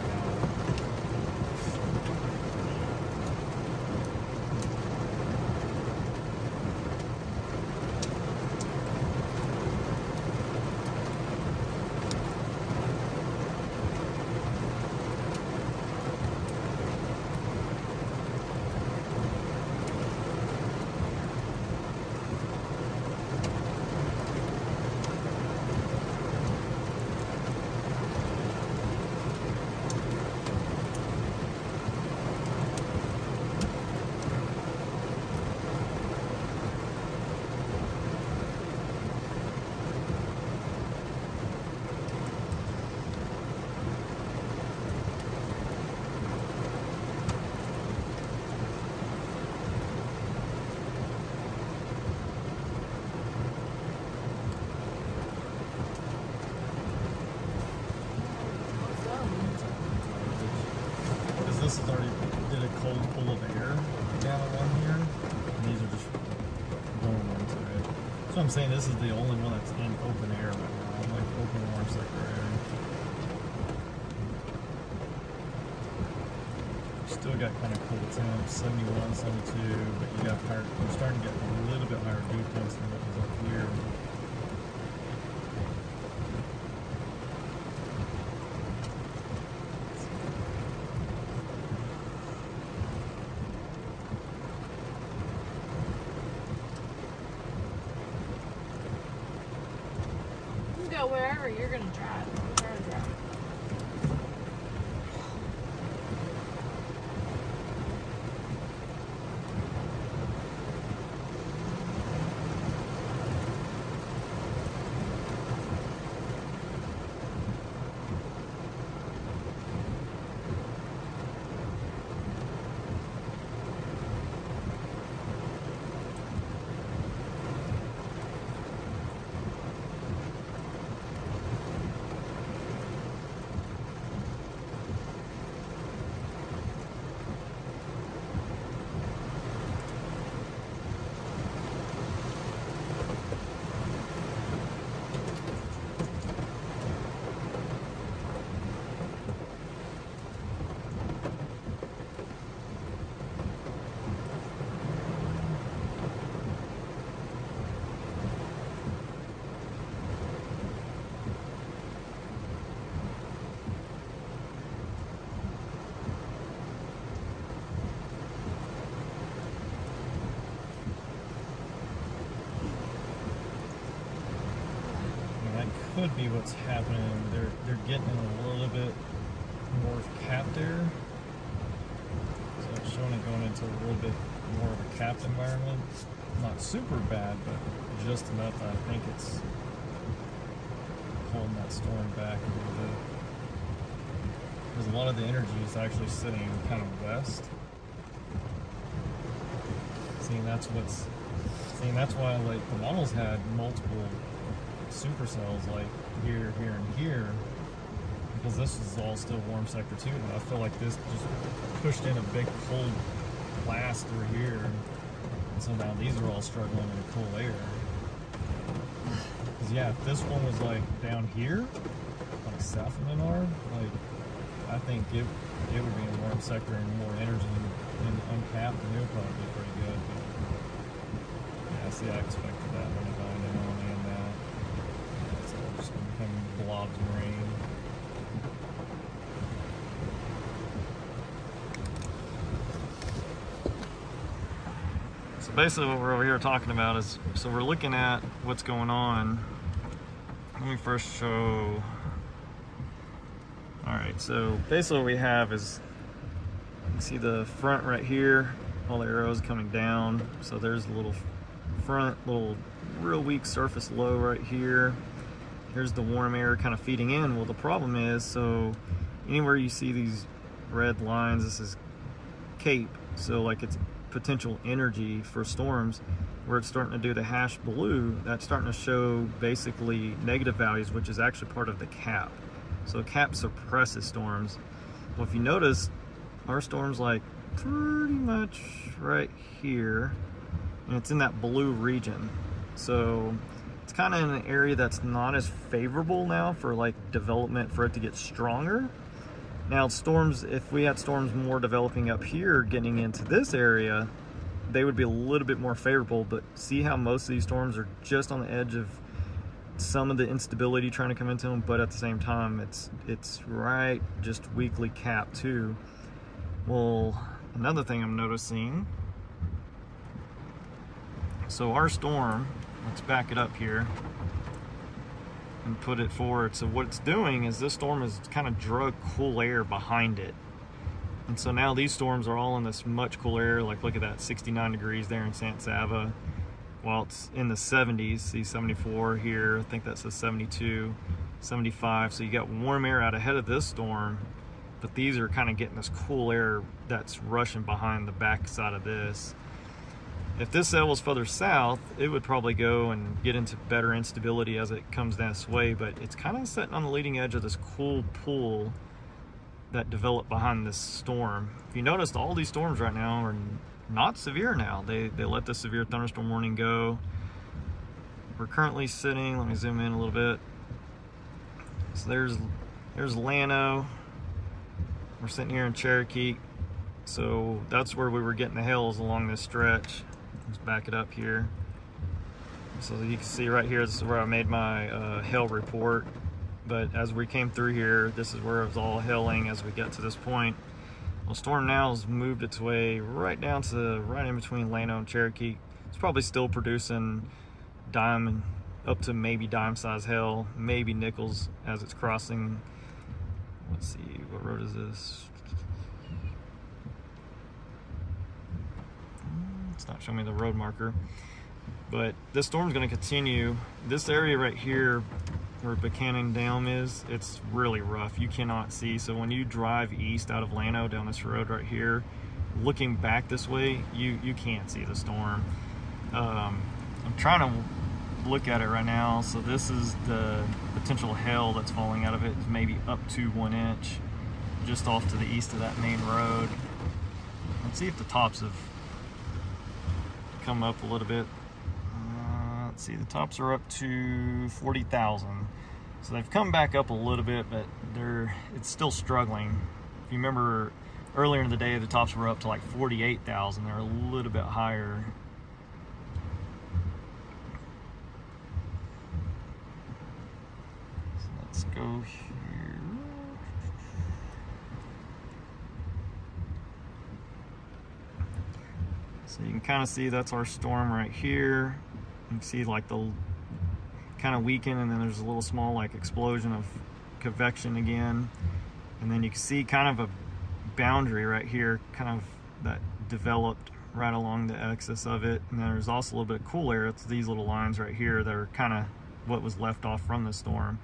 Because this is already did a cold pull of air down on one here, and these are just going into it. So I'm saying this is the only one that's in open air right now, like open warm sector air. Still got kind of cool temps, 71, 72, but you got higher, you're starting to get a little bit higher dew points than what was up here. You can go wherever you're gonna drive. Try to drive. Could be what's happening. They're getting a little bit more capped air, so it's showing it going into a little bit more of a capped environment. Not super bad, but just enough that I think it's holding that storm back a little bit. Because a lot of the energy is actually sitting kind of west. That's why like the models had multiple supercells like here, here, and here, because this is all still warm sector 2, and I feel like this just pushed in a big cold blast through here, and so now these are all struggling in cool air. Because yeah, if this one was like down here, like south of Menard, like I think it would be in warm sector and more energy and uncapped, and it would probably be pretty good. But yeah, see, I expected that one to go down and that. So just become blobs of rain. So basically what we're over here talking about is, so we're looking at what's going on. Let me first show. Alright, so basically what we have is, you see the front right here, all the arrows coming down. So there's a little front, little real weak surface low right here. Here's the warm air kind of feeding in. Well, the problem is, so anywhere you see these red lines, this is CAPE, so like it's potential energy for storms. Where it's starting to do the hash blue, that's starting to show basically negative values, which is actually part of the CAP. So CAP suppresses storms. Well, if you notice, our storm's like pretty much right here, and it's in that blue region. So it's kind of in an area that's not as favorable now for like development for it to get stronger. Now storms, if we had storms more developing up here, getting into this area, they would be a little bit more favorable. But see how most of these storms are just on the edge of some of the instability trying to come into them, but at the same time, it's right just weakly capped too. Well, another thing I'm noticing, so our storm, let's back it up here and put it forward. So what it's doing is this storm has kind of drug cool air behind it. And so now these storms are all in this much cooler air. Like look at that, 69 degrees there in San Saba. While it's in the 70s, see 74 here, I think that says 72, 75. So you got warm air out ahead of this storm, but these are kind of getting this cool air that's rushing behind the back side of this. If this cell was further south, it would probably go and get into better instability as it comes this way, but it's kind of sitting on the leading edge of this cool pool that developed behind this storm. If you noticed, all these storms right now are not severe now. They let the severe thunderstorm warning go. We're currently sitting, let me zoom in a little bit. So there's Llano. We're sitting here in Cherokee. So that's where we were getting the hails along this stretch. Let's back it up here. So you can see right here, this is where I made my hail report. But as we came through here, this is where it was all hailing as we get to this point. Well, storm now has moved its way right down to right in between Llano and Cherokee. It's probably still producing dime and up to maybe dime size hail, maybe nickels as it's crossing. Let's see, what road is this? It's not showing me the road marker. But this storm's going to continue. This area right here, where Buchanan Dam is, it's really rough. You cannot see. So when you drive east out of Llano down this road right here, looking back this way, you can't see the storm. I'm trying to look at it right now. So this is the potential hail that's falling out of it, maybe up to 1 inch, just off to the east of that main road. Let's see if the tops have come up a little bit. Let's see, the tops are up to 40,000. So they've come back up a little bit, but it's still struggling. If you remember earlier in the day, the tops were up to like 48,000. They're a little bit higher. So let's go here. So you can kind of see that's our storm right here. You can see like the kind of weaken, and then there's a little small like explosion of convection again, and then you can see kind of a boundary right here, kind of that developed right along the axis of it. And then there's also a little bit of cool air. It's these little lines right here that are kind of what was left off from the storm.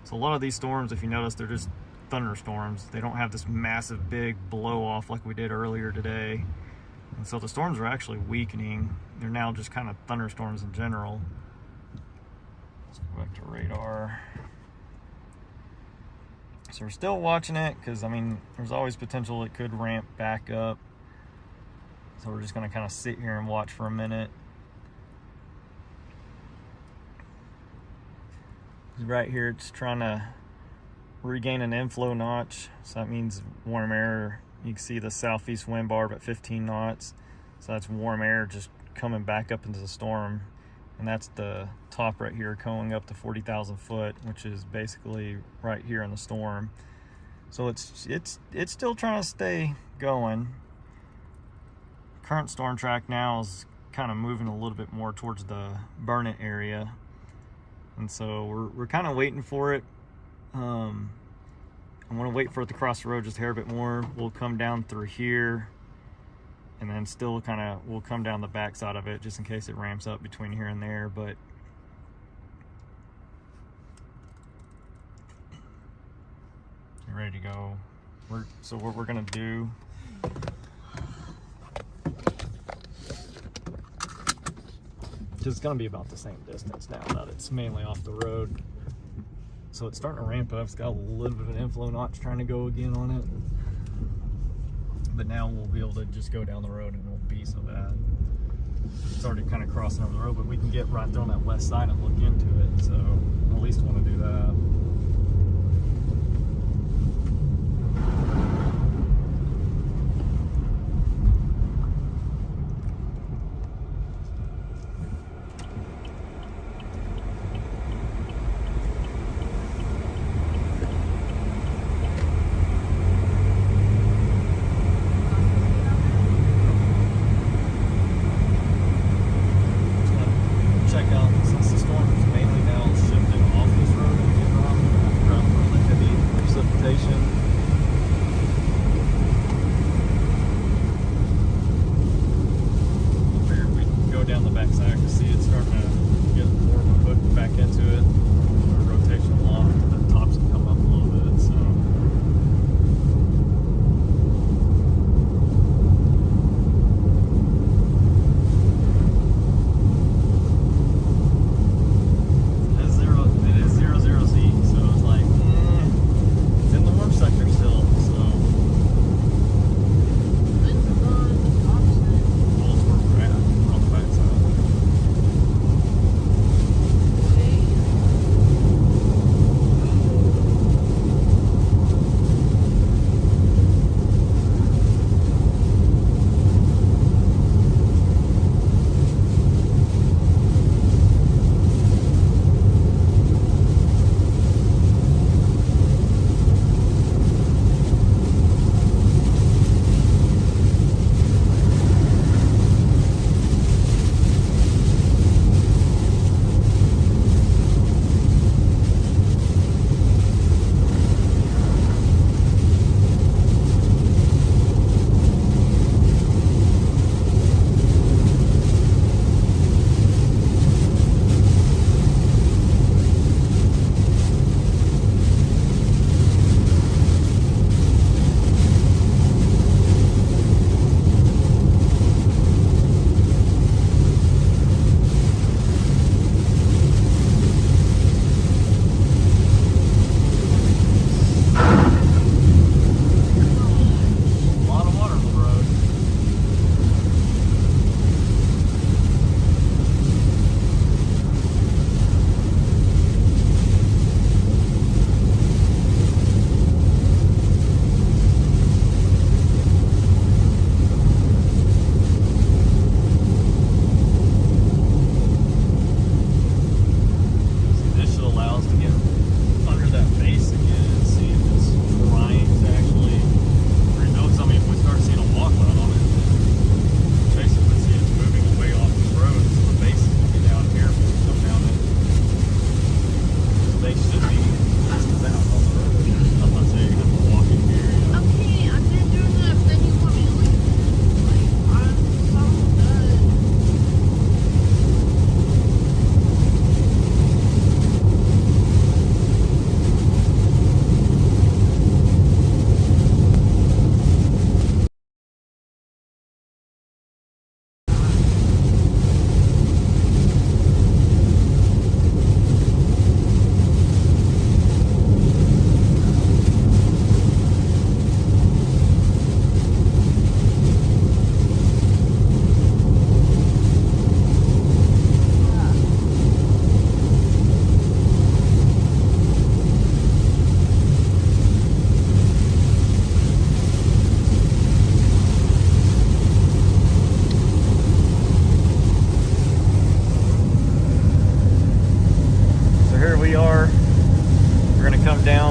So a lot of these storms, if you notice, they're just thunderstorms. They don't have this massive big blow off like we did earlier today. And so the storms are actually weakening. They're now just kind of thunderstorms in general. Let's go back to radar. So we're still watching it because, I mean, there's always potential it could ramp back up. So we're just going to kind of sit here and watch for a minute. Right here, it's trying to regain an inflow notch. So that means warm air. You can see the southeast wind barb at 15 knots. So that's warm air just coming back up into the storm. And that's the top right here going up to 40,000 foot, which is basically right here in the storm. So it's still trying to stay going. Current storm track now is kind of moving a little bit more towards the Burnett area. And so we're kind of waiting for it. I want to wait for it to cross the road just a hair bit more. We'll come down through here and then still kind of will come down the backside of it just in case it ramps up between here and there. But you're ready to go. So what we're gonna do, it's gonna be about the same distance now that it's mainly off the road. So it's starting to ramp up. It's got a little bit of an inflow notch trying to go again on it. But now we'll be able to just go down the road and it won't be so bad. It's already kind of crossing over the road, but we can get right there on that west side and look into it. So I at least want to do that.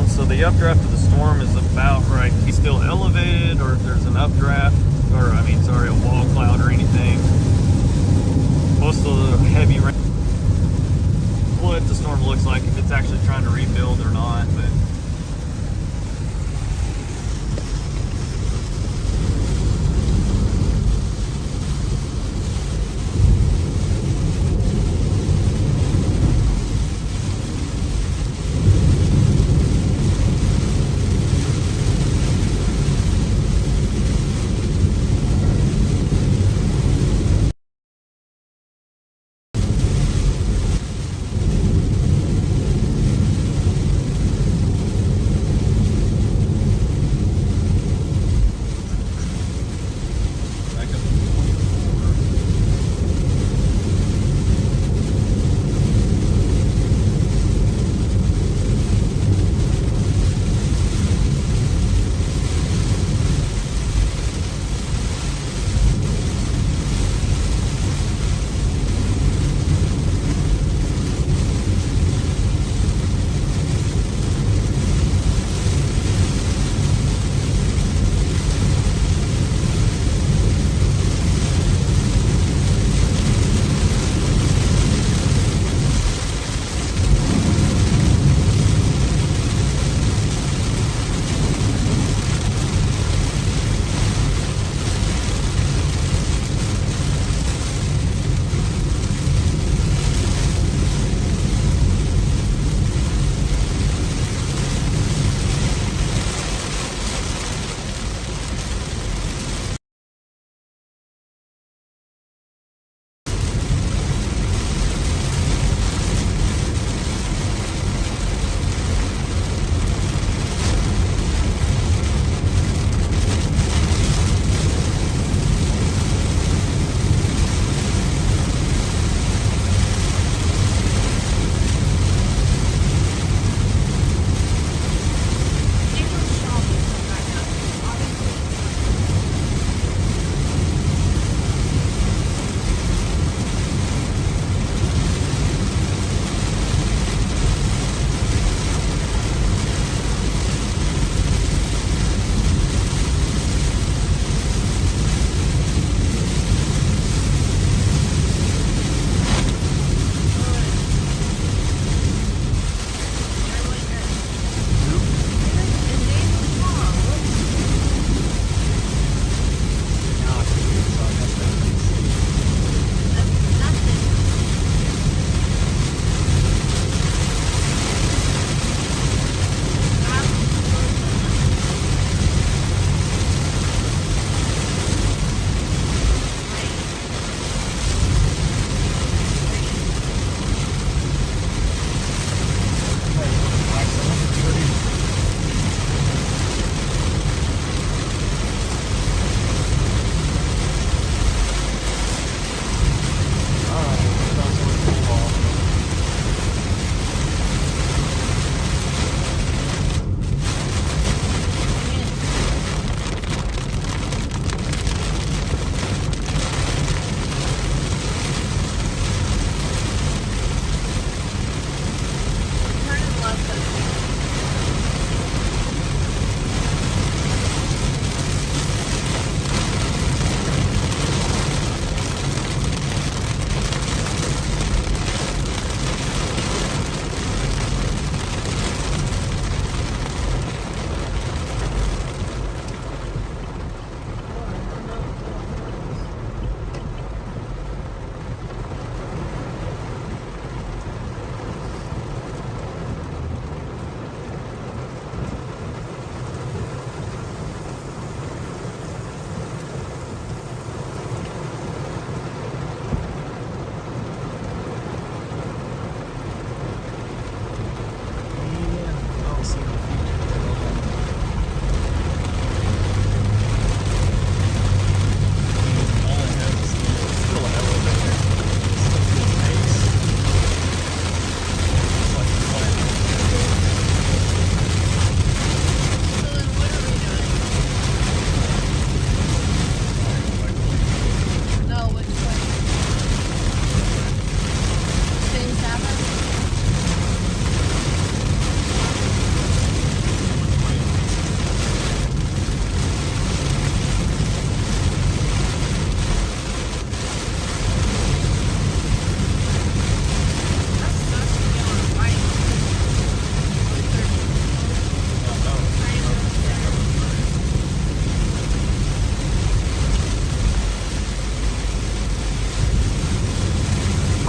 So the updraft of the storm is about right. He's still elevated, or if there's an updraft, or I mean, sorry, a wall cloud or anything. Most of the heavy rain, what the storm looks like, if it's actually trying to rebuild or not, but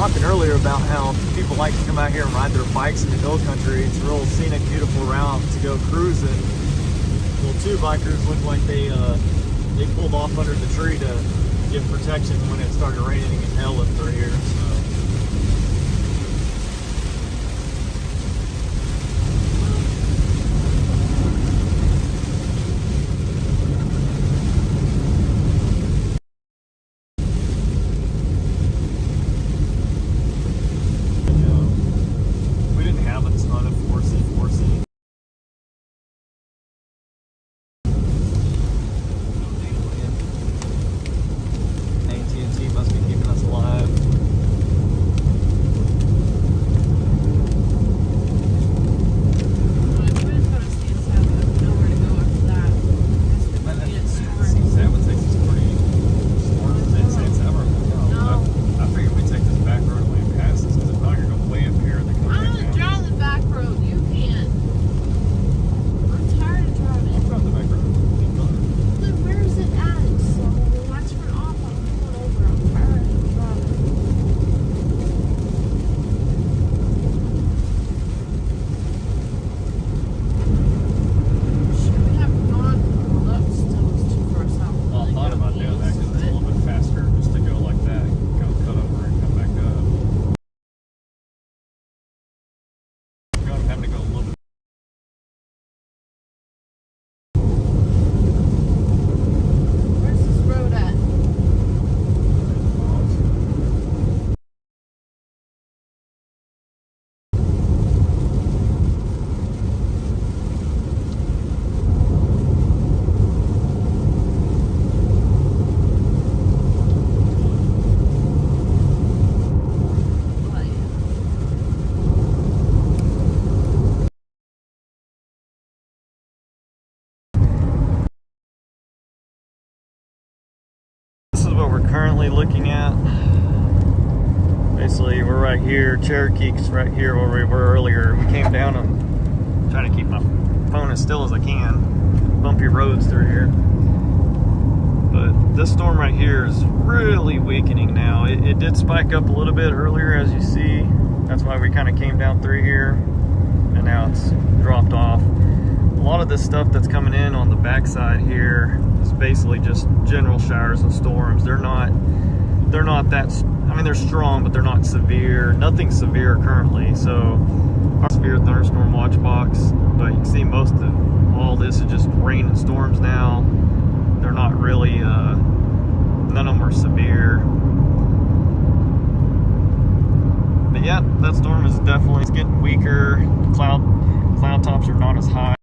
talking earlier about how people like to come out here and ride their bikes in the hill country. It's a real scenic, beautiful route to go cruising. Well, two bikers look like they pulled off under the tree to give protection when it started raining and hail up through here. So. We didn't have a ton of 4C. AT&T must be keeping us alive. What we're currently looking at. Basically, we're right here. Cherokee's right here where we were earlier. We came down. I'm trying to keep my phone as still as I can. Bumpy roads through here. But this storm right here is really weakening now. It did spike up a little bit earlier, as you see. That's why we kind of came down through here. And now it's dropped off. A lot of this stuff that's coming in on the backside here is basically just general showers and storms. They're not that, I mean, they're strong, but they're not severe. Nothing severe currently. So our severe thunderstorm watch box, but you can see most of all this is just rain and storms now. They're not really, none of them are severe. But yeah, that storm is definitely, it's getting weaker. Cloud tops are not as high.